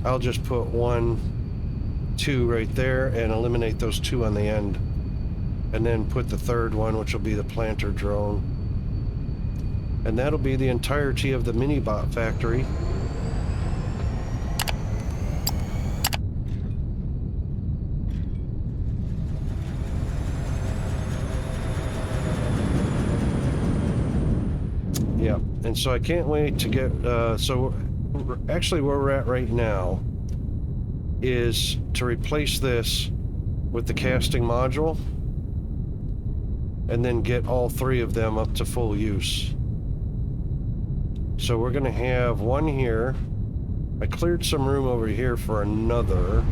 I'll just put 1, 2 right there and eliminate those two on the end. And then put the third one, which will be the planter drone. And that'll be the entirety of the mini-bot factory. Yeah, and so I can't wait to get, so actually where we're at right now is to replace this with the casting module and then get all three of them up to full use. So we're going to have one here. I cleared some room over here for another.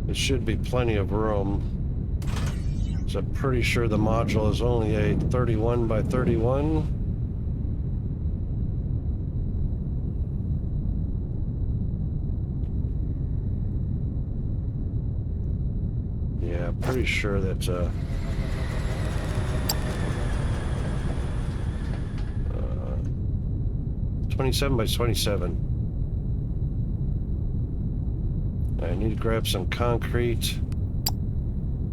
There should be plenty of room. So I'm pretty sure the module is only a 31 by 31. Yeah, pretty sure that's 27 by 27. I need to grab some concrete.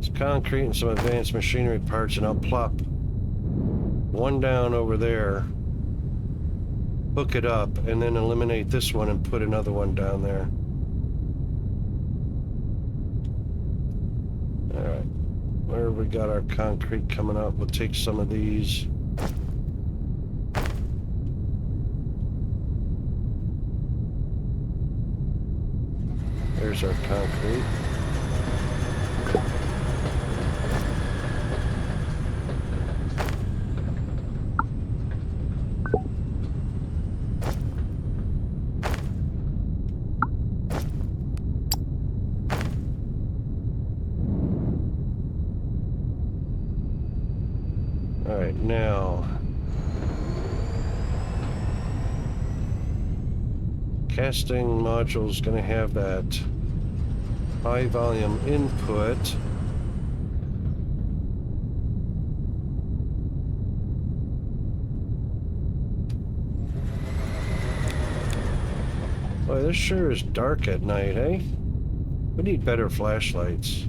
Some concrete and some advanced machinery parts, and I'll plop one down over there, hook it up, and then eliminate this one and put another one down there. Alright, where have we got our concrete coming up? We'll take some of these. There's our concrete. All right, now casting module is going to have that high volume input. Boy, this sure is dark at night, eh? We need better flashlights.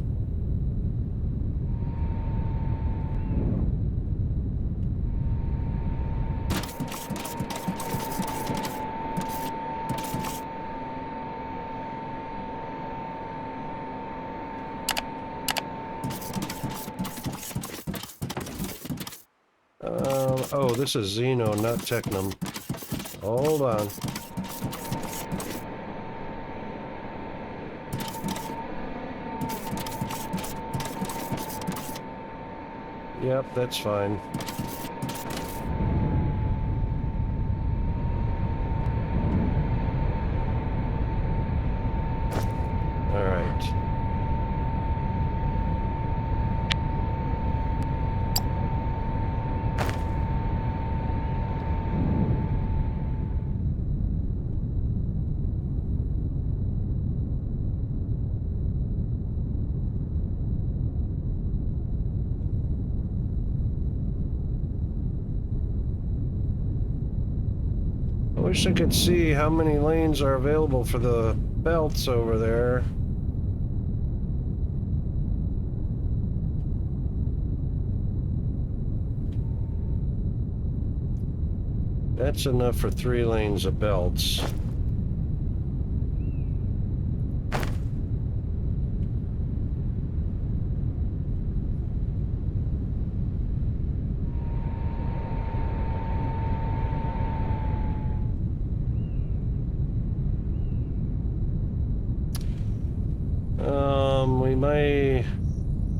Oh, this is Xeno, not Technum. Hold on. Yep, that's fine. All right. I wish I could see how many lanes are available for the belts over there. That's enough for 3 lanes of belts. We may,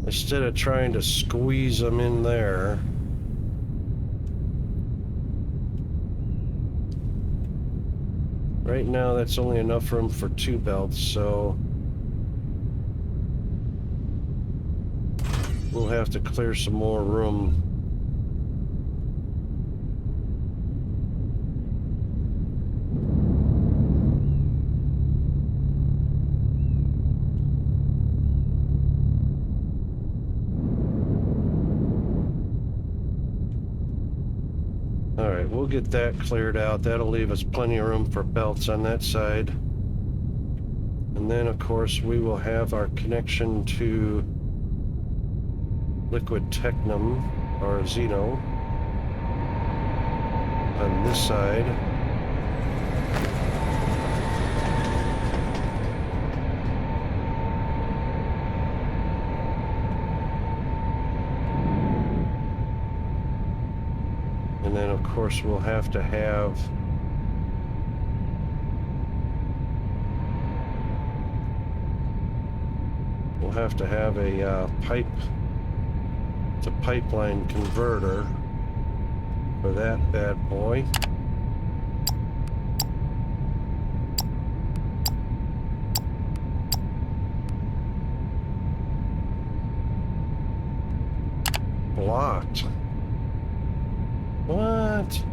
instead of trying to squeeze them in there, right now that's only enough room for 2 belts, so we'll have to clear some more room. Alright, we'll get that cleared out. That'll leave us plenty of room for belts on that side. And then, of course, we will have our connection to Liquid Technum, or Xeno, on this side. And then, of course, we'll have to have a pipe to pipeline converter for that bad boy. Blocked. What?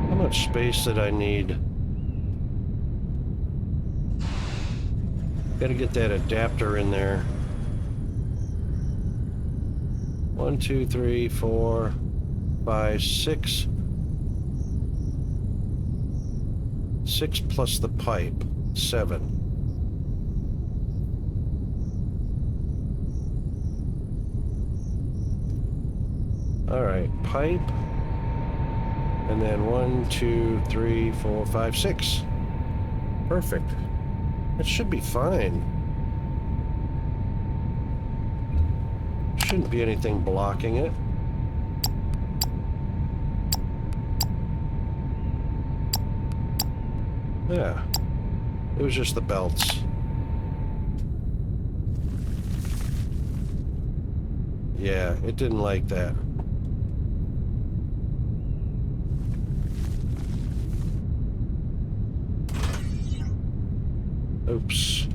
How much space did I need? Gotta get that adapter in there. 1, 2, 3, 4, 5, 6. 6 plus the pipe, 7. All right, pipe. And then 1, 2, 3, 4, 5, 6. Perfect. That should be fine. Shouldn't be anything blocking it. Yeah, it was just the belts. Yeah, it didn't like that. Oops.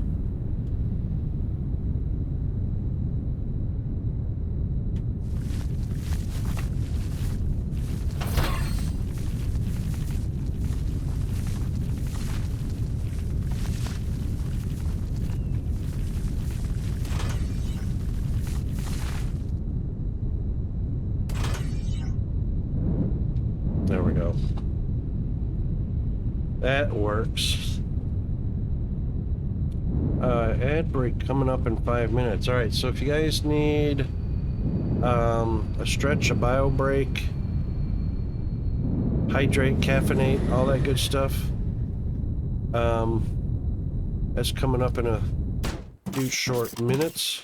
That works. Ad break coming up in 5 minutes. All right, so if you guys need a stretch, a bio break, hydrate, caffeinate, all that good stuff, that's coming up in a few short minutes.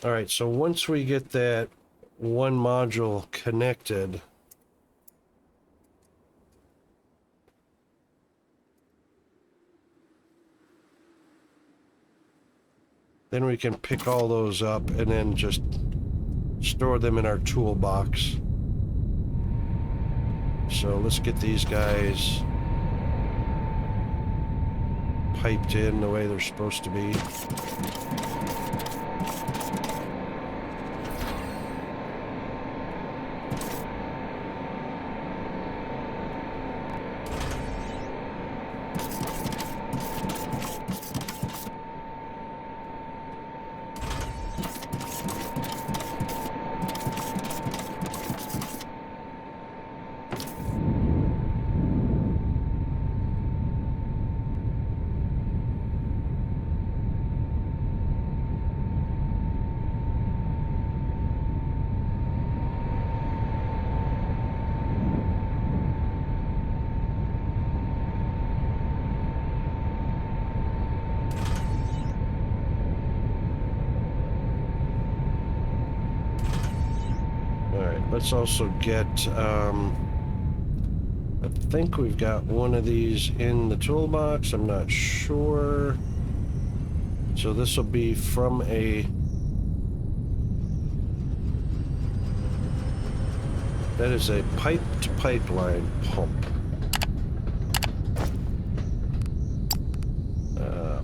All right, so once we get that one module connected, then we can pick all those up and then just store them in our toolbox. So let's get these guys piped in the way they're supposed to be. Let's also get, I think we've got one of these in the toolbox, I'm not sure. So this will be from that is a pipe to pipeline pump.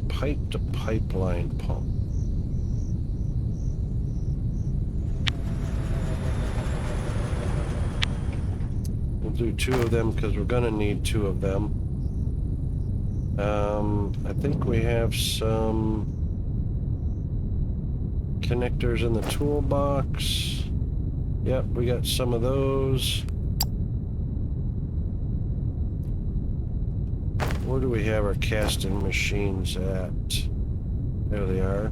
Pipe to pipeline pump. Do 2 of them because we're gonna need 2 of them. I think we have some connectors in the toolbox. Yep, we got some of those. Where do we have our casting machines at? There they are.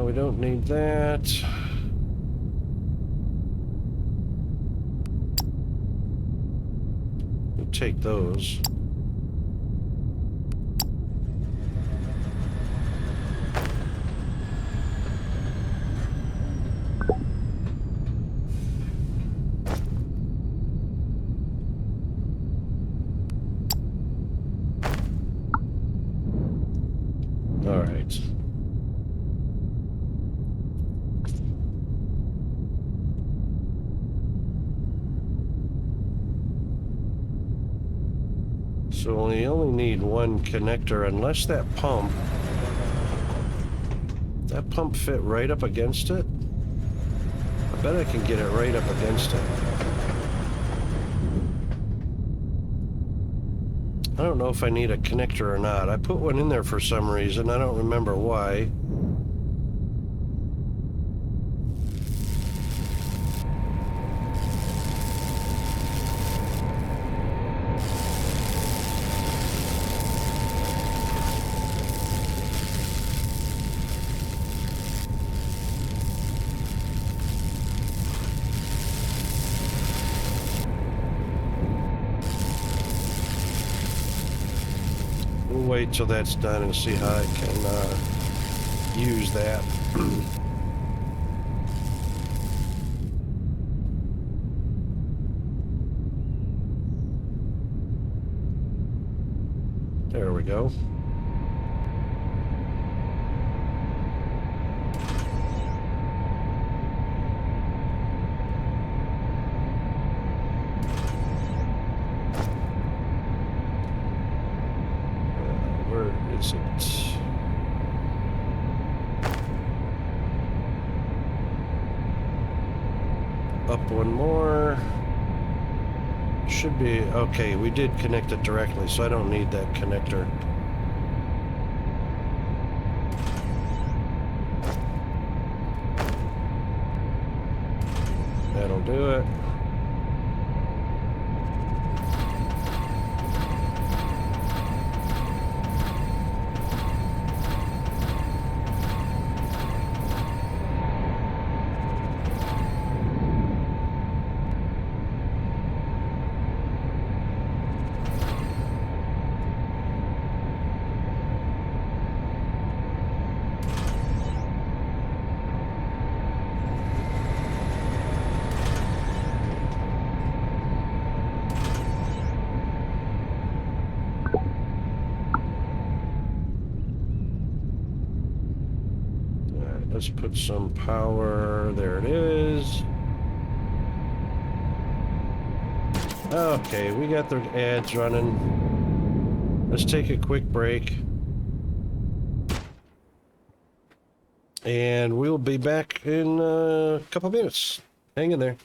We don't need that. We'll take those. All right. So we only need one connector, unless that pump fit right up against it. I bet I can get it right up against it. I don't know if I need a connector or not. I put one in there for some reason. I don't remember why. We'll wait till that's done and see how I can use that. There we go. Where is it? Up one more. Should be, okay, we did connect it directly, so I don't need that connector. That'll do it. Let's put some power. There it is. Okay, we got the ads running. Let's take a quick break. And we'll be back in a couple minutes. Hang in there.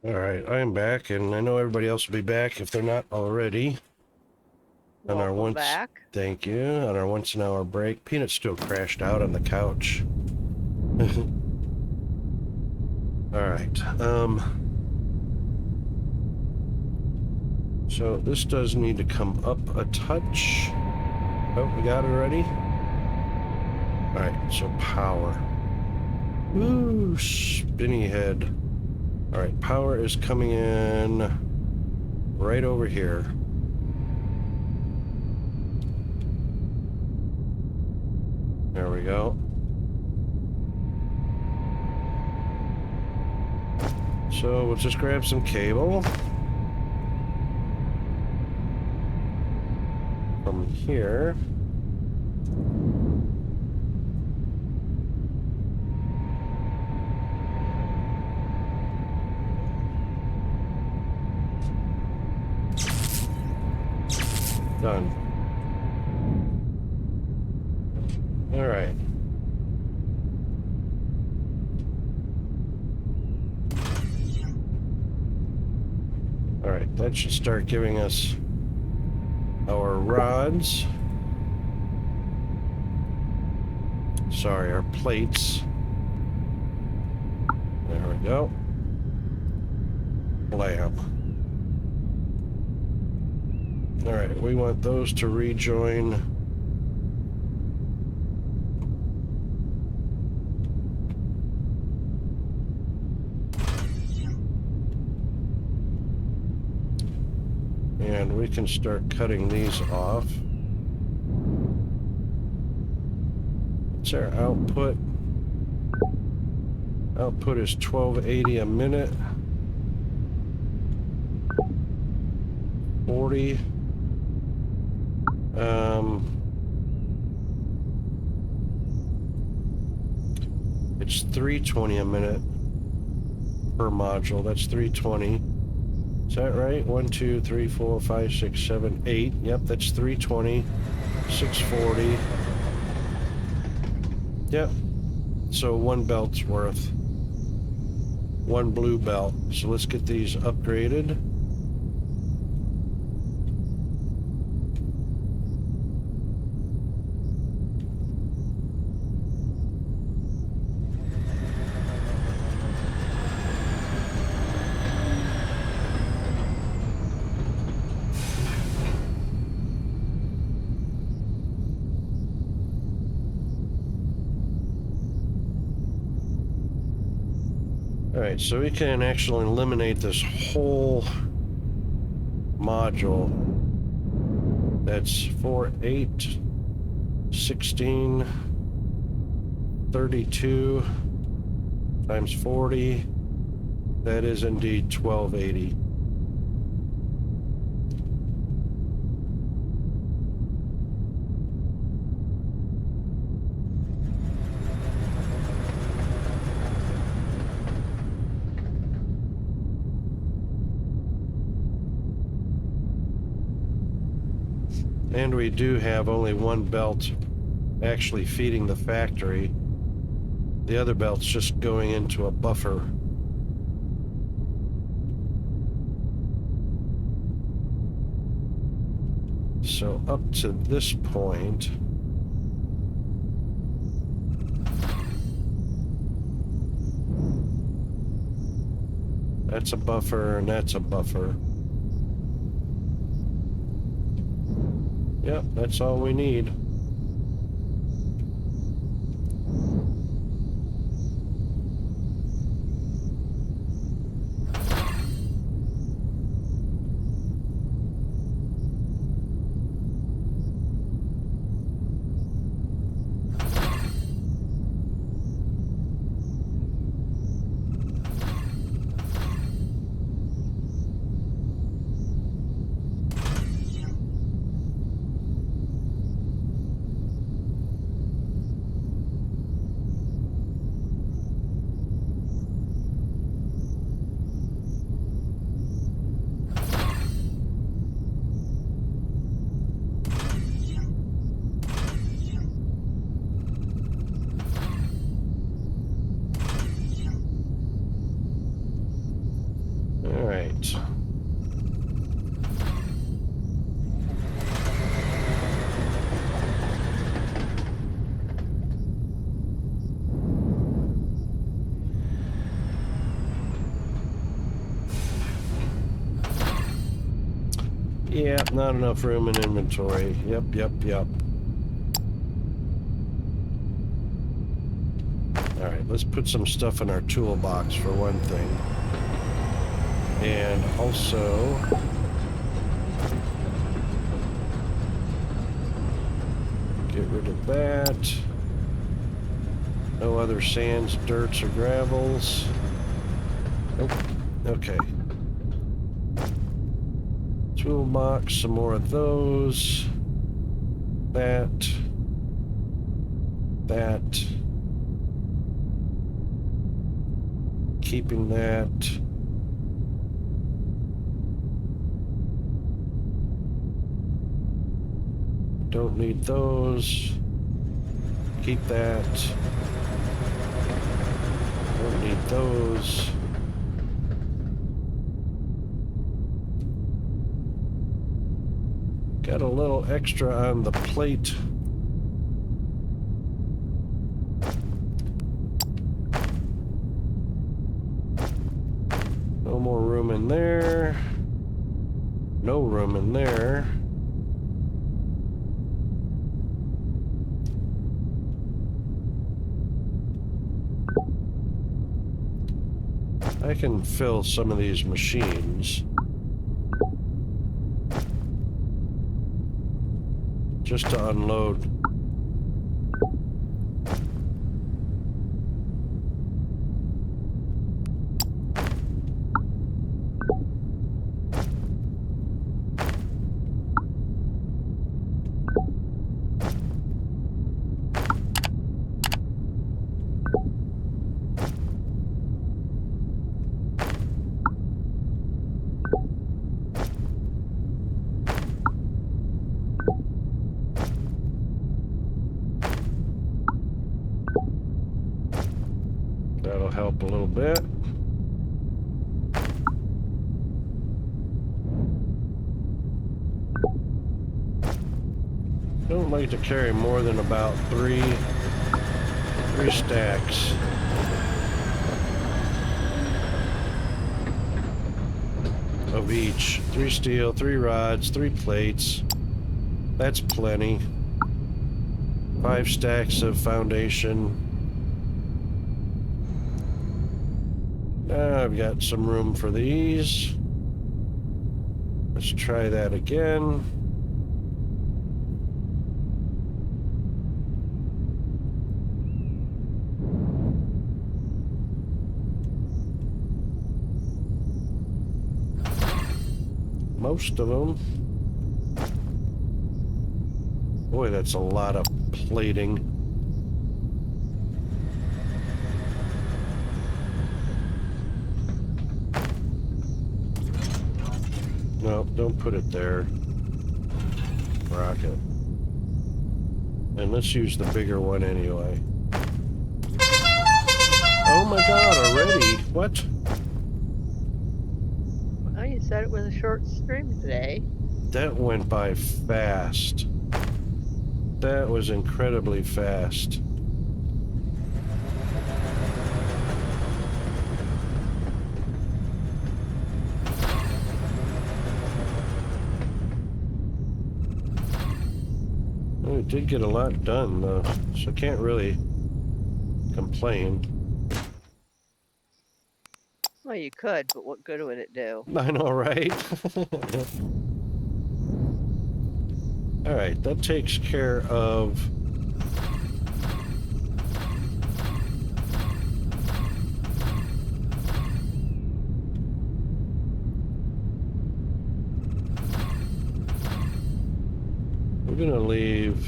All right, I am back, and I know everybody else will be back if they're not already. On our Welcome back. Thank you. On our once an hour break, Peanut still crashed out on the couch. All right. So this does need to come up a touch. Oh, we got it already. All right. So power. Ooh, spinny head. All right, power is coming in right over here. There we go. So we'll just grab some cable from here. Done. All right. that should start giving us our rods. Sorry, our plates. There we go. Blam. Alright, we want those to rejoin. And we can start cutting these off. What's our output? Output is 1280 a minute. 40. It's 320 a minute per module. That's 320. Is that right? 1, 2, 3, 4, 5, 6, 7, 8. Yep, that's 320. 640. Yep. So one belt's worth. One blue belt. So let's get these upgraded. Alright, so we can actually eliminate this whole module. That's 4, 8, 16, 32 times 40. That is indeed 1280. And we do have only one belt actually feeding the factory. The other belt's just going into a buffer. So up to this point, that's a buffer and that's a buffer. Yep, that's all we need. Yeah, not enough room in inventory. Yep. Alright, let's put some stuff in our toolbox for one thing. And also, get rid of that. No other sands, dirts, or gravels. Nope. Okay. Toolbox, some more of those. That. Keeping that. Don't need those. Keep that. Don't need those. Got a little extra on the plate. No more room in there. No room in there. I can fill some of these machines. Just to unload. That'll help a little bit. Don't like to carry more than about three stacks. Of each. 3 steel, 3 rods, 3 plates. That's plenty. 5 stacks of foundation. Now I've got some room for these. Let's try that again. Most of them. Boy, that's a lot of plating. No, don't put it there. Rocket. And let's use the bigger one anyway. Oh my god, already? What? Well, you said it was a short stream today. That went by fast. That was incredibly fast. We did get a lot done, though, so can't really complain. Well, you could, but what good would it do? I know, right? Alright, that takes care of... We're gonna leave...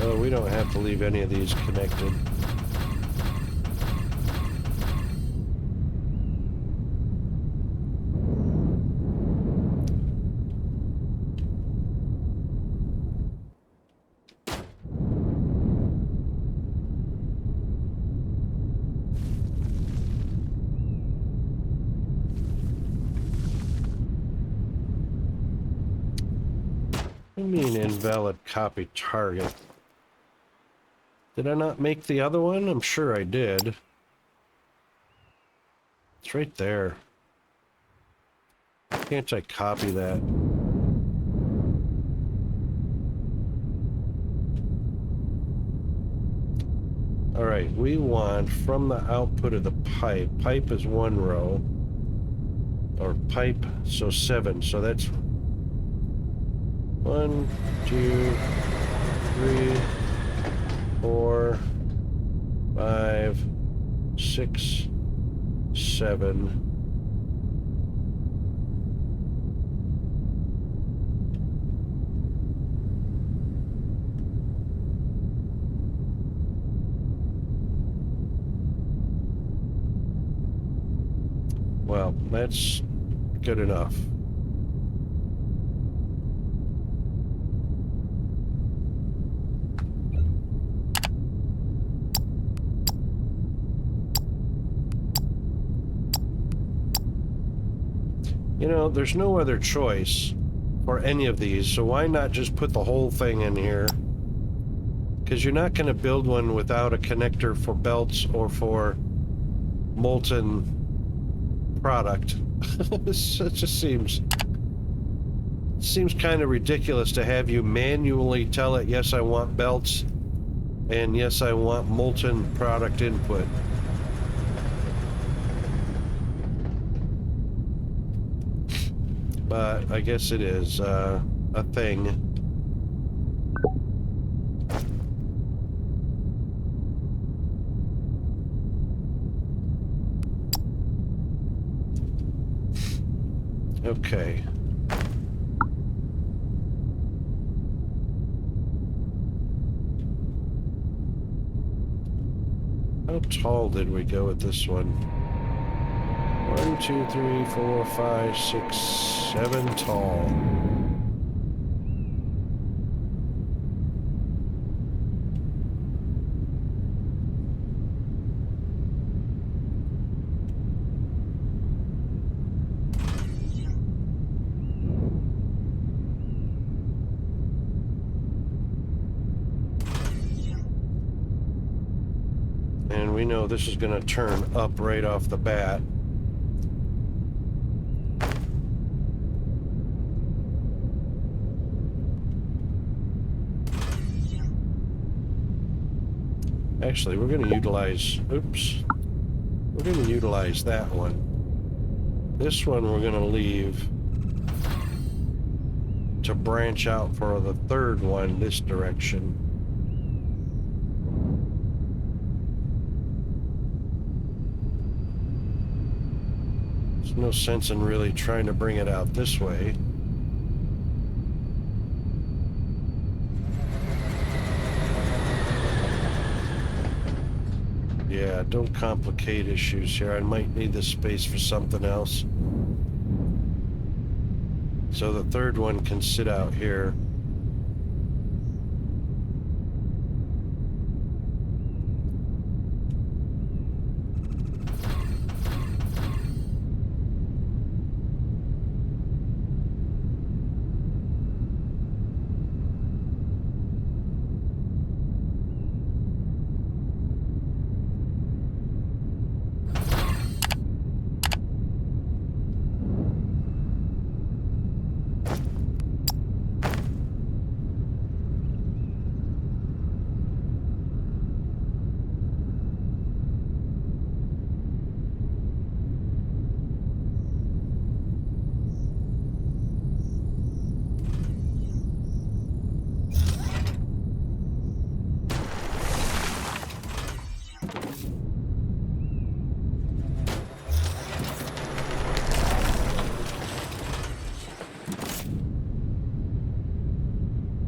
Oh, we don't have to leave any of these connected. What do you mean invalid copy target? Did I not make the other one? I'm sure I did. It's right there. Can't I copy that? Alright, we want from the output of the pipe. Pipe is 1 row. Or pipe, so 7. So that's 1, 2, 3, 4, 5, 6, 7. Well, that's good enough. You know, there's no other choice for any of these, so why not just put the whole thing in here? Because you're not going to build one without a connector for belts or for molten product. It just seems kind of ridiculous to have you manually tell it, yes, I want belts, and yes, I want molten product input. But I guess it is a thing. Okay. How tall did we go with this one? 1, 2, 3, 4, 5, 6, 7 tall. And we know this is going to turn up right off the bat. Actually, we're going to utilize, oops, we're going to utilize that one. This one we're going to leave to branch out for the third one this direction. There's no sense in really trying to bring it out this way. Yeah, don't complicate issues here. I might need this space for something else. So the third one can sit out here.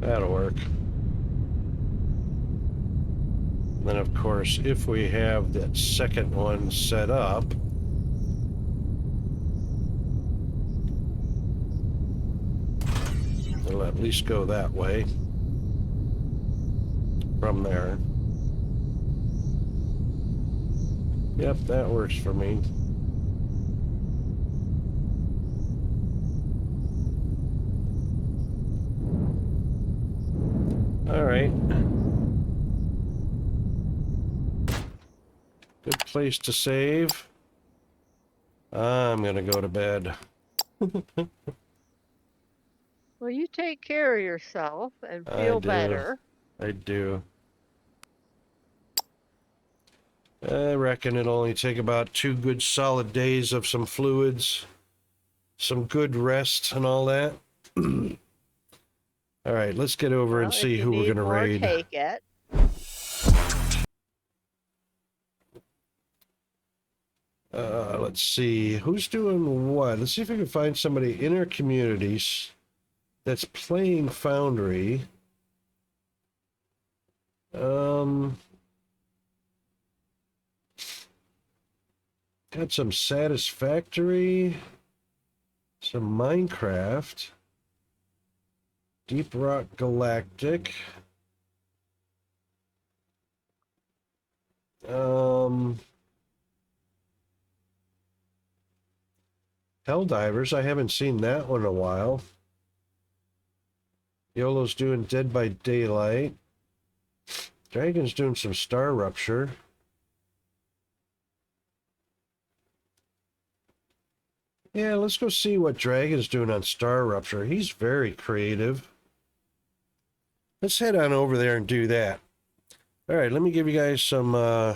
That'll work. Then, of course, if we have that second one set up, it'll at least go that way from there. Yep, that works for me. All right. Good place to save. I'm gonna go to bed. Well, you take care of yourself and I feel do. better. I do. I reckon it'll only take about 2 good solid days of some fluids, some good rest and all that. All right, let's get over and Well, see if you who we're need gonna more, raid. take it. Let's see who's doing what. Let's see if we can find somebody in our communities that's playing Foundry. Got some Satisfactory, some Minecraft, Deep Rock Galactic. Helldivers, I haven't seen that one in a while. YOLO's doing Dead by Daylight. Dragon's doing some Star Rupture. Yeah, let's go see what Dragon's doing on Star Rupture. He's very creative. Let's head on over there and do that. All right, let me give you guys some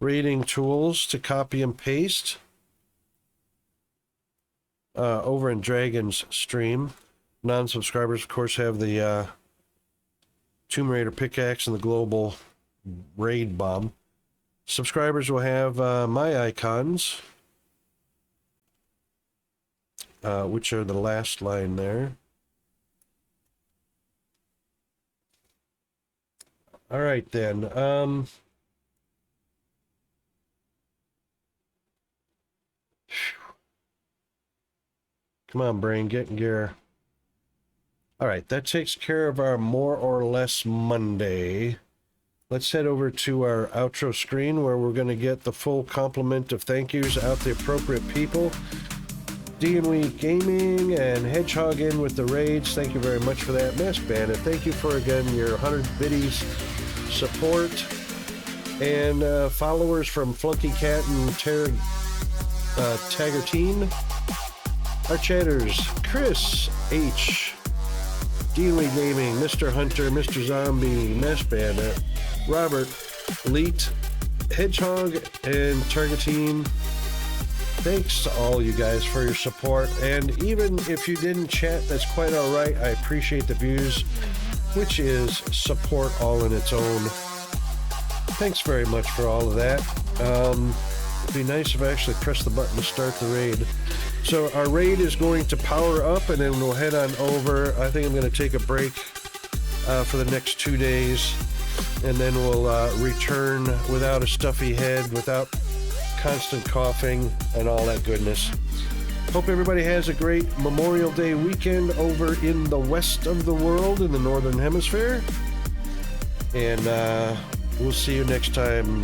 rating tools to copy and paste over in Dragon's stream. Non-subscribers, of course, have the Tomb Raider pickaxe and the global raid bomb. Subscribers will have my icons, which are the last line there. All right, then. Come on, brain, get in gear. All right, that takes care of our more or less Monday. Let's head over to our outro screen where we're going to get the full complement of thank yous out to the appropriate people. D&We Gaming and Hedgehog in with the raids. Thank you very much for that. Mask Bandit, thank you for, again, your 100 biddies support. And followers from Flunky Cat and Taggertine. Our chatters, Chris H., D&We Gaming, Mr. Hunter, Mr. Zombie, Mask Bandit, Robert, Leet, Hedgehog, and Targetine. Thanks to all you guys for your support, and even if you didn't chat, that's quite all right. I appreciate the views, which is support all in its own. Thanks very much for all of that. It'd be nice if I actually pressed the button to start the raid. So our raid is going to power up, and then we'll head on over. I think I'm going to take a break for the next 2 days, and then we'll return without a stuffy head, without constant coughing, and all that goodness. Hope everybody has a great Memorial Day weekend over in the west of the world, in the Northern Hemisphere. And we'll see you next time.